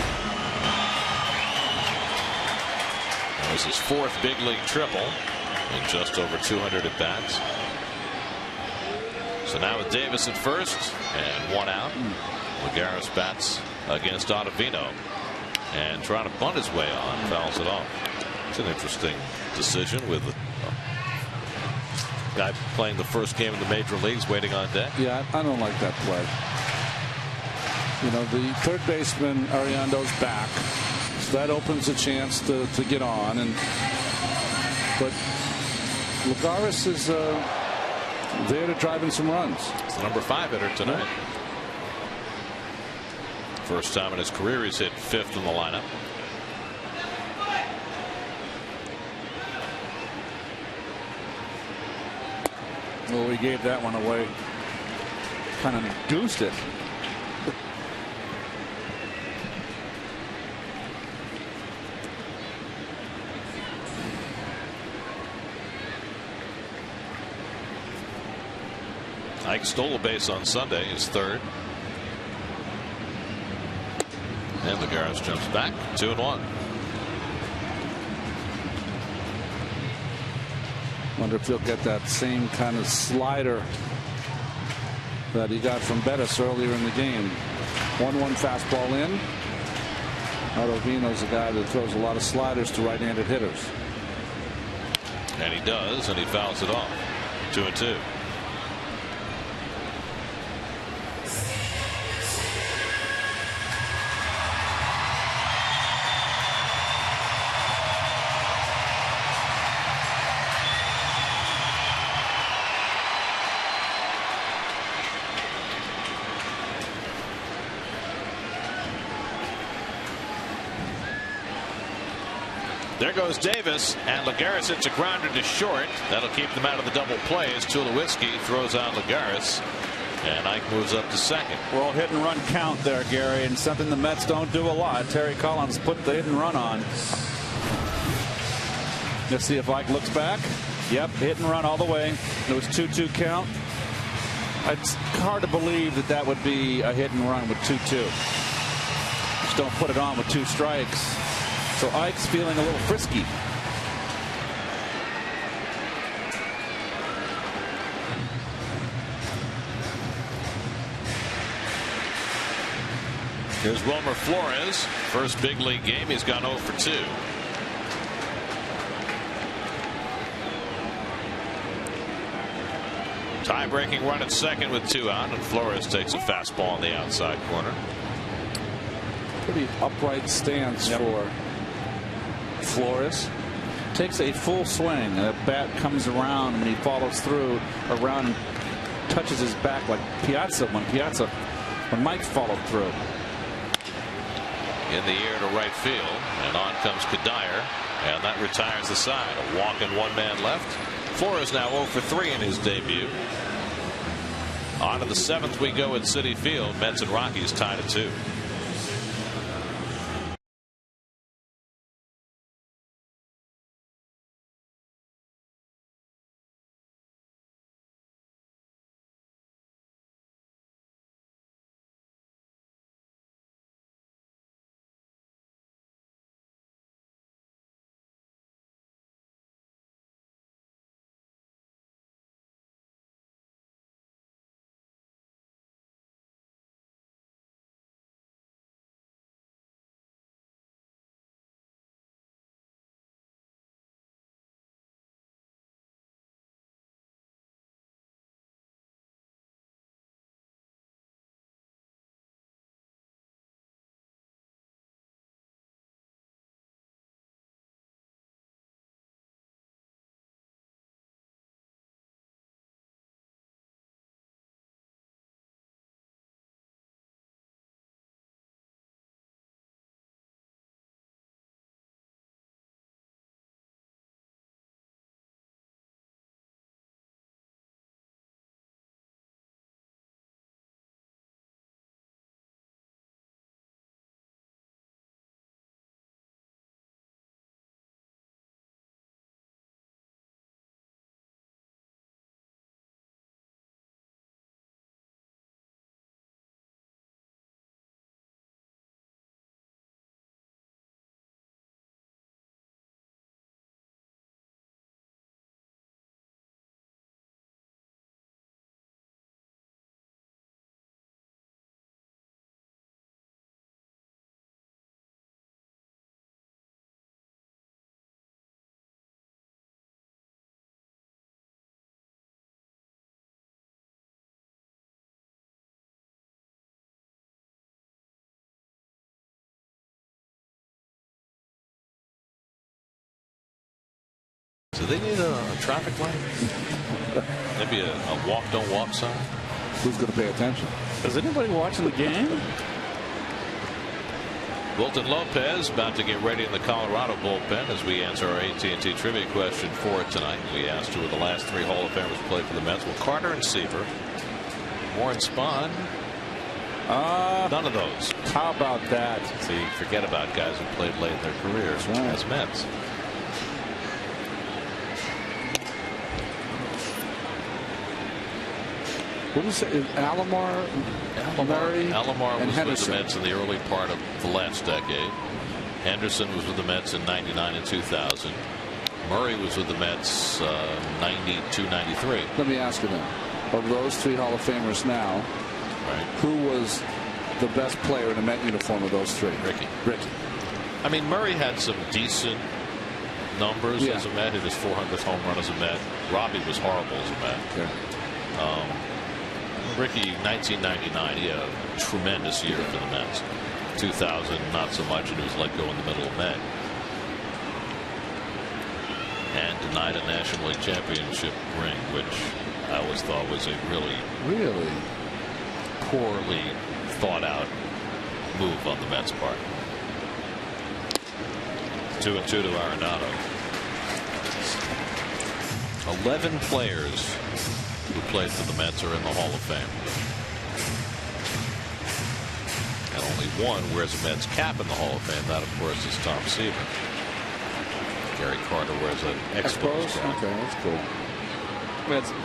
That was his 4th big league triple in just over 200 at bats. So now with Davis at first and 1 out, Lagares bats against Ottavino and trying to bunt his way on, fouls it off. It's an interesting decision with a guy playing the first game in the major leagues waiting on deck. Yeah, I don't like that play. You know, the third baseman Ariando's back, so that opens a chance to get on. But Lagares is there to drive in some runs. It's the number 5 hitter tonight. First time in his career he's hit 5th in the lineup. Well, we gave that one away. Kind of induced it. Ike stole a base on Sunday, his 3rd. And Lagares jumps back, 2-1. Wonder if he'll get that same kind of slider that he got from Bettis earlier in the game. 1-1 fastball in. Ottavino's a guy that throws a lot of sliders to right-handed hitters. And he does, and he fouls it off. 2-2. There goes Davis, and Lagares hits a grounder to short. That'll keep them out of the double play as Tulowitzki throws out Lagares, and Ike moves up to second. Well, hit and run count there, Gary, and something the Mets don't do a lot. Terry Collins put the hit and run on. Let's see if Ike looks back. Yep, hit and run all the way. It was 2-2 count. It's hard to believe that that would be a hit and run with 2-2. Just don't put it on with 2 strikes. So Ike's feeling a little frisky. Here's Wilmer Flores. First big league game. He's gone 0 for 2. Tie-breaking run at second with 2 out, and Flores takes a fastball on the outside corner. Pretty upright stance for Flores. Takes a full swing. The bat comes around and he follows through around and touches his back like when Mike followed through. In the air to right field, and on comes Kadire, and that retires the side. A walk and 1 man left. Flores now 0 for 3 in his debut. On to the 7th we go at Citi Field. Mets and Rockies tied at 2. Do they need a traffic light? Maybe a walk, don't walk sign? Who's going to pay attention? Is anybody watching the game? Wilton Lopez about to get ready in the Colorado bullpen as we answer our AT&T trivia question for tonight. We asked who the last 3 Hall of Famers played for the Mets. Well, Carter and Seaver, Warren Spahn. None of those. How about that? See, forget about guys who played late in their careers as Mets. What is it? Alomar, Murray, Alomar and was Henderson. with the Mets in the early part of the last decade. Henderson was with the Mets in '99 and 2000. Murray was with the Mets 92, 93. Let me ask you then, of those 3 Hall of Famers now, who was the best player in a Met uniform of those 3? Ricky. Ricky. I mean, Murray had some decent numbers as a Met. Hit his 400th home run as a Met. Robbie was horrible as a Met. Okay. Ricky, 1999, he had a tremendous year for the Mets. 2000, not so much, and he was let go in the middle of May. And denied a National League championship ring, which I always thought was a really poorly thought out move on the Mets' part. 2-2 to Arenado. 11 players who played for the Mets are in the Hall of Fame. And only one wears a Mets cap in the Hall of Fame. That, of course, is Tom Seaver. Gary Carter wears an Expos cap. Okay, that's cool.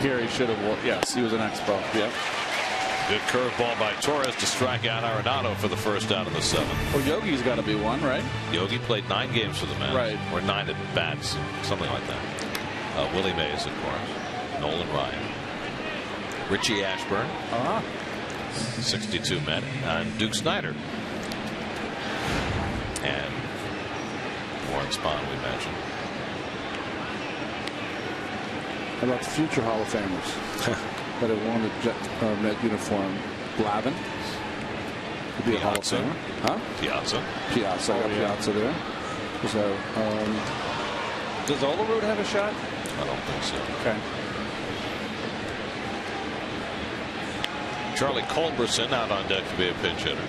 Gary should have won. Yes, he was an Expo. Yeah. Good curveball by Torres to strike out Arenado for the first out of the 7th. Well, Yogi's got to be one, right? Yogi played 9 games for the Mets. Right. Or 9 at bats, something like that. Willie Mays, of course. Nolan Ryan. Richie Ashburn. 62 Met. And Duke Snyder. And Warren Spahn, we mentioned. How about the future Hall of Famers that have worn the Met uniform? Glavine could be a Hall of Famer. Huh? Piazza. Piazza. Piazza there. So, does Olerud have a shot? I don't think so. Okay. Charlie Culberson out on deck to be a pinch hitter.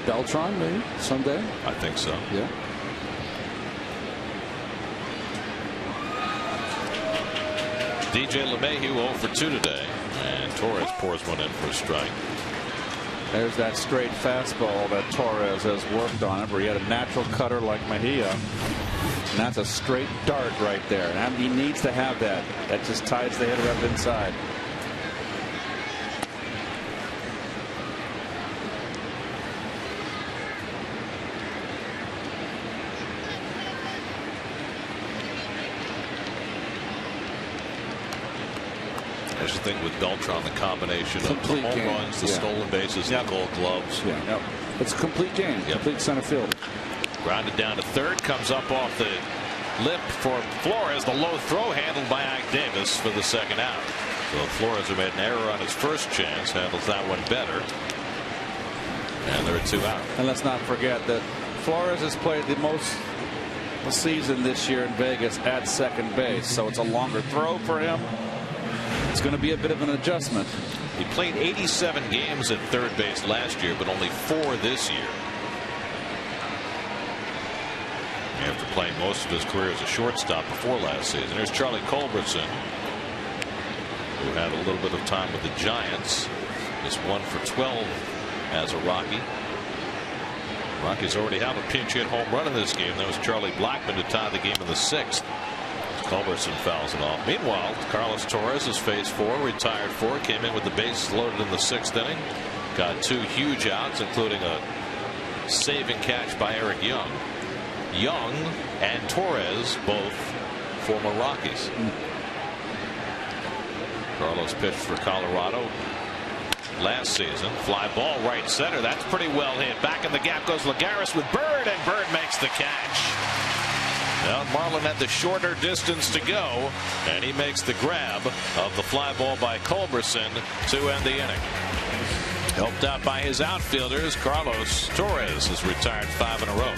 Beltran, maybe someday. I think so. Yeah. DJ LeMahieu 0 for 2 today, and Torres pours one in for a strike. There's that straight fastball that Torres has worked on it, where he had a natural cutter like Mejia. And that's a straight dart right there. And he needs to have that. That just ties the hitter up inside. There's the thing with Beltran, the combination of the home runs, the stolen bases, the gold gloves. Yeah. It's a complete game. Complete center field. Grounded down to third, comes up off the lip for Flores. The low throw handled by Ike Davis for the 2nd out. So Flores, who made an error on his first chance, handles that one better. And there are 2 out. And let's not forget that Flores has played the most season this year in Vegas at second base. So it's a longer throw for him. It's going to be a bit of an adjustment. He played 87 games at third base last year, but only 4 this year. After playing most of his career as a shortstop before last season. There's Charlie Culberson, who had a little bit of time with the Giants. He's 1 for 12 as a Rocky. Rockies already have a pinch hit home run in this game. That was Charlie Blackmon to tie the game in the 6th. Culberson fouls it off. Meanwhile, Carlos Torres is phase 4, retired 4, came in with the bases loaded in the 6th inning. Got 2 huge outs, including a saving catch by Eric Young. Young and Torres, both former Rockies. Carlos pitched for Colorado last season. Fly ball right center. That's pretty well hit. Back in the gap goes Lagares with Bird, and Bird makes the catch. Well, Marlin had the shorter distance to go, and he makes the grab of the fly ball by Culberson to end the inning. Helped out by his outfielders, Carlos Torres has retired 5 in a row.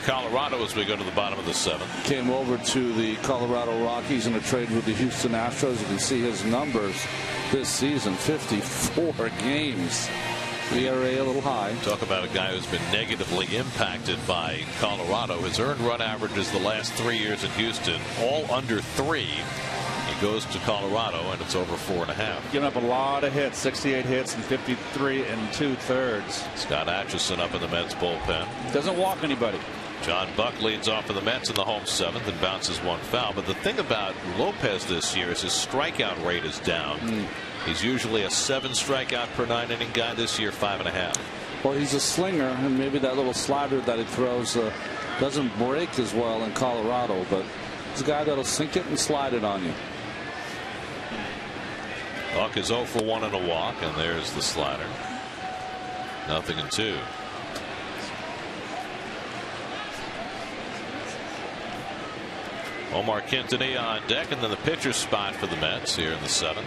Colorado as we go to the bottom of the 7th. Came over to the Colorado Rockies in a trade with the Houston Astros. You can see his numbers this season, 54 games. ERA a little high. Talk about a guy who's been negatively impacted by Colorado. His earned run averages the last 3 years in Houston, all under 3. He goes to Colorado, and it's over 4.5. Giving up a lot of hits, 68 hits and 53 2/3. Scott Atchison up in the Mets bullpen. Doesn't walk anybody. John Buck leads off for the Mets in the home 7th and bounces 1 foul. But the thing about Lopez this year is his strikeout rate is down. He's usually a 7 strikeout per 9 inning guy. This year 5.5. Well, he's a slinger, and maybe that little slider that he throws doesn't break as well in Colorado, but he's a guy that'll sink it and slide it on you. Buck is 0 for 1 and a walk, and there's the slider. 0-2. Omar Quintanilla on deck, and then the pitcher's spot for the Mets here in the 7th.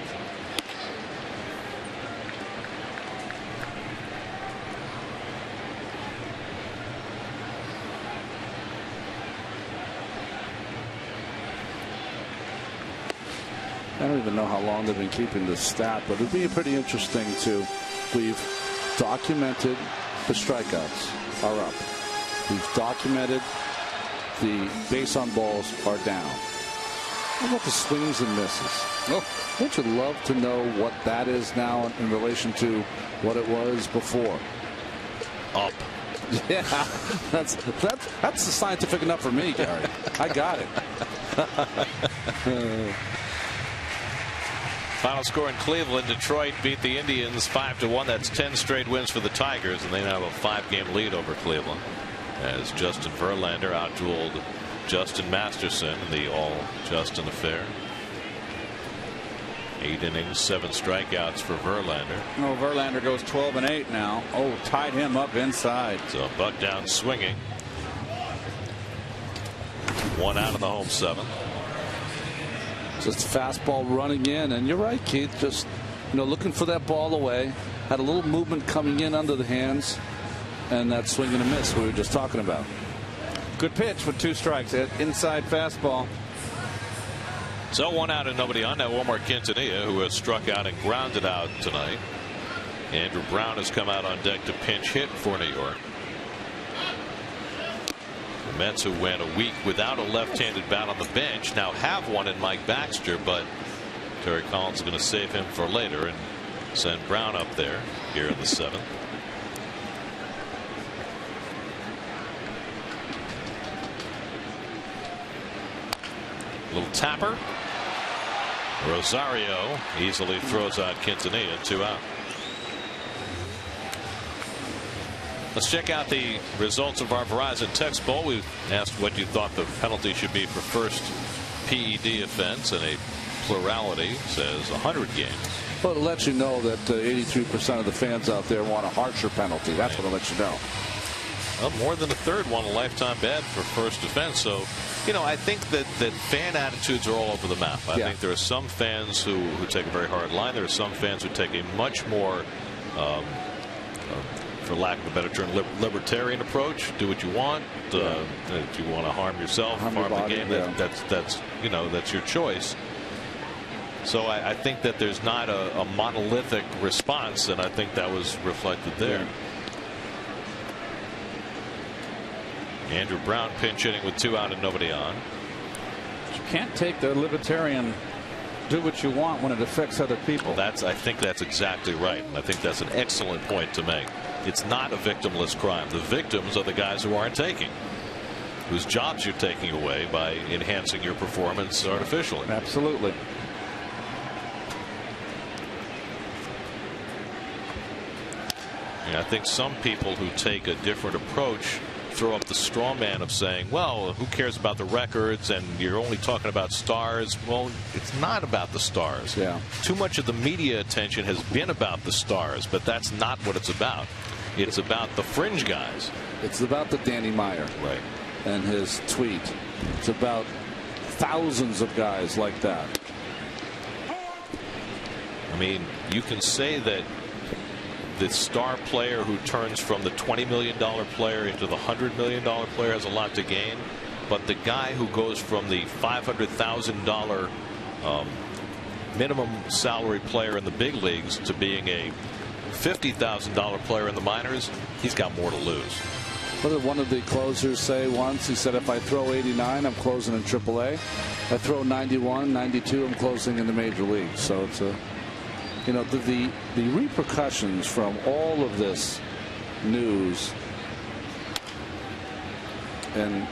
I don't even know how long they've been keeping this stat, but it'd be pretty interesting to. We've documented the strikeouts are up. We've documented the base on balls are down. How about the swings and misses? Oh, don't you love to know what that is now in relation to what it was before? Up. Yeah, that's scientific enough for me, Gary. I got it. Final score in Cleveland. Detroit beat the Indians 5-1. That's 10 straight wins for the Tigers, and they now have a 5-game lead over Cleveland as Justin Verlander outdueled Justin Masterson in the all-Justin affair. 8 innings, 7 strikeouts for Verlander. Oh, Verlander goes 12-8 now. Oh, tied him up inside. So Buck down swinging. 1 out in the home 7th. Just fastball running in, and you're right, Keith. Just looking for that ball away. Had a little movement coming in under the hands, and that swing and a miss we were just talking about. Good pitch with 2 strikes. Inside fastball. So 1 out and nobody on. Now Omar Quintanilla, who has struck out and grounded out tonight. Andrew Brown has come out on deck to pinch hit for New York. The Mets, who went a week without a left-handed bat on the bench, now have one in Mike Baxter, but Terry Collins is going to save him for later and send Brown up there here in the 7th. Little tapper. Rosario easily throws out Quintanilla. 2 out. Let's check out the results of our Verizon text poll. We asked what you thought the penalty should be for first PED offense, and a plurality says 100 games. Well, it lets you know that 83% of the fans out there want a harsher penalty. That's what it lets you know. Well, more than a third want a lifetime ban for first offense. So, I think that fan attitudes are all over the map. I think there are some fans who take a very hard line. There are some fans who take a much more for lack of a better term, libertarian approach. Do what you want. If you want to harm yourself, harm the game, that's your choice. So I think that there's not a monolithic response, and I think that was reflected there. Yeah. Andrew Brown pinch hitting with 2 out and nobody on. You can't take the libertarian do what you want when it affects other people. I think that's exactly right. I think that's an excellent point to make. It's not a victimless crime. The victims are the guys who aren't taking, whose jobs you're taking away by enhancing your performance artificially. Absolutely. Yeah, I think some people who take a different approach throw up the straw man of saying, well, who cares about the records, and you're only talking about stars. Well, it's not about the stars. Yeah. Too much of the media attention has been about the stars, but that's not what it's about. It's about the fringe guys. It's about the Danny Meyer. Right. And his tweet. It's about thousands of guys like that. I mean, you can say that the star player who turns from the $20 million player into the $100 million player has a lot to gain. But the guy who goes from the $500,000 minimum salary player in the big leagues to being a $50,000 player in the minors, he's got more to lose. What did one of the closers say once? He said, if I throw 89, I'm closing in AAA. I throw 91, 92, I'm closing in the major leagues. So it's a, you know, the repercussions from all of this news, and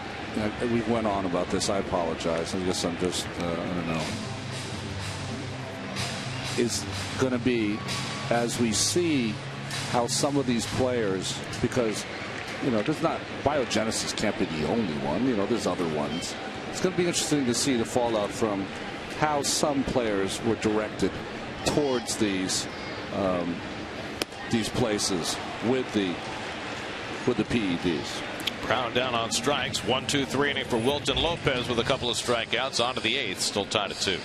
we went on about this. I apologize. I guess I'm just, I don't know. Is going to be, as we see how some of these players, because, you know, there's not, biogenesis can't be the only one. You know, there's other ones. It's going to be interesting to see the fallout from how some players were directed towards these places with the PEDs. Brown down on strikes. 1-2-3 inning for Wilton Lopez with a couple of strikeouts. On to the 8th, still tied at 2.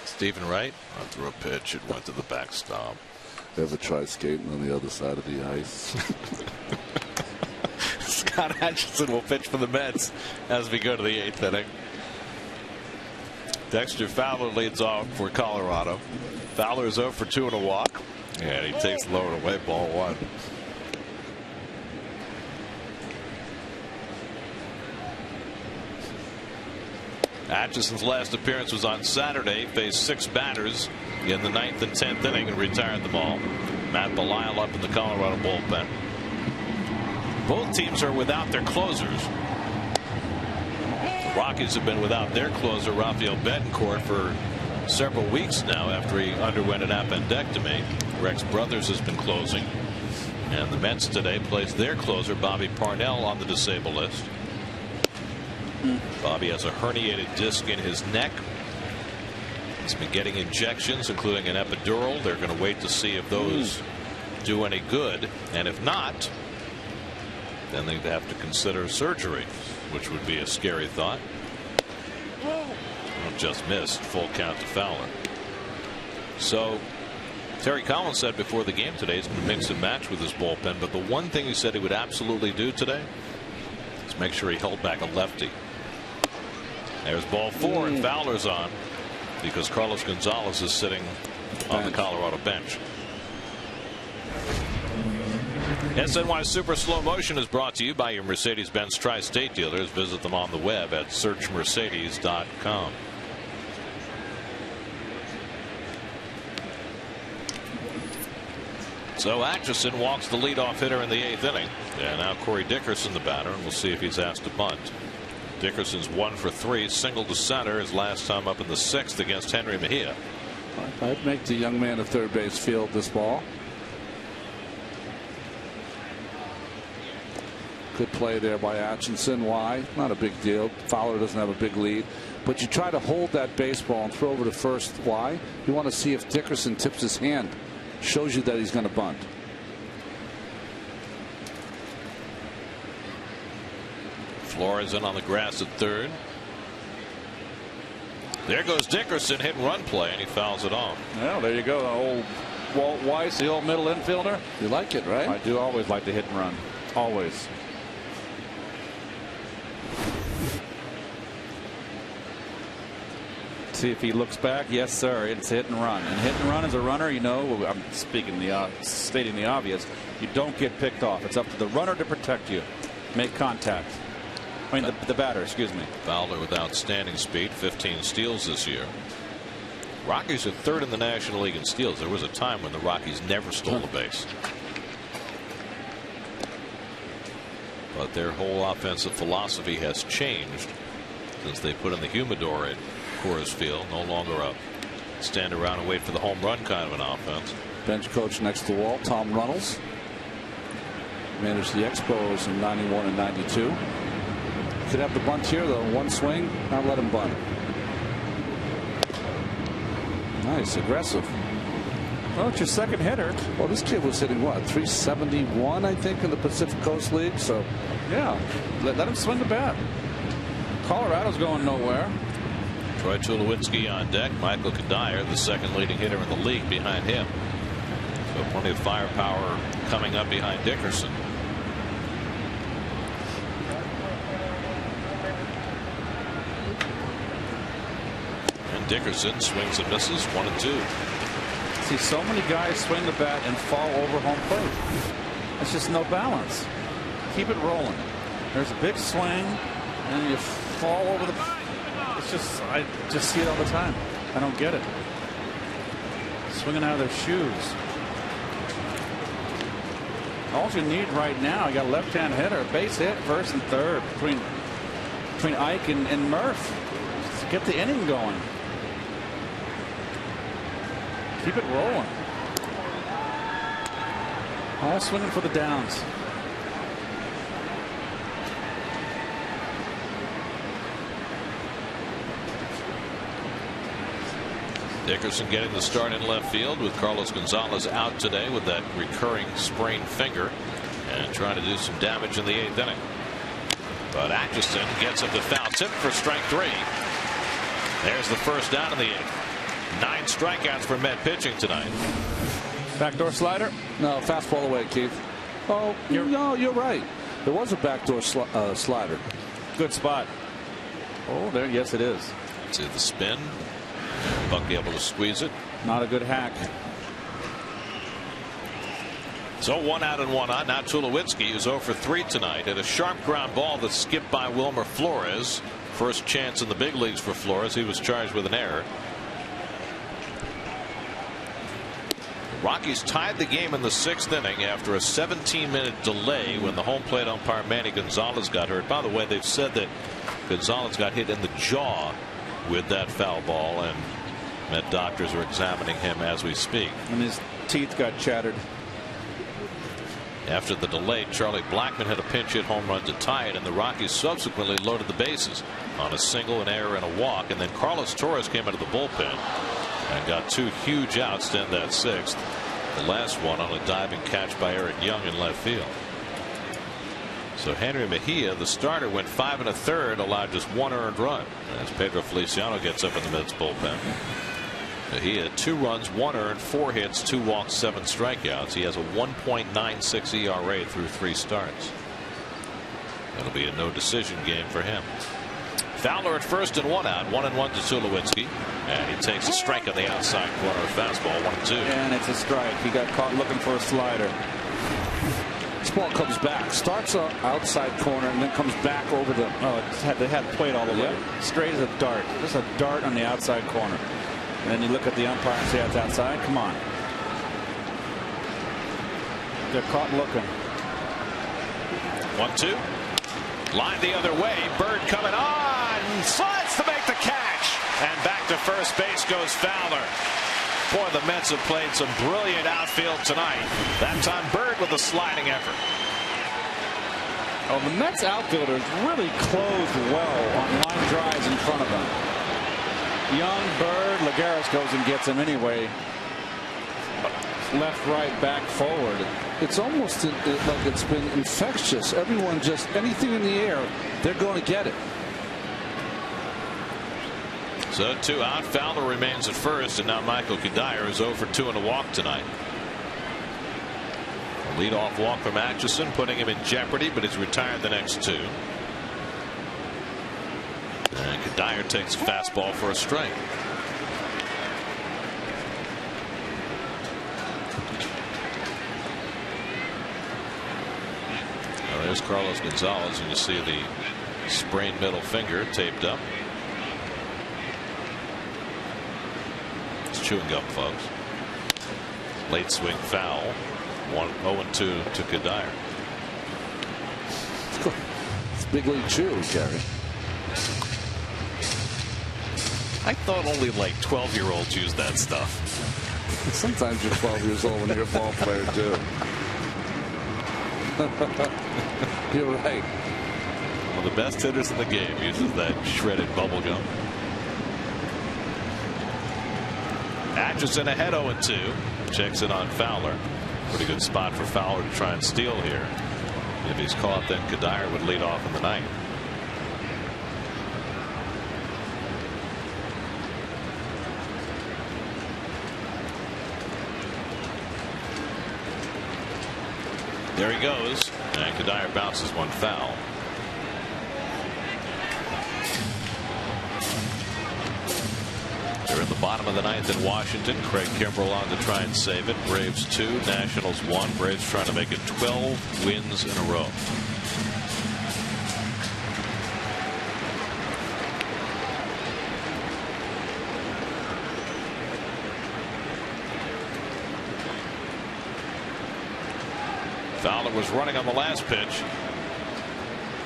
Stephen Wright threw a pitch. It went to the backstop. Ever tried skating on the other side of the ice? Scott Atchison will pitch for the Mets as we go to the 8th inning. Dexter Fowler leads off for Colorado. Fowler is 0 for 2 and a walk. And he takes low and away, ball 1. Atchison's last appearance was on Saturday. Faced 6 batters in the 9th and 10th inning and retired them all. Matt Belisle up in the Colorado bullpen. Both teams are without their closers. The Rockies have been without their closer, Rafael Betancourt, for several weeks now after he underwent an appendectomy. Rex Brothers has been closing. And the Mets today placed their closer, Bobby Parnell, on the disabled list. Bobby has a herniated disc in his neck. He's been getting injections, including an epidural. They're going to wait to see if those do any good. And if not, then they'd have to consider surgery, which would be a scary thought. Just missed. Full count to Fowler. So Terry Collins said before the game today he's going to mix and match with his bullpen. But the one thing he said he would absolutely do today is make sure he held back a lefty. There's ball 4 and Fowler's on because Carlos Gonzalez is sitting on the Colorado bench. SNY Super Slow Motion is brought to you by your Mercedes-Benz Tri-State dealers. Visit them on the web at searchmercedes.com. So Atchison walks the leadoff hitter in the 8th inning. And now Corey Dickerson, the batter, and we'll see if he's asked to bunt. Dickerson's 1 for 3, single to center his last time up in the 6th against Henry Mejia. I'd make the young man at third base field this ball. Good play there by Atchison. Why? Not a big deal. Fowler doesn't have a big lead. But you try to hold that baseball and throw over to first. Why? You want to see if Dickerson tips his hand. Shows you that he's going to bunt. Flores in on the grass at third. There goes Dickerson, hit and run play, and he fouls it off. Well, there you go. Old Walt Weiss, the old middle infielder. You like it, right? I do always like to hit and run. Always. See if he looks back. Yes, sir. It's hit and run. And hit and run as a runner, you know, I'm stating the obvious. You don't get picked off. It's up to the runner to protect you. Make contact. I mean, the batter, excuse me. Fowler with outstanding speed, 15 steals this year. Rockies are 3rd in the National League in steals. There was a time when the Rockies never stole a base. But their whole offensive philosophy has changed since they put in the humidor at Coors Field. No longer a stand around and wait for the home run kind of an offense. Bench coach next to Walt, Tom Runnels. Managed the Expos in 91 and 92. Could have the bunt here, though. One swing, not let him bunt. Nice, aggressive. Well, it's your second hitter. Well, this kid was hitting what, 371, I think, in the Pacific Coast League. So, yeah, let him swing the bat. Colorado's going nowhere. Troy Tulowitzki on deck. Michael Kadire, the 2nd leading hitter in the league, behind him. So plenty of firepower coming up behind Dickerson. And Dickerson swings and misses, 1 and 2. See so many guys swing the bat and fall over home plate. It's just no balance. Keep it rolling. There's a big swing and you fall over the. It's just, I just see it all the time. I don't get it. Swinging out of their shoes. All you need right now, you got a left-hand hitter, base hit, 1st and 3rd between Ike and Murph. Just get the inning going. Keep it rolling. All swinging for the downs. Dickerson getting the start in left field with Carlos Gonzalez out today with that recurring sprained finger and trying to do some damage in the 8th inning. But Atchison gets him to foul tip for strike 3. There's the first down in the 8th. 9 strikeouts for Met pitching tonight. Backdoor slider? No, fastball away, Keith. Oh, you're right. There was a backdoor slider. Good spot. Oh, there. Yes, it is. See the spin. Buck able to squeeze it. Not a good hack. So 1 out and 1 on. Now Tulowitzki, who's 0 for 3 tonight, at a sharp ground ball that skipped by Wilmer Flores. First chance in the big leagues for Flores. He was charged with an error. The Rockies tied the game in the 6th inning after a 17-minute delay when the home plate umpire Manny Gonzalez got hurt. By the way, they've said that Gonzalez got hit in the jaw with that foul ball, and Met doctors are examining him as we speak. And his teeth got shattered. After the delay, Charlie Blackmon had a pinch hit home run to tie it, and the Rockies subsequently loaded the bases on a single, an error, and a walk. And then Carlos Torres came out of the bullpen and got 2 huge outs to end that 6th. The last one on a diving catch by Eric Young in left field. So Henry Mejia, the starter, went 5 1/3, allowed just 1 earned run as Pedro Feliciano gets up in the Mets bullpen. Mejia 2 runs, 1 earned, 4 hits, 2 walks, 7 strikeouts. He has a 1.96 ERA through 3 starts. It'll be a no decision game for him. Fowler at first and 1 out, 1 and 1 to Tulowitzki, and he takes a strike on the outside corner. Fastball 1 and 2. And it's a strike. He got caught looking for a slider. fastball comes back, starts outside corner, and then comes back over the. Oh, they had played all the way. Straight as a dart. Just a dart on the outside corner. And then you look at the umpire and say it's outside. Come on. They're caught looking. 1-2. Line the other way. Bird coming on. Slides to make the catch. And back to first base goes Fowler. Boy, the Mets have played some brilliant outfield tonight. That time Bird with a sliding effort. Oh, the Mets outfielders really closed well on line drives in front of them. Young, Bird, Lagares goes and gets him anyway. Left, right, back, forward. It's almost like it's been infectious. Everyone just, anything in the air, they're going to get it. So 2 out. Fowler remains at first, and now Michael Cuddyer is 0 for 2 and a walk tonight. A leadoff walk from Atchison, putting him in jeopardy, but he's retired the next 2. And Cuddyer takes a fastball for a strike. Well, there's Carlos Gonzalez, and you see the sprained middle finger taped up. It's chewing gum, folks. Late swing foul. 0-2 to Cuddyer. It's big league chew, Gary. I thought only like 12-year-olds use that stuff. Sometimes you're 12 years old when you're a ball player, too. You're right. One of the best hitters in the game uses that shredded bubble gum. Atchison ahead 0-2. Checks it on Fowler. Pretty good spot for Fowler to try and steal here. If he's caught, then Cuddyer would lead off in the ninth. There he goes, and Cuddyer bounces one foul. They're in the bottom of the ninth in Washington. Craig Kimbrell on to try and save it. Braves 2, Nationals 1. Braves trying to make it 12 wins in a row. Fowler was running on the last pitch.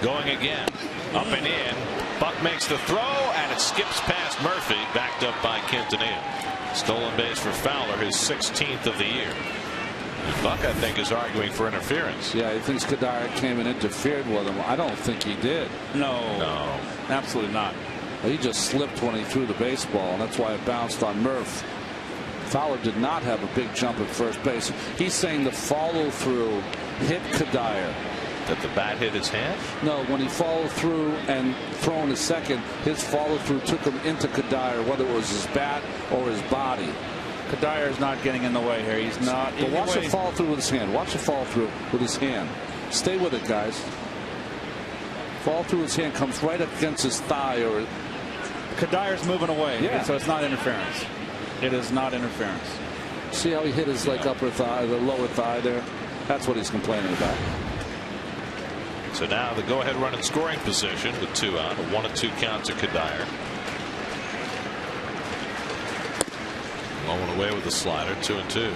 Going again. Up and in. Buck makes the throw, and it skips past Murphy. Backed up by Quintanilla. Stolen base for Fowler, his 16th of the year. And Buck, I think, is arguing for interference. Yeah, he thinks Cuddyer came and interfered with him. I don't think he did. No. Absolutely not. He just slipped when he threw the baseball, and that's why it bounced on Murph. Fowler did not have a big jump at first base. He's saying the follow through hit Cuddyer. That the bat hit his hand? No, when he followed through and thrown a second, his follow through took him into Cuddyer, whether it was his bat or his body. Cuddyer is not getting in the way here. He's not. But watch the follow through with his hand. Watch the follow through with his hand. Stay with it, guys. Fall through his hand, comes right up against his thigh, or Cuddier's moving away. Yeah. So it's not interference. It is not interference. See how he hit his like upper thigh, the lower thigh there? That's what he's complaining about. So now the go-ahead run in scoring position with 2 out. A 1-2 count to Cuddyer. Going away with the slider. 2-2.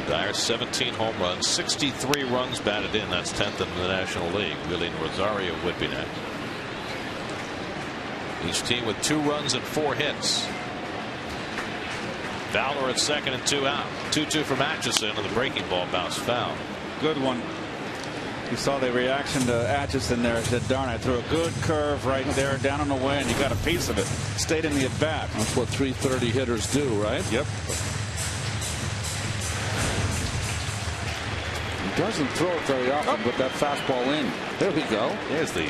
Cuddyer 17 home runs, 63 runs batted in. That's 10th in the National League. Willie Rosario would be next. Each team with 2 runs and 4 hits. Fowler at second and 2 out. 2-2 from Atchison, and the breaking ball bounced foul. Good one. You saw the reaction to Atchison there. Said, darn, I threw a good curve right there down and away, and you got a piece of it. Stayed in the at bat. That's what 330 hitters do, right? Yep. He doesn't throw it very often, but that fastball in. There we go. There's the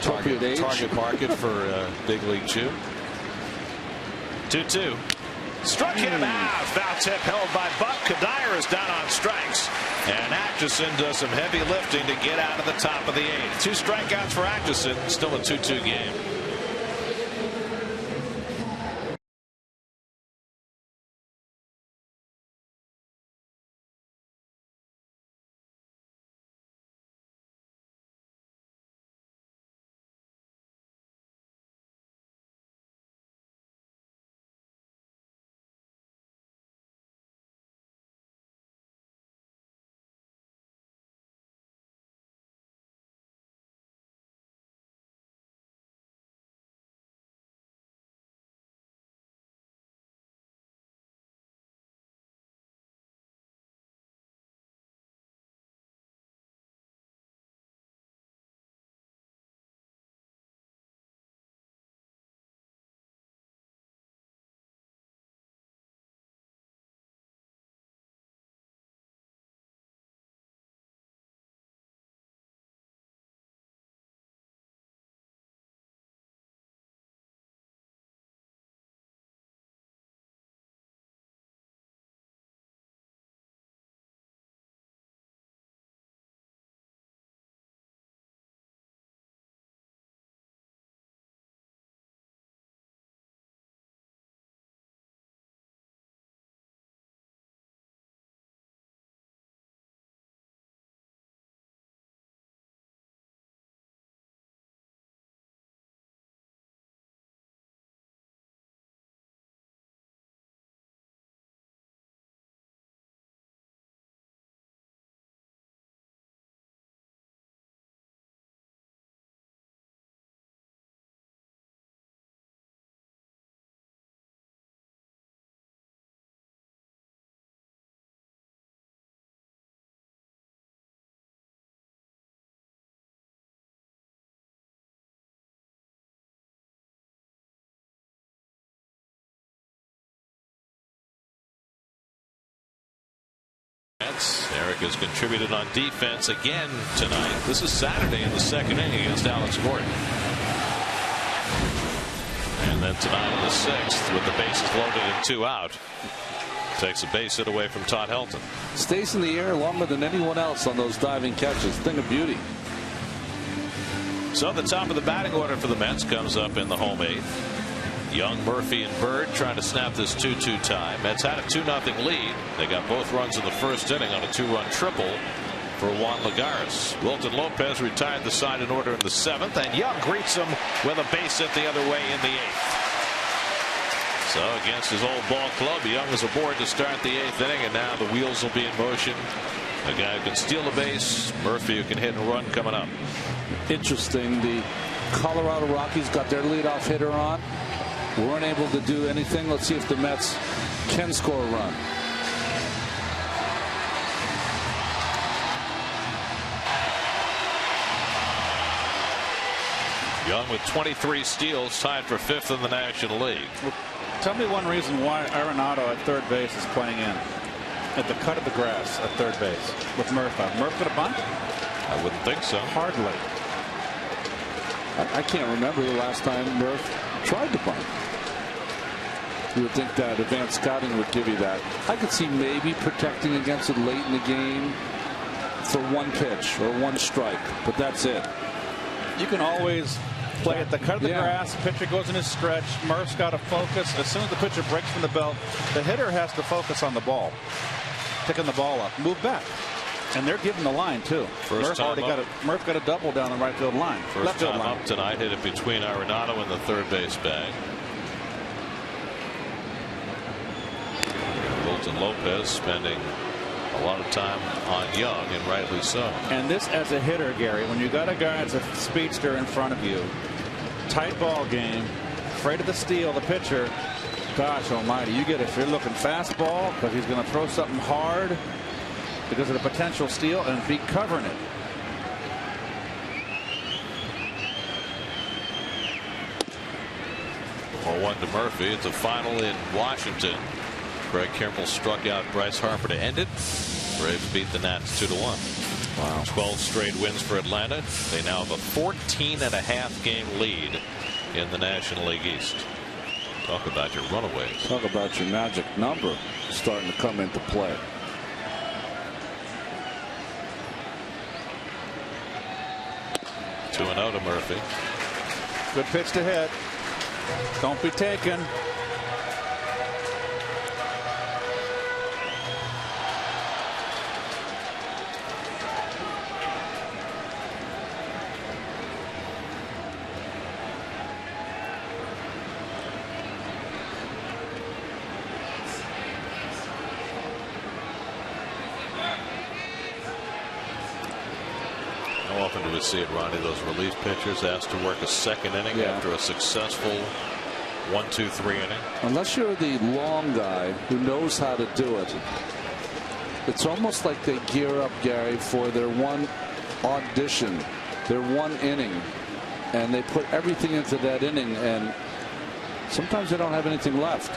target market for Big League Chew. 2-2. Struck him out. Foul tip held by Buck. Cuddyer is down on strikes. And Atchison does some heavy lifting to get out of the top of the 8th. 2 strikeouts for Atchison. Still a 2-2 game. Eric has contributed on defense again tonight. This is Saturday in the second inning against Alex Gordon. And then tonight in the sixth with the bases loaded and 2 out. Takes a base hit away from Todd Helton. Stays in the air longer than anyone else on those diving catches. Thing of beauty. So the top of the batting order for the Mets comes up in the home 8th. Young, Murphy, and Bird trying to snap this 2-2 tie. Mets had a 2-0 lead. They got both runs in the first inning on a 2-run triple for Juan Lagares. Wilton Lopez retired the side in order in the 7th, and Young greets him with a base hit the other way in the 8th. So against his old ball club, Young is aboard to start the 8th inning, and now the wheels will be in motion. A guy who can steal a base, Murphy who can hit and run coming up. Interesting. The Colorado Rockies got their leadoff hitter on. Weren't able to do anything. Let's see if the Mets can score a run. Young with 23 steals, tied for 5th in the National League. Well, tell me one reason why Arenado at third base is playing in at the cut of the grass at third base with Murph out. Murph going to bunt? I wouldn't think so. Hardly. I can't remember the last time Murph tried to bunt. You would think that advanced scouting would give you that. I could see maybe protecting against it late in the game for one pitch or one strike, but that's it. You can always play at the cut of the grass. Pitcher goes in his stretch. Murph's got to focus. As soon as the pitcher breaks from the belt, the hitter has to focus on the ball, picking the ball up, move back. And they're giving the line too. Murph got a double down the right field line. First time up tonight, hit it between Arenado and the third base bag. Wilton Lopez spending a lot of time on Young, and rightly so. And this, as a hitter, Gary, when you got a guy that's a speedster in front of you, tight ball game, afraid of the steal, the pitcher, gosh almighty, you get, if you're looking fastball because he's going to throw something hard because of the potential steal, and be covering it. Or 1 to Murphy. It's a final in Washington. Greg Kimbrell struck out Bryce Harper to end it. Braves beat the Nats 2-1. Wow. 12 straight wins for Atlanta. They now have a 14.5 game lead in the National League East. Talk about your runaways. Talk about your magic number starting to come into play. Two and out to Murphy. Good pitch to hit. Don't be taken. How often do we see it, Ronnie? Those relief pitchers asked to work a second inning after a successful 1-2-3 inning. Unless you're the long guy who knows how to do it, it's almost like they gear up, Gary, for their one audition, their one inning, and they put everything into that inning, and sometimes they don't have anything left.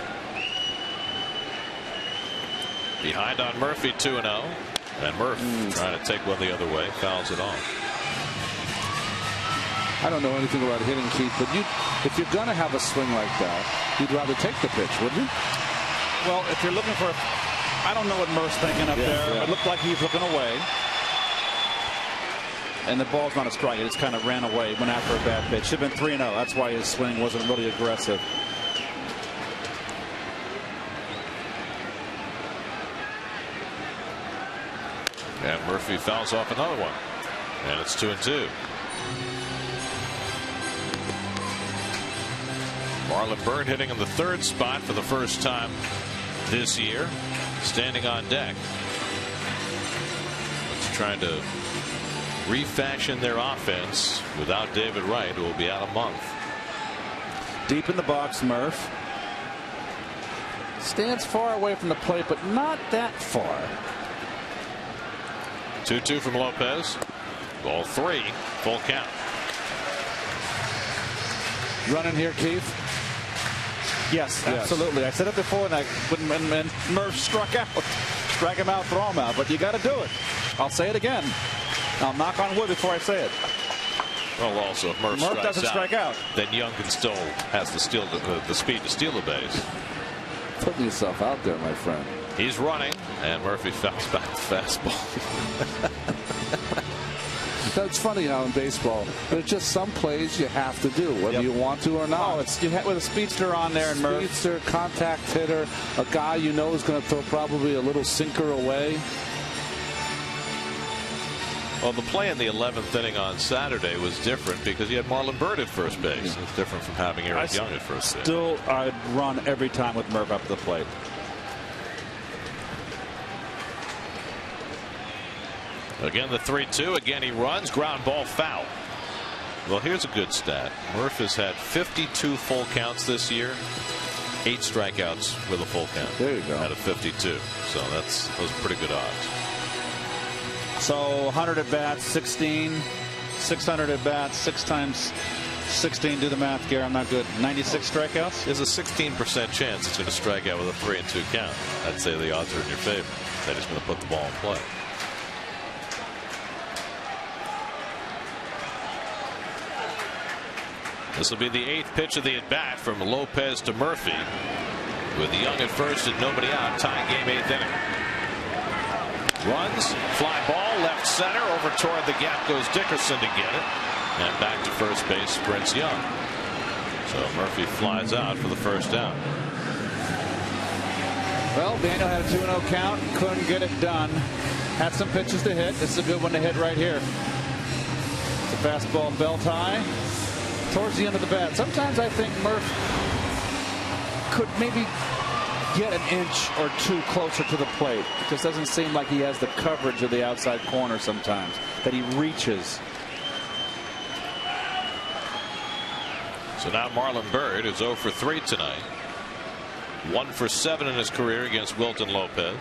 Behind on Murphy, 2-0. And Murph trying to take one the other way, fouls it off. I don't know anything about hitting, Keith, but if you're going to have a swing like that, you'd rather take the pitch, wouldn't you? Well, if you're looking for, I don't know what Murph's thinking up there. It looked like he's looking away. And the ball's not a strike. It just kind of ran away, went after a bad pitch. Should have been 3-0. That's why his swing wasn't really aggressive. And Murphy fouls off another one. And it's 2-2. Marlon Byrd hitting in the third spot for the first time this year. Standing on deck. It's trying to refashion their offense without David Wright, who will be out a month. Deep in the box, Murph. Stands far away from the plate, but not that far. 2-2 from Lopez. Ball 3. Full count. Running here, Keith. Yes, absolutely. I said it before, and when Murph struck out. strike him out, throw him out, but you got to do it. I'll say it again. I'll knock on wood before I say it. Well, also, if Murph doesn't strike out, then Young can still has the speed to steal the base. Putting yourself out there, my friend. He's running, and Murphy fouls back the fastball. That's funny how in baseball, there's just some plays you have to do, whether you want to or not. Oh, it's with a speedster on there, and Murph. Speedster, contact hitter, a guy you know is going to throw probably a little sinker away. Well, the play in the 11th inning on Saturday was different because you had Marlon Byrd at first base. It's different from having Eric Young at first base. Still, I'd run every time with Murph up the plate. Again, the 3-2. Again, he runs. Ground ball foul. Well, here's a good stat. Murph has had 52 full counts this year. 8 strikeouts with a full count. There you go. Out of 52. So those are pretty good odds. So 100 at bats, 16, 600 at bats, 6 times 16. Do the math, Gary. I'm not good. 96 strikeouts. There's a 16% chance it's going to strike out with a 3-2 count. I'd say the odds are in your favor. They're just going to put the ball in play. This will be the 8th pitch of the at bat from Lopez to Murphy, with Young at first and nobody out. Tie game, 8th inning. Runs, fly ball, left center, over toward the gap goes Dickerson to get it, and back to first base sprints Young. So Murphy flies out for the first out. Well, Daniel had a 2-0 count, couldn't get it done. Had some pitches to hit. This is a good one to hit right here. It's a fastball belt high towards the end of the bat. Sometimes I think Murph could maybe get an inch or 2 closer to the plate. It just doesn't seem like he has the coverage of the outside corner sometimes, that he reaches. So now Marlon Byrd is 0 for 3 tonight. 1 for 7 in his career against Wilton Lopez.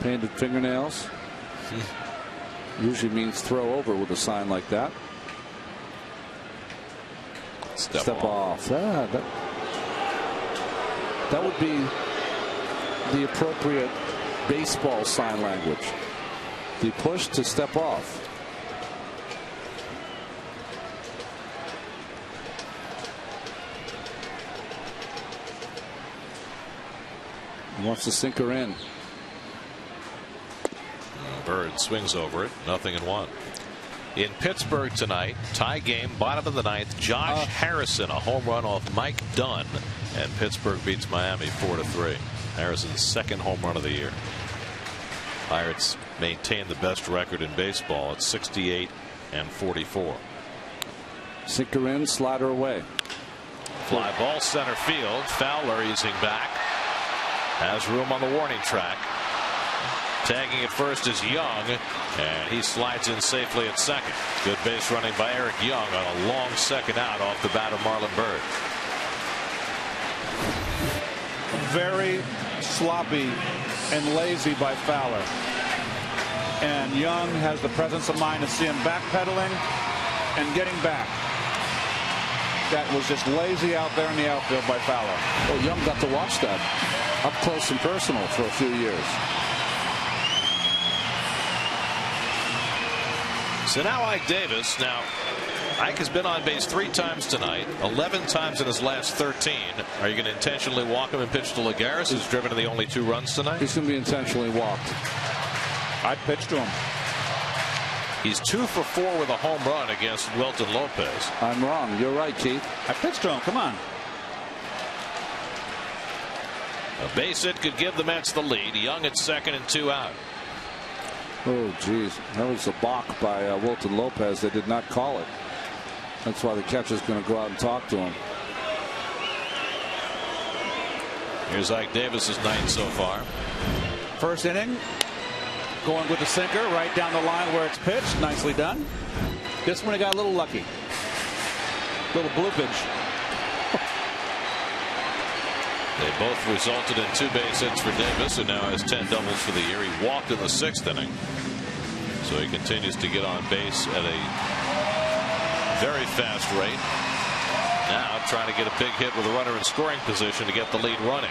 Painted fingernails. Usually means throw over with a sign like that. Step off. That would be the appropriate baseball sign language. The push to step off. He wants to sink her in. Byrd swings over it. 0-1. In Pittsburgh tonight, tie game, bottom of the 9th. Josh Harrison, a home run off Mike Dunn, and Pittsburgh beats Miami 4-3. Harrison's 2nd home run of the year. Pirates maintain the best record in baseball at 68-44. Sinker in, slider away. Fly ball center field. Fowler easing back. Has room on the warning track. Tagging at first is Young, and he slides in safely at second. Good base running by Eric Young on a long second out off the bat of Marlon Byrd. Very sloppy and lazy by Fowler. And Young has the presence of mind to see him backpedaling and getting back. That was just lazy out there in the outfield by Fowler. Well, Young got to watch that up close and personal for a few years. So now Ike Davis. Now, Ike has been on base 3 times tonight, 11 times in his last 13. Are you going to intentionally walk him and pitch to Lagares, who's driven in the only 2 runs tonight? He's going to be intentionally walked. I'd pitch to him. He's 2 for 4 with a home run against Wilton Lopez. I'm wrong. You're right, Keith. I pitched to him. Come on. A base hit could give the Mets the lead. Young at second and 2 out. Oh, geez. That was a balk by Wilton Lopez. They did not call it. That's why the catcher's going to go out and talk to him. Here's Ike Davis's 9th so far. First inning, going with the sinker right down the line where it's pitched. Nicely done. This one he got a little lucky. Little bloopage. They both resulted in 2 base hits for Davis, who now has 10 doubles for the year. He walked in the 6th inning, so he continues to get on base at a very fast rate. Now trying to get a big hit with a runner in scoring position to get the lead running.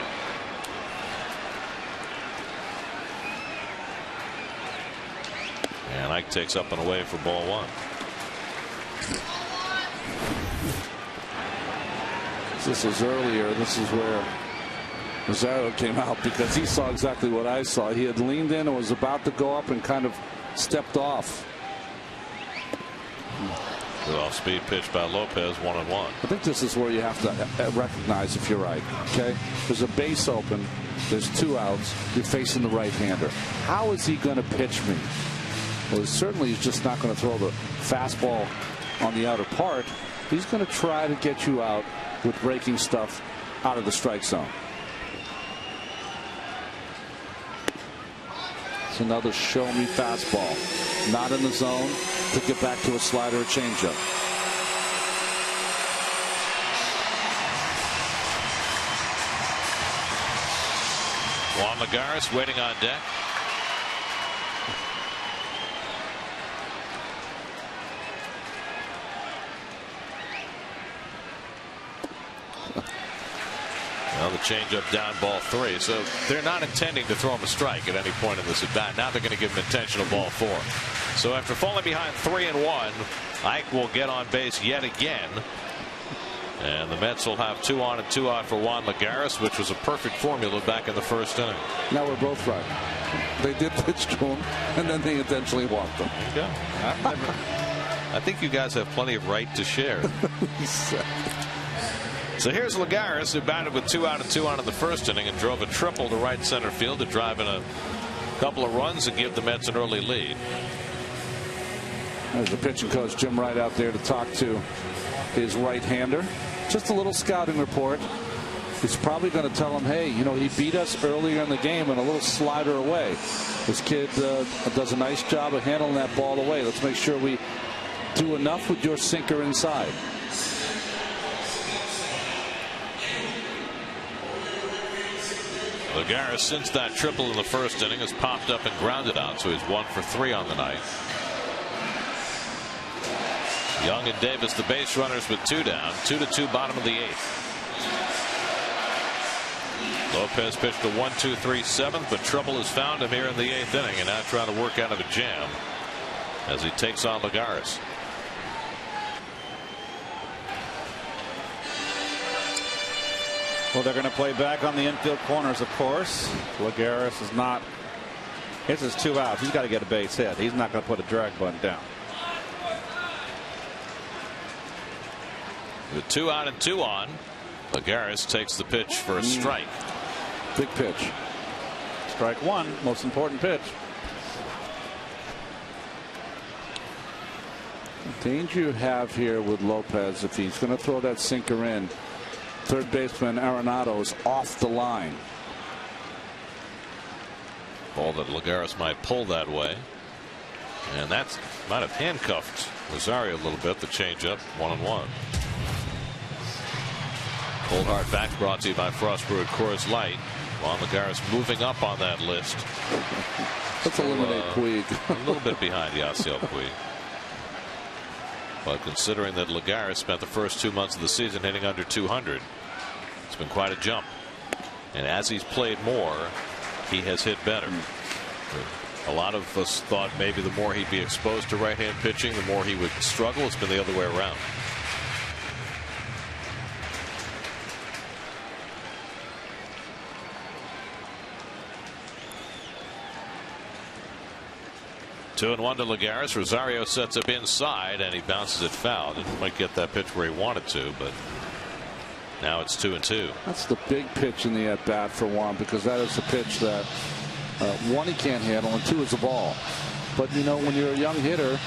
And Ike takes up and away for ball 1. This was earlier. This is where Rosario came out, because he saw exactly what I saw. He had leaned in and was about to go up and kind of stepped off. Good off-speed pitch by Lopez, 1-1. I think this is where you have to recognize if you're right. Okay, there's a base open. There's 2 outs. You're facing the right-hander. How is he going to pitch me? Well, certainly he's just not going to throw the fastball on the outer part. He's going to try to get you out with breaking stuff out of the strike zone. It's another show-me fastball. Not in the zone to get back to a slider or changeup. Juan Lagares waiting on deck. Well, the changeup down, ball 3. So they're not intending to throw him a strike at any point in this at bat. Now they're going to give him intentional ball 4. So after falling behind 3-1, Ike will get on base yet again. And the Mets will have 2 on and 2 out for Juan Lagares, which was a perfect formula back in the 1st inning. Now we're both right. They did pitch to him, and then they intentionally walked him. Yeah. I think you guys have plenty of right to share. So here's Lagares, who batted with 2 out and 2 on in the 1st inning and drove a triple to right center field to drive in a couple of runs and give the Mets an early lead. There's the pitching coach Jim Wright out there to talk to his right-hander. Just a little scouting report. He's probably going to tell him, hey, you know, he beat us earlier in the game and a little slider away. This kid does a nice job of handling that ball away. Let's make sure we do enough with your sinker inside. Lagares, since that triple in the 1st inning, has popped up and grounded out, so he's 1 for 3 on the night. Young and Davis, the base runners, with 2 down. 2-2, bottom of the 8th. Lopez pitched a 1-2-3 7th, but trouble has found him here in the 8th inning, and now trying to work out of a jam as he takes on Lagares. Well, they're going to play back on the infield corners, of course. Lagares is not. This is 2 outs. He's got to get a base hit. He's not going to put a drag button down. With 2 out and 2 on, Lagares takes the pitch for a strike. Big pitch. Strike 1, most important pitch. The danger you have here with Lopez, if he's going to throw that sinker in, third baseman Arenado is off the line. Ball that Lagares might pull that way, and that might have handcuffed Rosario a little bit. The changeup, 1-1. Cold Hard Facts brought to you by Frost Brewed Coors Light. Juan Lagares moving up on that list. Let's eliminate Puig. A little bit behind Yasiel Puig. But considering that Lagares spent the first 2 months of the season hitting under 200, it's been quite a jump. And as he's played more, he has hit better. A lot of us thought maybe the more he'd be exposed to right-hand pitching, the more he would struggle. It's been the other way around. Two and 1 to Lagares. Rosario sets up inside and he bounces it foul. Didn't quite get that pitch where he wanted to, but now it's 2-2. That's the big pitch in the at bat for Juan, because that is the pitch that 1, he can't handle, and 2 is the ball. But you know, when you're a young hitter,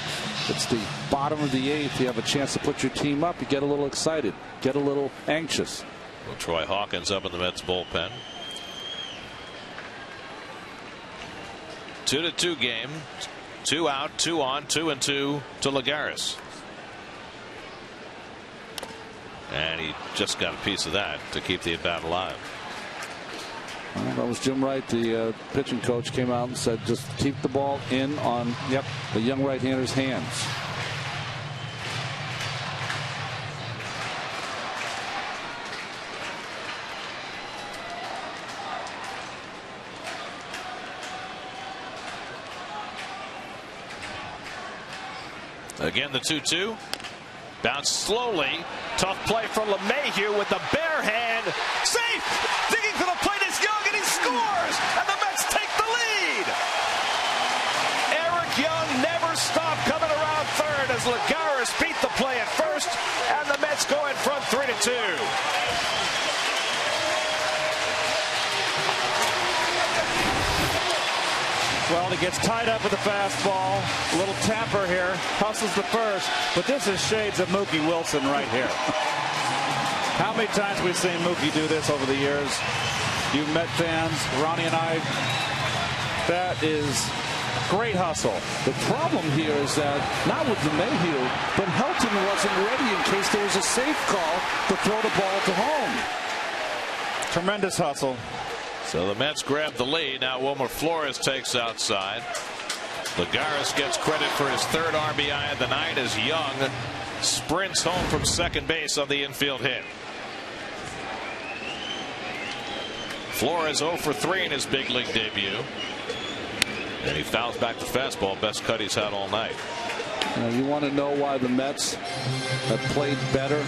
it's the bottom of the 8th. You have a chance to put your team up. You get a little excited, get a little anxious. Well, Troy Hawkins up in the Mets bullpen. 2-2 game. 2 out, 2 on, 2-2 to Lagares. And he just got a piece of that to keep the at bat alive. That was Jim Wright, the pitching coach, came out and said just keep the ball in on the young right-hander's hands. Again, the 2-2. Bounce slowly. Tough play from LeMahieu with the bare hand. Safe! Digging for the plate is Young, and he scores! And the Mets take the lead! Eric Young never stopped coming around third as Lagares beat the play at first, and the Mets go in front 3-2. Well, he gets tied up with a fastball. A little tamper here. Hustles the first. But this is shades of Mookie Wilson right here. How many times we've seen Mookie do this over the years? You Met fans, Ronnie and I. That is great hustle. The problem here is that not with LeMahieu, but Helton wasn't ready in case there was a safe call to throw the ball to home. Tremendous hustle. So the Mets grab the lead. Now Wilmer Flores takes outside. Lagares gets credit for his third RBI of the night as Young sprints home from second base on the infield hit. Flores 0 for 3 in his big league debut. And he fouls back the fastball. Best cut he's had all night. You want to know why the Mets have played better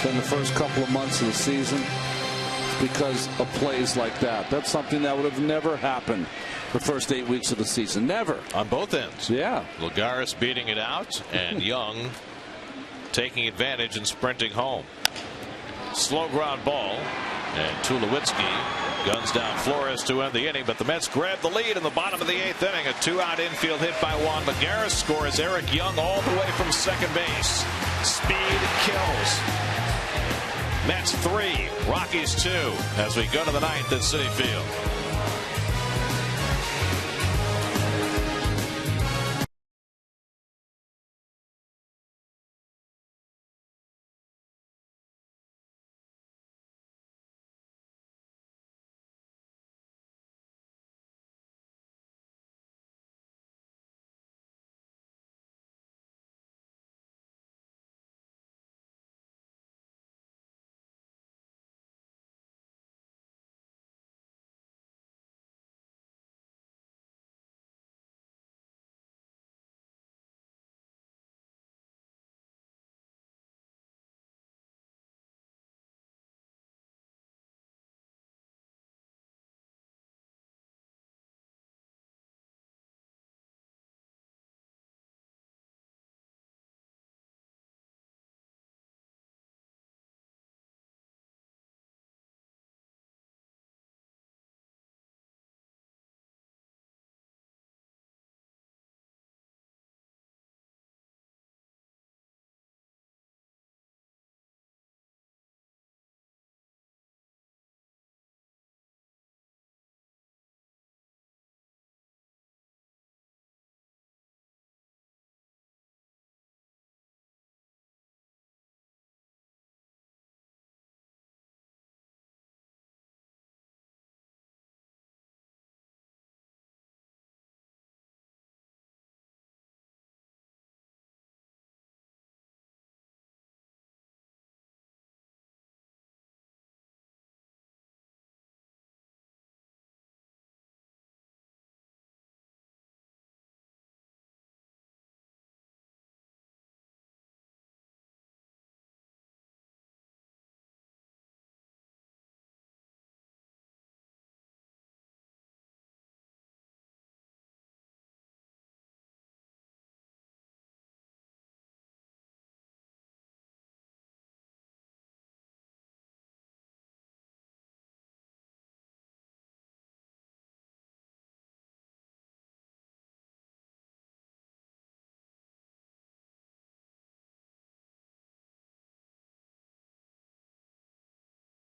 than the first couple of months of the season? Because of plays like that. That's something that would have never happened the first 8 weeks of the season. Never. On both ends. Yeah. Lagares beating it out and Young taking advantage and sprinting home. Slow ground ball, and Tulowitzki guns down Flores to end the inning, but the Mets grab the lead in the bottom of the 8th inning. A 2-out infield hit by Juan Lagares scores. Eric Young all the way from second base. Speed kills. Mets 3, Rockies 2 as we go to the 9th at Citi Field.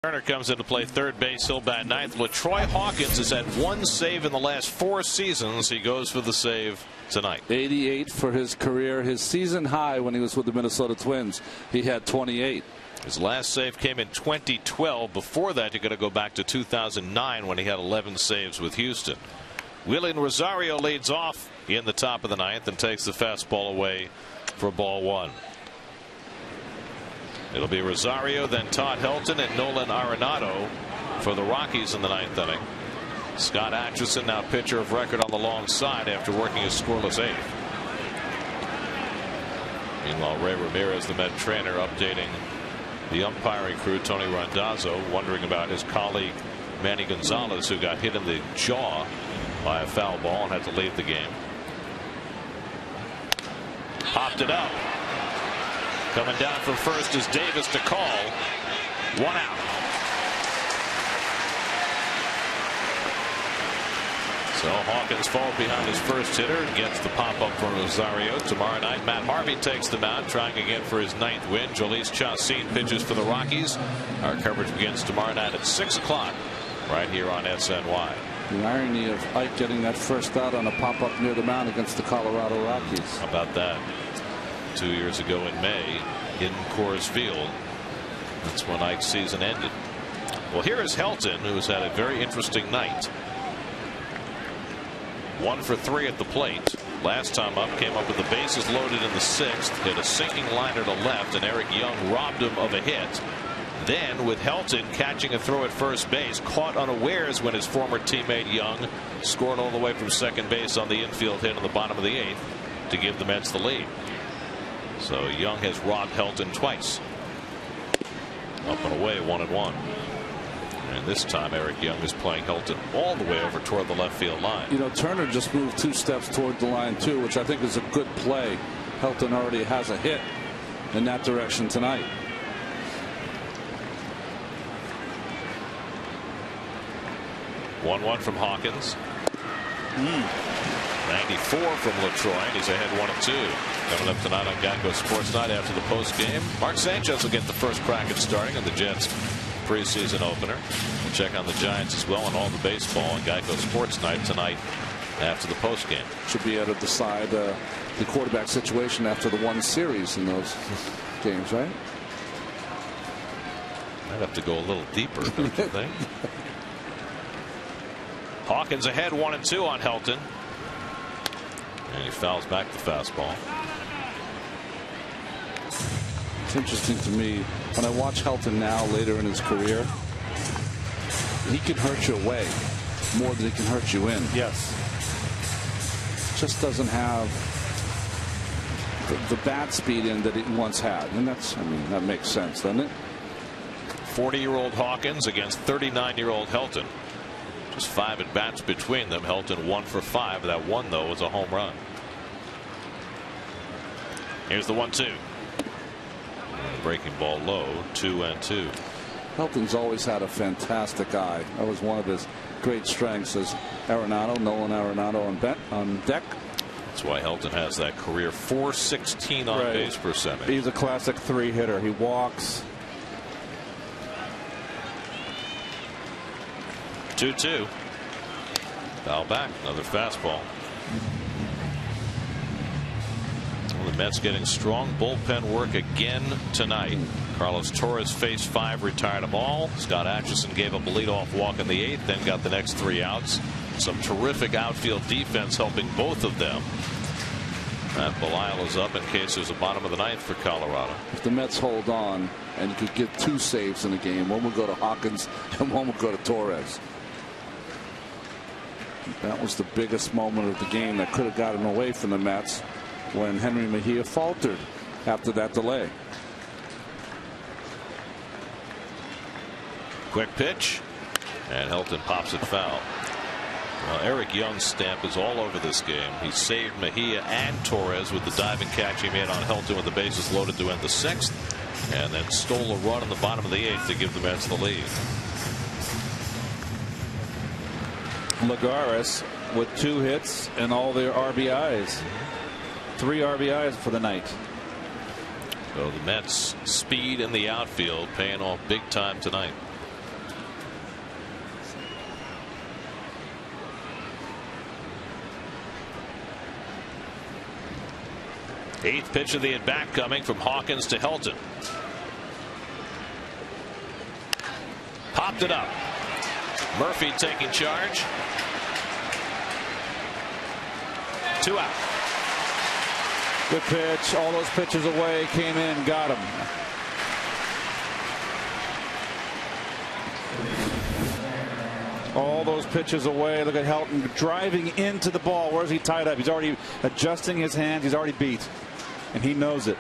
Turner comes in to play third base. He'll bat ninth. LaTroy Hawkins has had one save in the last 4 seasons. He goes for the save tonight. 88 for his career. His season high when he was with the Minnesota Twins, he had 28. His last save came in 2012. Before that, you got to go back to 2009 when he had 11 saves with Houston. Willian Rosario leads off in the top of the ninth and takes the fastball away for ball 1. It'll be Rosario, then Todd Helton, and Nolan Arenado for the Rockies in the ninth inning. Scott Atchison now pitcher of record on the long side after working a scoreless 8th. Meanwhile, Ray Ramirez, the Met trainer, updating the umpiring crew. Tony Randazzo wondering about his colleague Manny Gonzalez, who got hit in the jaw by a foul ball and had to leave the game. Popped it up. Coming down from first is Davis to call. 1 out. So Hawkins falls behind his first hitter and gets the pop-up from Rosario. Tomorrow night, Matt Harvey takes the mound, trying again for his 9th win. Jhoulys Chacin pitches for the Rockies. Our coverage begins tomorrow night at 6 o'clock right here on SNY. The irony of Ike getting that first out on a pop-up near the mound against the Colorado Rockies. How about that? 2 years ago in May in Coors Field. That's when Ike's season ended. Well, here is Helton, who's had a very interesting night. 1 for 3 at the plate. Last time up, came up with the bases loaded in the 6th, hit a sinking liner to left, and Eric Young robbed him of a hit. Then, with Helton catching a throw at first base, caught unawares when his former teammate Young scored all the way from second base on the infield hit in the bottom of the 8th to give the Mets the lead. So Young has robbed Helton twice. Up and away, 1-1. And this time Eric Young is playing Helton all the way over toward the left field line. You know, Turner just moved 2 steps toward the line too, which I think is a good play. Helton already has a hit in that direction tonight. One from Hawkins. 94 from LaTroy. He's ahead 1-2. Coming up tonight on Geico Sports Night after the post game. Mark Sanchez will get the first crack at starting in the Jets preseason opener. We'll check on the Giants as well and all the baseball on Geico Sports Night tonight after the post game. Should be able to decide the quarterback situation after the 1 series in those games, right? Might have to go a little deeper, don't you think? Hawkins ahead 1-2 on Helton. And he fouls back the fastball. It's interesting to me when I watch Helton now later in his career. He can hurt you away more than he can hurt you in. Yes. Just doesn't have the bat speed in that he once had, and that's, I mean, that makes sense, doesn't it? 40-year-old Hawkins against 39-year-old Helton. Just 5 at bats between them. Helton 1 for 5. That one, though, was a home run. Here's the 1-2. Breaking ball low. 2-2. Helton's always had a fantastic eye. That was one of his great strengths as Nolan Arenado on deck. That's why Helton has that career .416 on base percentage. He's a classic 3 hitter. He walks. 2-2. Foul back. Another fastball. Well, the Mets getting strong bullpen work again tonight. Carlos Torres faced 5, retired them all. Scott Atchison gave up a leadoff walk in the 8th, then got the next 3 outs. Some terrific outfield defense helping both of them. Matt Belisle is up in case there's a bottom of the 9th for Colorado. If the Mets hold on and you could get 2 saves in the game, one would go to Hawkins and one would go to Torres. That was the biggest moment of the game that could have gotten away from the Mets when Henry Mejia faltered after that delay. Quick pitch, and Helton pops it foul. Well, Eric Young's stamp is all over this game. He saved Mejia and Torres with the diving catch he made on Helton with the bases loaded to end the 6th, and then stole a run in the bottom of the 8th to give the Mets the lead. Lagares with 2 hits and all their RBIs. 3 RBIs for the night. So the Mets' speed in the outfield paying off big time tonight. Eighth pitch of the at-bat coming from Hawkins to Helton. Popped it up. Murphy taking charge. 2 out. Good pitch. All those pitches away. Came in. Got him. All those pitches away. Look at Helton driving into the ball. Where's he tied up? He's already adjusting his hands. He's already beat. And he knows it.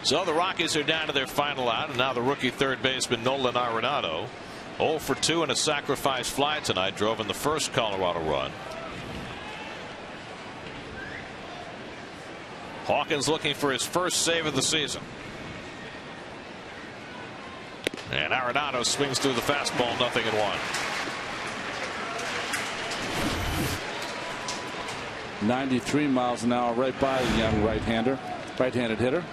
So the Rockies are down to their final out, and now the rookie third baseman Nolan Arenado, 0 for 2 and a sacrifice fly tonight, drove in the first Colorado run. Hawkins looking for his first save of the season. And Arenado swings through the fastball, 0-1. 93 miles an hour, right by the young right-handed hitter.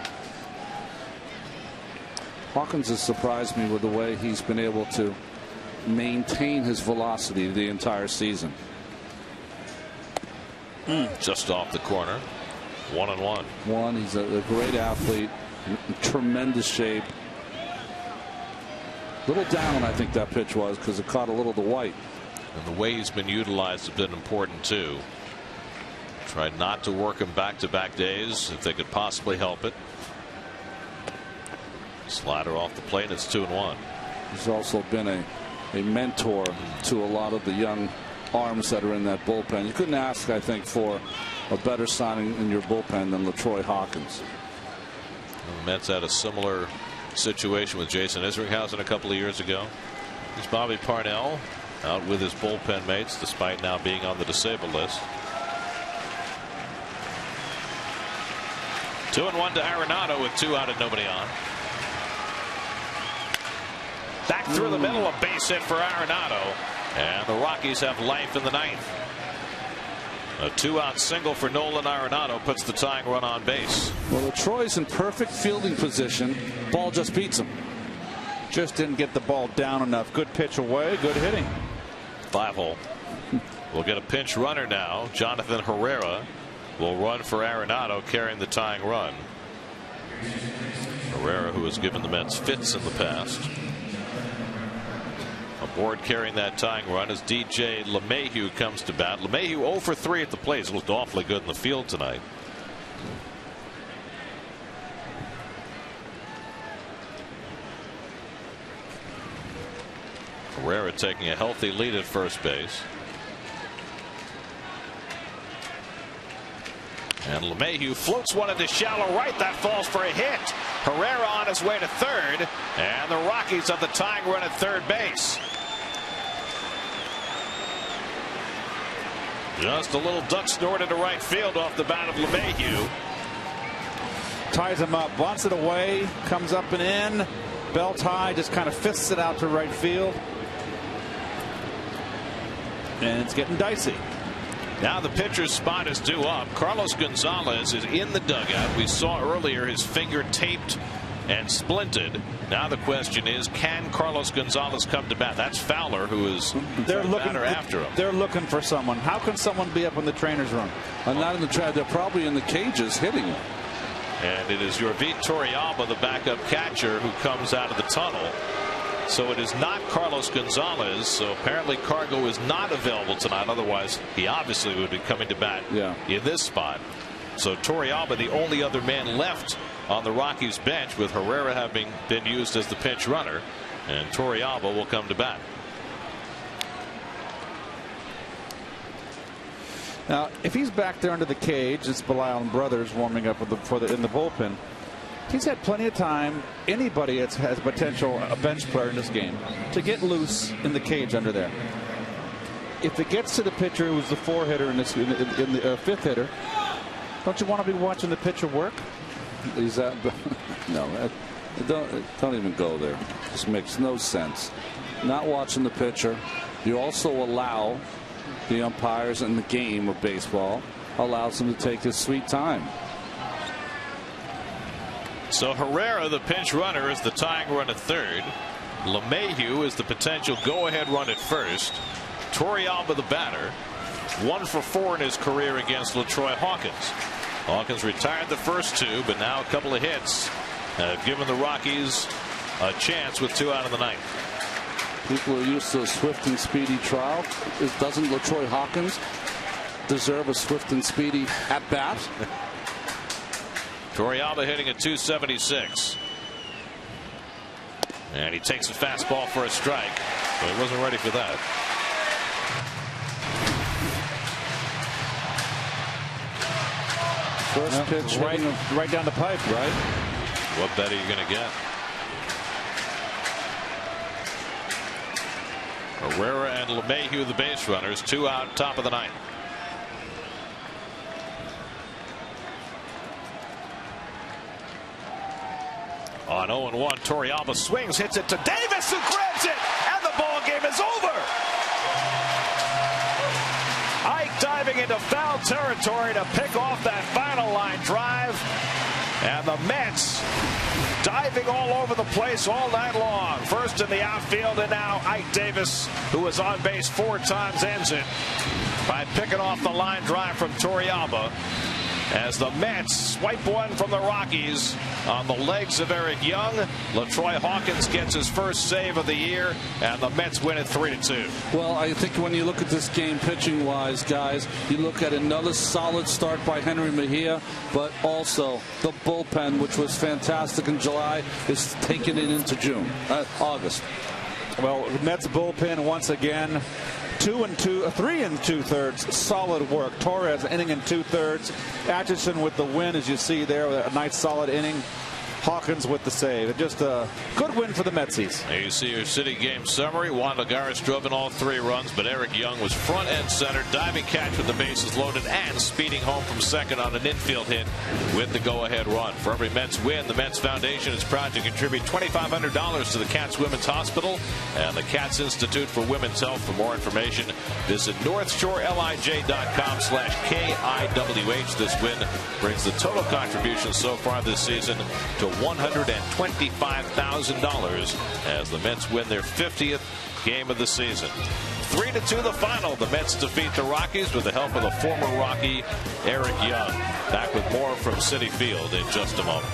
Hawkins has surprised me with the way he's been able to maintain his velocity the entire season. Just off the corner. 1-1. He's a great athlete, in tremendous shape. Little down, I think that pitch was, because it caught a little to White. And the way he's been utilized has been important too. Tried not to work him back-to-back days if they could possibly help it. Slider off the plate. It's 2-1. He's also been a mentor to a lot of the young arms that are in that bullpen. You couldn't ask, I think, for a better signing in your bullpen than LaTroy Hawkins. The Mets had a similar situation with Jason Isringhausen a couple of years ago. Here's Bobby Parnell out with his bullpen mates despite now being on the disabled list. 2-1 to Arenado with 2 out and nobody on. Back through the middle, a base hit for Arenado, and the Rockies have life in the ninth. A 2-out single for Nolan Arenado puts the tying run on base. Well, LaTroy's in perfect fielding position. Ball just beats him. Just didn't get the ball down enough. Good pitch away. Good hitting. 5-hole. We'll get a pinch runner now. Jonathan Herrera will run for Arenado, carrying the tying run. Herrera, who has given the Mets fits in the past. Aboard carrying that tying run as DJ LeMahieu comes to bat. LeMahieu 0 for 3 at the plate. He's looked awfully good in the field tonight. Herrera taking a healthy lead at first base. And LeMahieu floats one into shallow right. That falls for a hit. Herrera on his way to third. And the Rockies have the tying run at third base. Just a little duck snort into right field off the bat of LeMahieu. Ties him up. Wants it away. Comes up and in. Belt high. Just kind of fists it out to right field. And it's getting dicey. Now the pitcher's spot is due up. Carlos Gonzalez is in the dugout. We saw earlier his finger taped and splinted. Now the question is, can Carlos Gonzalez come to bat? That's Fowler, who is they're looking after him. They're looking for someone. How can someone be up in the trainer's room? Not in the trap. They're probably in the cages hitting. And it is Yorvit Torrealba, the backup catcher, who comes out of the tunnel. So it is not Carlos Gonzalez. So apparently Cargo is not available tonight. Otherwise, he obviously would be coming to bat in this spot. So Torrealba, the only other man left on the Rockies bench, with Herrera having been used as the pinch runner, and Torrealba will come to bat. Now, if he's back there under the cage, it's Belial and Brothers warming up with in the bullpen. He's had plenty of time. Anybody that has potential a bench player in this game to get loose in the cage under there. If it gets to the pitcher who's the 4-hitter in the 5th hitter, don't you want to be watching the pitcher work? Is that no? Don't even go there. This makes no sense. Not watching the pitcher. You also allow the umpires in the game of baseball, allows them to take his sweet time. So Herrera, the pinch runner, is the tying run at third. LeMahieu is the potential go-ahead run at first. Torrealba, the batter. 1 for 4 in his career against LaTroy Hawkins. Hawkins retired the first 2, but now a couple of hits have given the Rockies a chance with 2 out of the 9th. People are used to a swift and speedy trial. Doesn't LaTroy Hawkins deserve a swift and speedy at bat? Torrealba hitting at 276. And he takes a fastball for a strike, but he wasn't ready for that. First pitch right down the pipe, right? What bet are you going to get? Herrera and LeMahieu, the base runners, 2 out, top of the 9th. On 0-1, Torrealba swings, hits it to Davis, who grabs it, and the ball game is over. Ike diving into foul territory to pick off that final line drive, and the Mets diving all over the place all night long. First in the outfield, and now Ike Davis, who was on base 4 times, ends it by picking off the line drive from Torrealba, as the Mets swipe one from the Rockies on the legs of Eric Young. LaTroy Hawkins gets his first save of the year, and the Mets win it 3-2. Well, I think when you look at this game pitching wise, guys, you look at another solid start by Henry Mejia, but also the bullpen, which was fantastic in July, is taking it into August. Well, Mets bullpen once again. 3 2/3 solid work. Torres inning in 2/3. Atchison with the win, as you see there, a nice solid inning. Hawkins with the save. Just a good win for the Metsies. There you see your City game summary. Juan Lagares drove in all 3 runs, but Eric Young was front and center, diving catch with the bases loaded and speeding home from second on an infield hit with the go-ahead run. For every Mets win, the Mets Foundation is proud to contribute $2,500 to the Cats Women's Hospital and the Cats Institute for Women's Health. For more information, visit NorthShoreLIJ.com/KIWH. This win brings the total contribution so far this season to $125,000 as the Mets win their 50th game of the season. 3-2 the final. The Mets defeat the Rockies with the help of the former Rocky Eric Young. Back with more from Citi Field in just a moment.